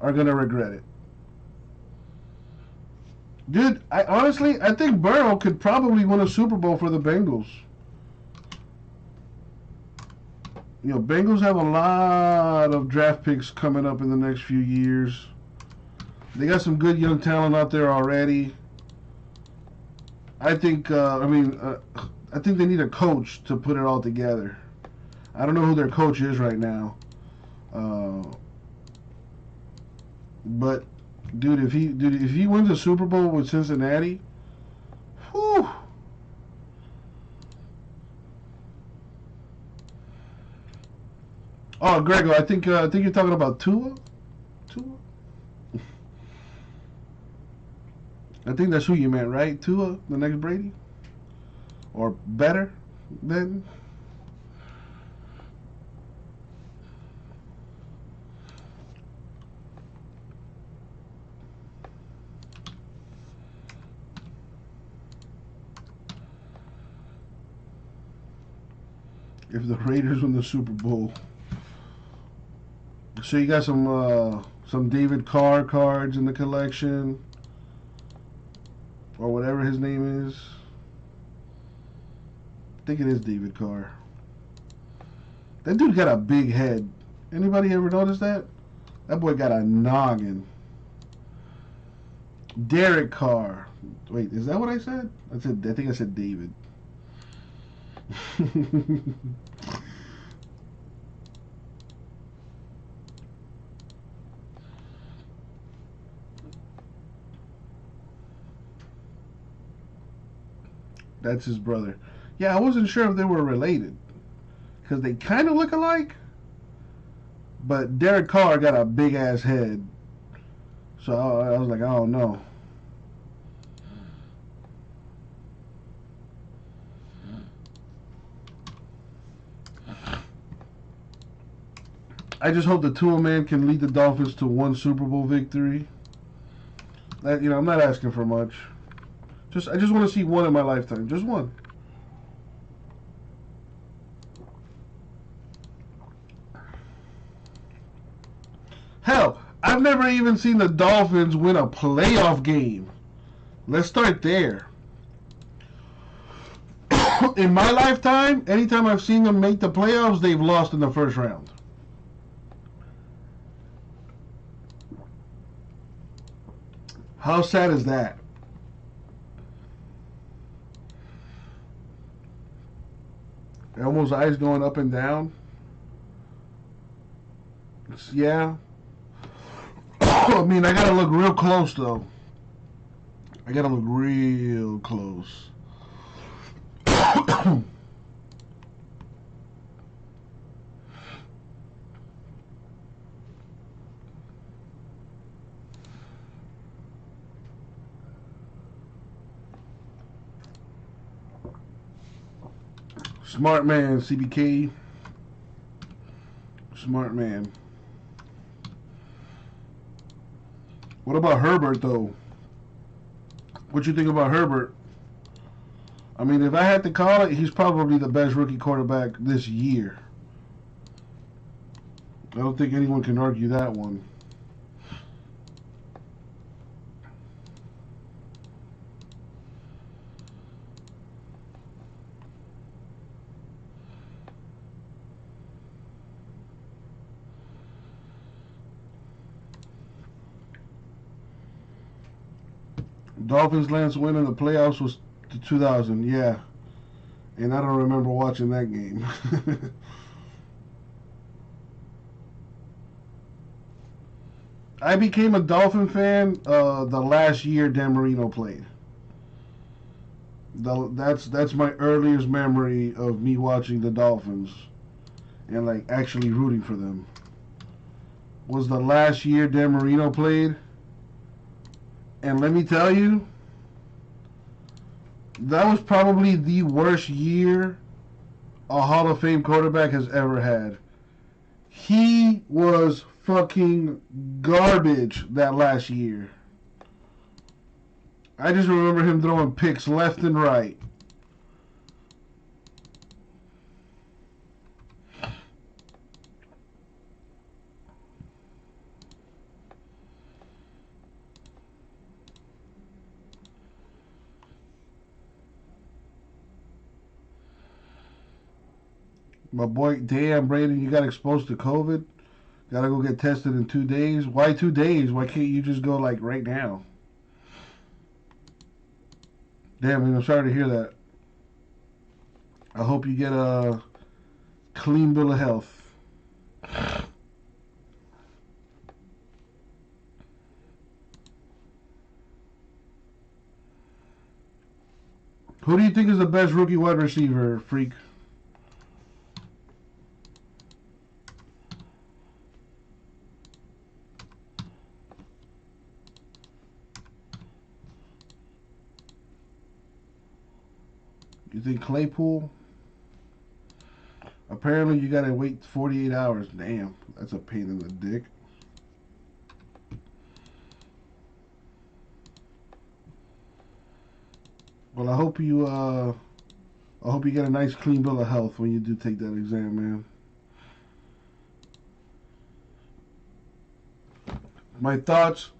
are gonna regret it. Dude, I think Burrow could probably win a Super Bowl for the Bengals. You know, Bengals have a lot of draft picks coming up in the next few years. They got some good young talent out there already. I think, I think they need a coach to put it all together. I don't know who their coach is right now. But, dude, if he wins a Super Bowl with Cincinnati, whew. Oh, Grego, I think you're talking about Tua. I think that's who you meant, right? Tua, the next Brady, or better than. If the Raiders win the Super Bowl. So you got some David Carr cards in the collection, or whatever his name is. I think it is David Carr. That dude got a big head. Anybody ever notice that? That boy got a noggin. Derek Carr. Wait, is that what I said? I think I said David. That's his brother. Yeah, I wasn't sure if they were related, because they kind of look alike. But Derek Carr got a big ass head, so I was like, I don't know. I just hope the Tua man can lead the Dolphins to 1 Super Bowl victory. That, you know, I'm not asking for much. I just want to see 1 in my lifetime. Just 1. Hell, I've never even seen the Dolphins win a playoff game. Let's start there. In my lifetime, anytime I've seen them make the playoffs, they've lost in the first round. How sad is that? Elmo's eyes going up and down. Yeah. I mean, I gotta look real close, though. I gotta look real close. Smart man, CBK. Smart man. What about Herbert, though? What you think about Herbert? I mean, if I had to call it, he's probably the best rookie quarterback this year. I don't think anyone can argue that one. Dolphins' last win in the playoffs was 2000, yeah. And I don't remember watching that game. I became a Dolphin fan the last year Dan Marino played. That's my earliest memory of me watching the Dolphins and like actually rooting for them. Was the last year Dan Marino played. And let me tell you, that was probably the worst year a Hall of Fame quarterback has ever had. He was fucking garbage that last year. I just remember him throwing picks left and right. My boy, damn, Brandon, you got exposed to COVID. Gotta go get tested in 2 days. Why 2 days? Why can't you just go like right now? Damn, man, I'm sorry to hear that. I hope you get a clean bill of health. Who do you think is the best rookie wide receiver, Freak? You think Claypool? Apparently you gotta wait 48 hours. Damn, that's a pain in the dick. Well, I hope you get a nice clean bill of health when you do take that exam, man. My thoughts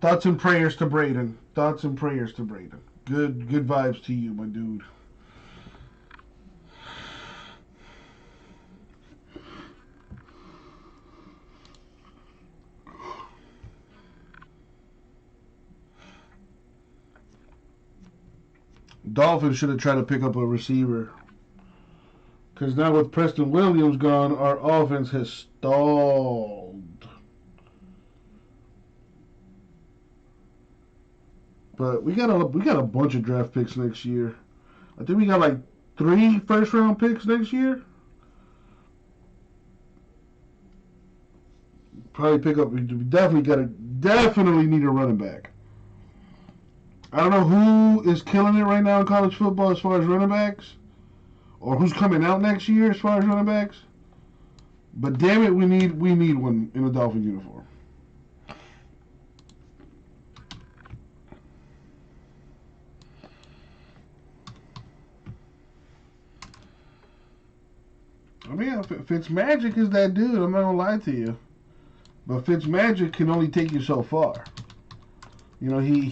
and prayers to Braden. Thoughts and prayers to Braden. Good vibes to you, my dude. Dolphins should have tried to pick up a receiver. Because now with Preston Williams gone, our offense has stalled. But we got a bunch of draft picks next year. I think we got like 3 first-round picks next year. Probably pick up. We definitely need a running back. I don't know who is killing it right now in college football as far as running backs, or who's coming out next year as far as running backs. But damn it, we need one in a Dolphin uniform. I mean, Fitzmagic is that dude. I'm not gonna lie to you, but Fitzmagic can only take you so far. You know, he's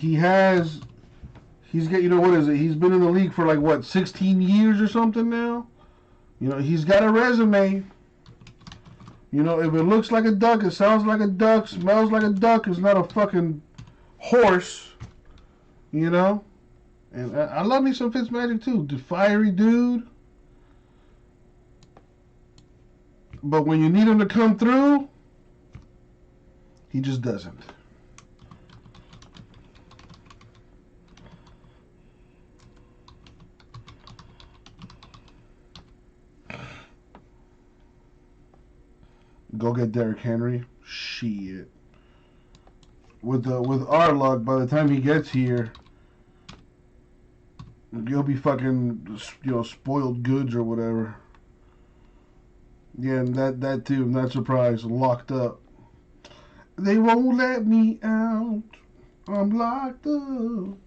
got, you know, what is it? He's been in the league for like what, 16 years or something now. You know, he's got a resume. You know, if it looks like a duck, it sounds like a duck, smells like a duck, it's not a fucking horse. You know, and I love me some Fitzmagic too. The fiery dude. But when you need him to come through, he just doesn't. Go get Derrick Henry. Shit. With our luck, by the time he gets here, You'll be fucking, spoiled goods or whatever. Yeah, and that too. I'm not surprised. Locked up. They won't let me out. I'm locked up.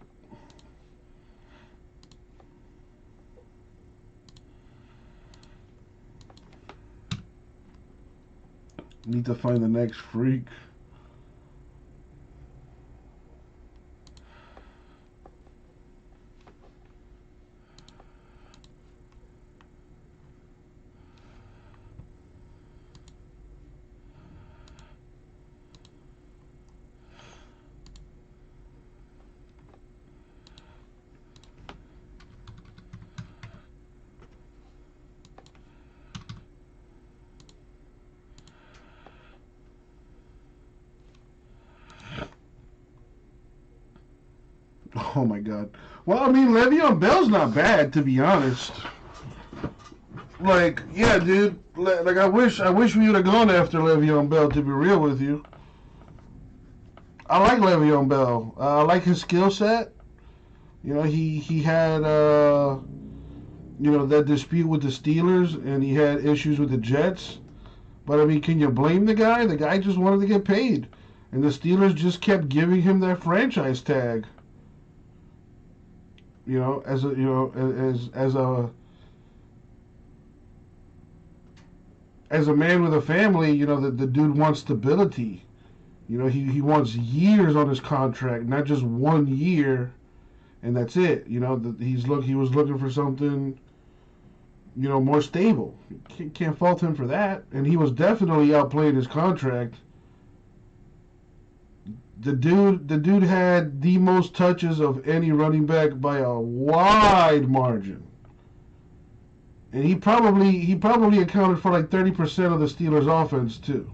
Need to find the next freak. Oh my god. Well, I mean, Le'Veon Bell's not bad, to be honest. Like, yeah, dude. Like, I wish we would have gone after Le'Veon Bell, to be real with you. I like Le'Veon Bell. I like his skill set. He had that dispute with the Steelers, and he had issues with the Jets. But I mean, can you blame the guy? The guy just wanted to get paid, and the Steelers just kept giving him that franchise tag. As a man with a family, the dude wants stability. He wants years on his contract, not just 1 year, and that's it. He was looking for something, more stable. Can't fault him for that. And he was definitely outplaying his contract. The dude had the most touches of any running back by a wide margin. And he probably accounted for like 30% of the Steelers' offense too.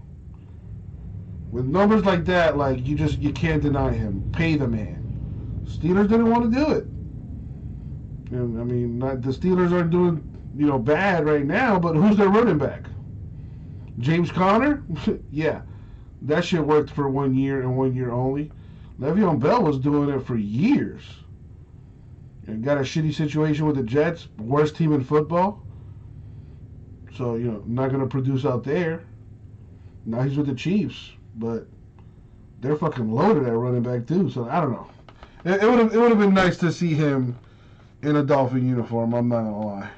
With numbers like that, like you can't deny him. Pay the man. Steelers didn't want to do it. And I mean, the Steelers aren't doing bad right now, but who's their running back? James Conner? Yeah, that shit worked for 1 year and 1 year only. Le'Veon Bell was doing it for years. And got a shitty situation with the Jets, worst team in football. So, not going to produce out there. Now he's with the Chiefs, but they're fucking loaded at running back too. So I don't know. It would have been nice to see him in a Dolphin uniform. I'm not gonna lie.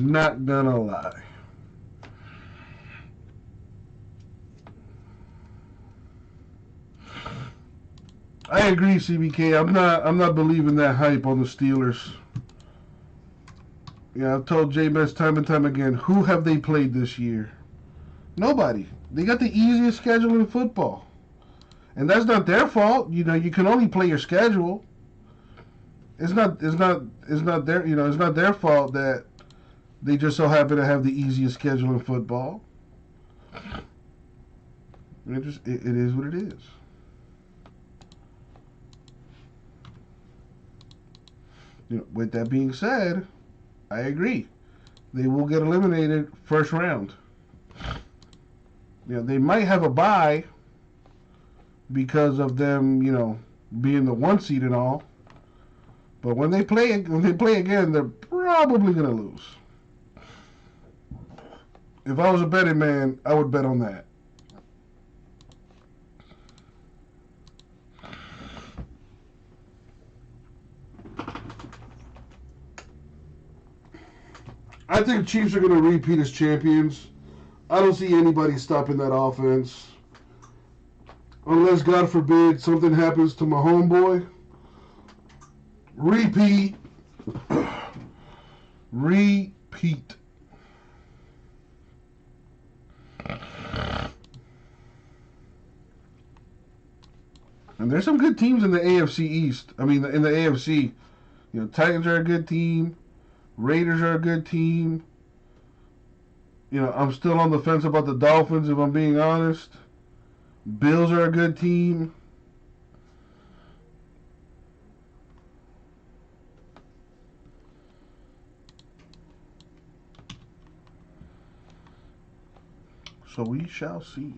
Not gonna lie. I agree, CBK. I'm not believing that hype on the Steelers. Yeah, I've told J-Best time and time again, who have they played this year? Nobody. They got the easiest schedule in football. And that's not their fault. You can only play your schedule. It's not their it's not their fault that they just so happen to have the easiest schedule in football. It is what it is. With that being said, I agree. They will get eliminated first round. They might have a bye because of them, being the 1 seed and all. But when they play again, they're probably gonna lose. If I was a betting man, I would bet on that. I think Chiefs are going to repeat as champions. I don't see anybody stopping that offense. Unless, God forbid, something happens to my homeboy. Repeat. Repeat. And there's some good teams in the AFC East. I mean, in the AFC. Titans are a good team. Raiders are a good team. I'm still on the fence about the Dolphins, if I'm being honest. Bills are a good team. So we shall see.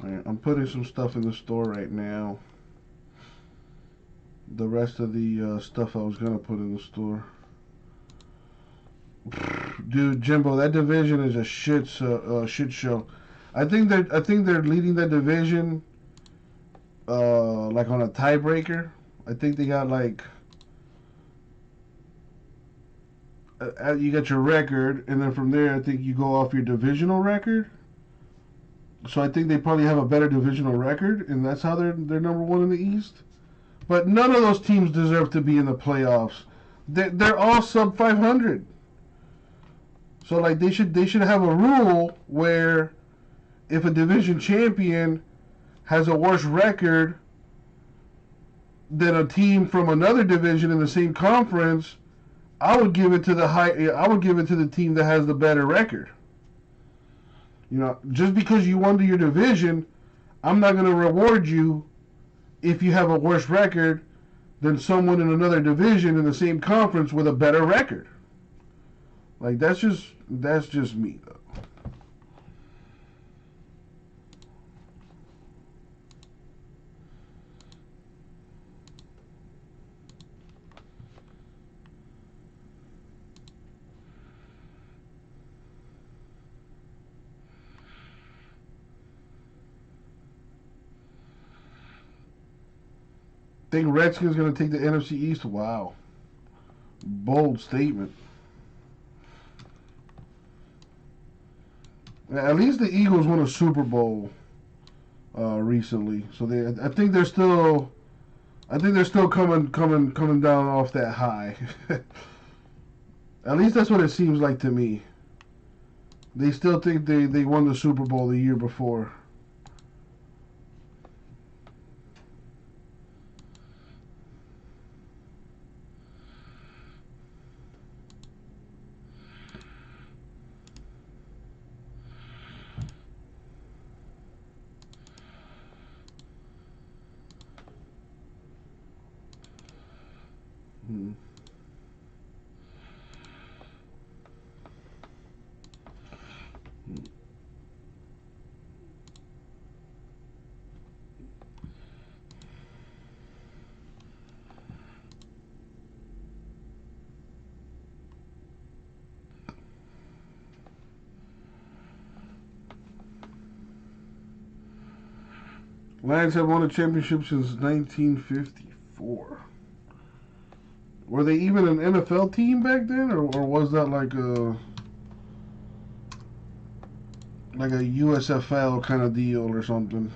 Alright, I'm putting some stuff in the store right now. The rest of the stuff I was gonna put in the store. Dude, Jimbo, that division is a shit show. I think they're leading that division like on a tiebreaker. I think they got like you got your record, and then from there I think you go off your divisional record. So I think they probably have a better divisional record, and that's how they're number one in the East. But none of those teams deserve to be in the playoffs. They're all sub 500. So like they should have a rule where if a division champion has a worse record than a team from another division in the same conference, I would give it to the team that has the better record. You know, just because you won your division, I'm not going to reward you if you have a worse record than someone in another division in the same conference with a better record. Like that's just me though. Think Redskins going to take the NFC East? Wow. Bold statement. At least the Eagles won a Super Bowl recently, so I think they're still coming down off that high. At least that's what it seems like to me. They still think they won the Super Bowl the year before. Lions have won a championship since 1954. Were they even an NFL team back then, or was that like a USFL kind of deal or something?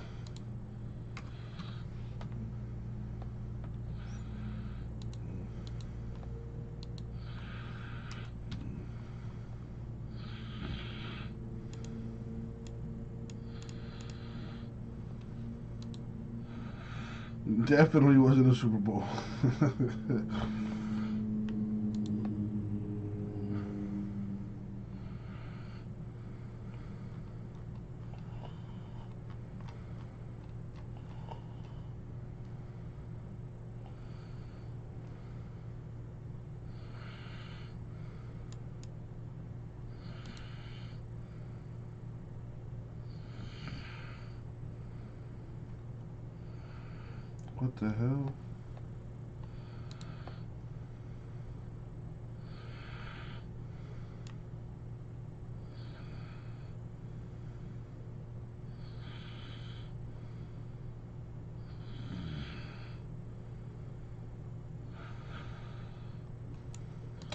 Definitely wasn't a Super Bowl. What the hell?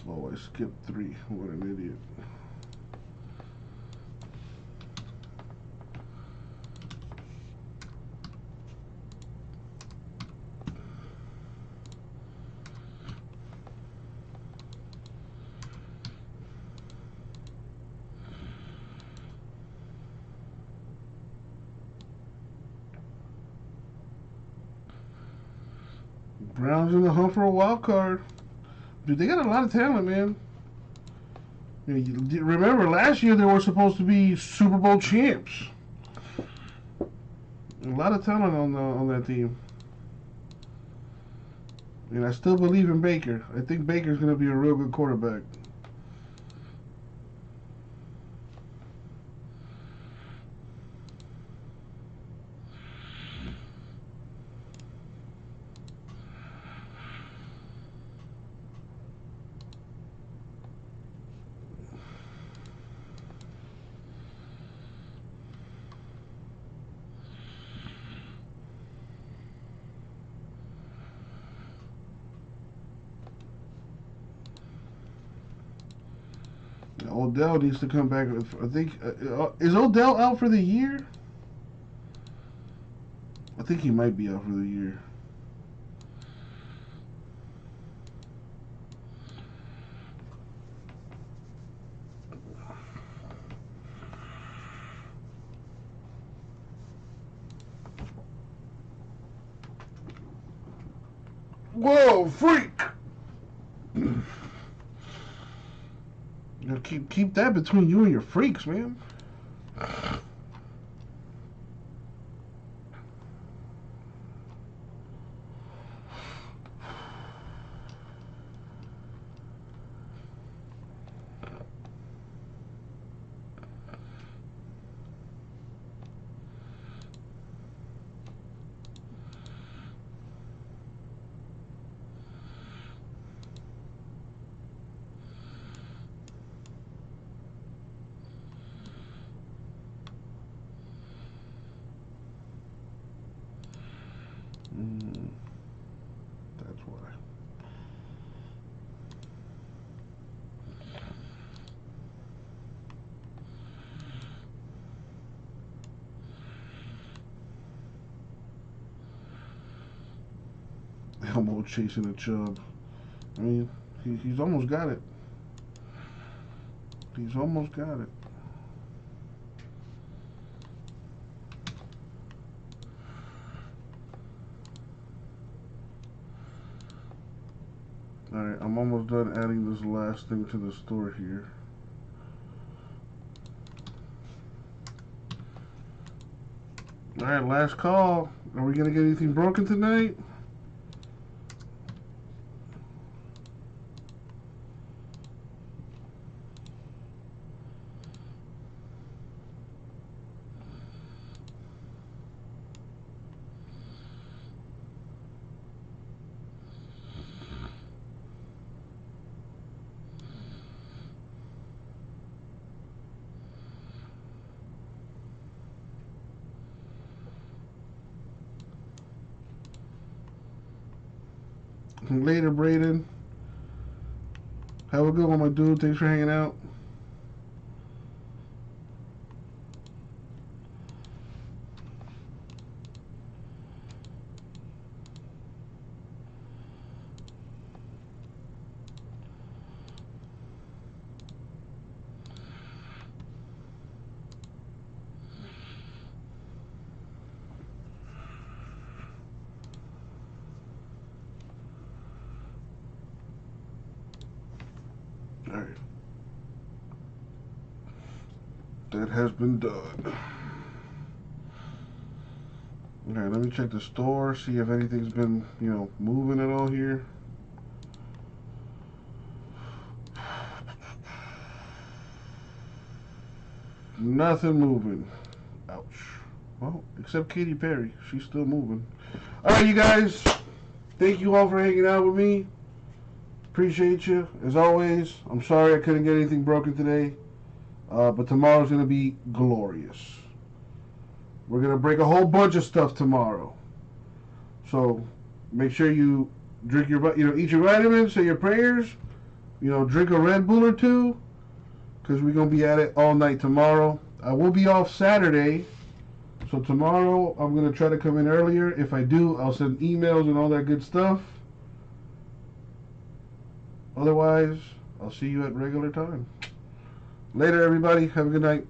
Oh, I skipped 3. What an idiot. Browns in the hunt for a wild card. Dude, they got a lot of talent, man. You remember last year they were supposed to be Super Bowl champs. A lot of talent on that team. And I still believe in Baker. I think Baker's going to be a real good quarterback. Odell needs to come back. I think is Odell out for the year? I think he might be out for the year. Whoa, freak! You know, keep that between you and your freaks, man. That's why. Elmo chasing a Chubb. I mean, he's almost got it. He's almost got it. Alright, I'm almost done adding this last thing to the store here. Alright, last call. Are we going to get anything broken tonight? Later, Brayden. Have a good one, my dude. Thanks for hanging out. Alright. That has been done. Alright, let me check the store, see if anything's been, moving at all here. Nothing moving. Ouch. Well, except Katy Perry. She's still moving. Alright, you guys. Thank you all for hanging out with me. Appreciate you. As always, I'm sorry I couldn't get anything broken today. But tomorrow's going to be glorious. We're going to break a whole bunch of stuff tomorrow. So, make sure you drink your, eat your vitamins, say your prayers. Drink a Red Bull or two. Because we're going to be at it all night tomorrow. I will be off Saturday. So tomorrow, I'm going to try to come in earlier. If I do, I'll send emails and all that good stuff. Otherwise, I'll see you at regular time. Later, everybody. Have a good night.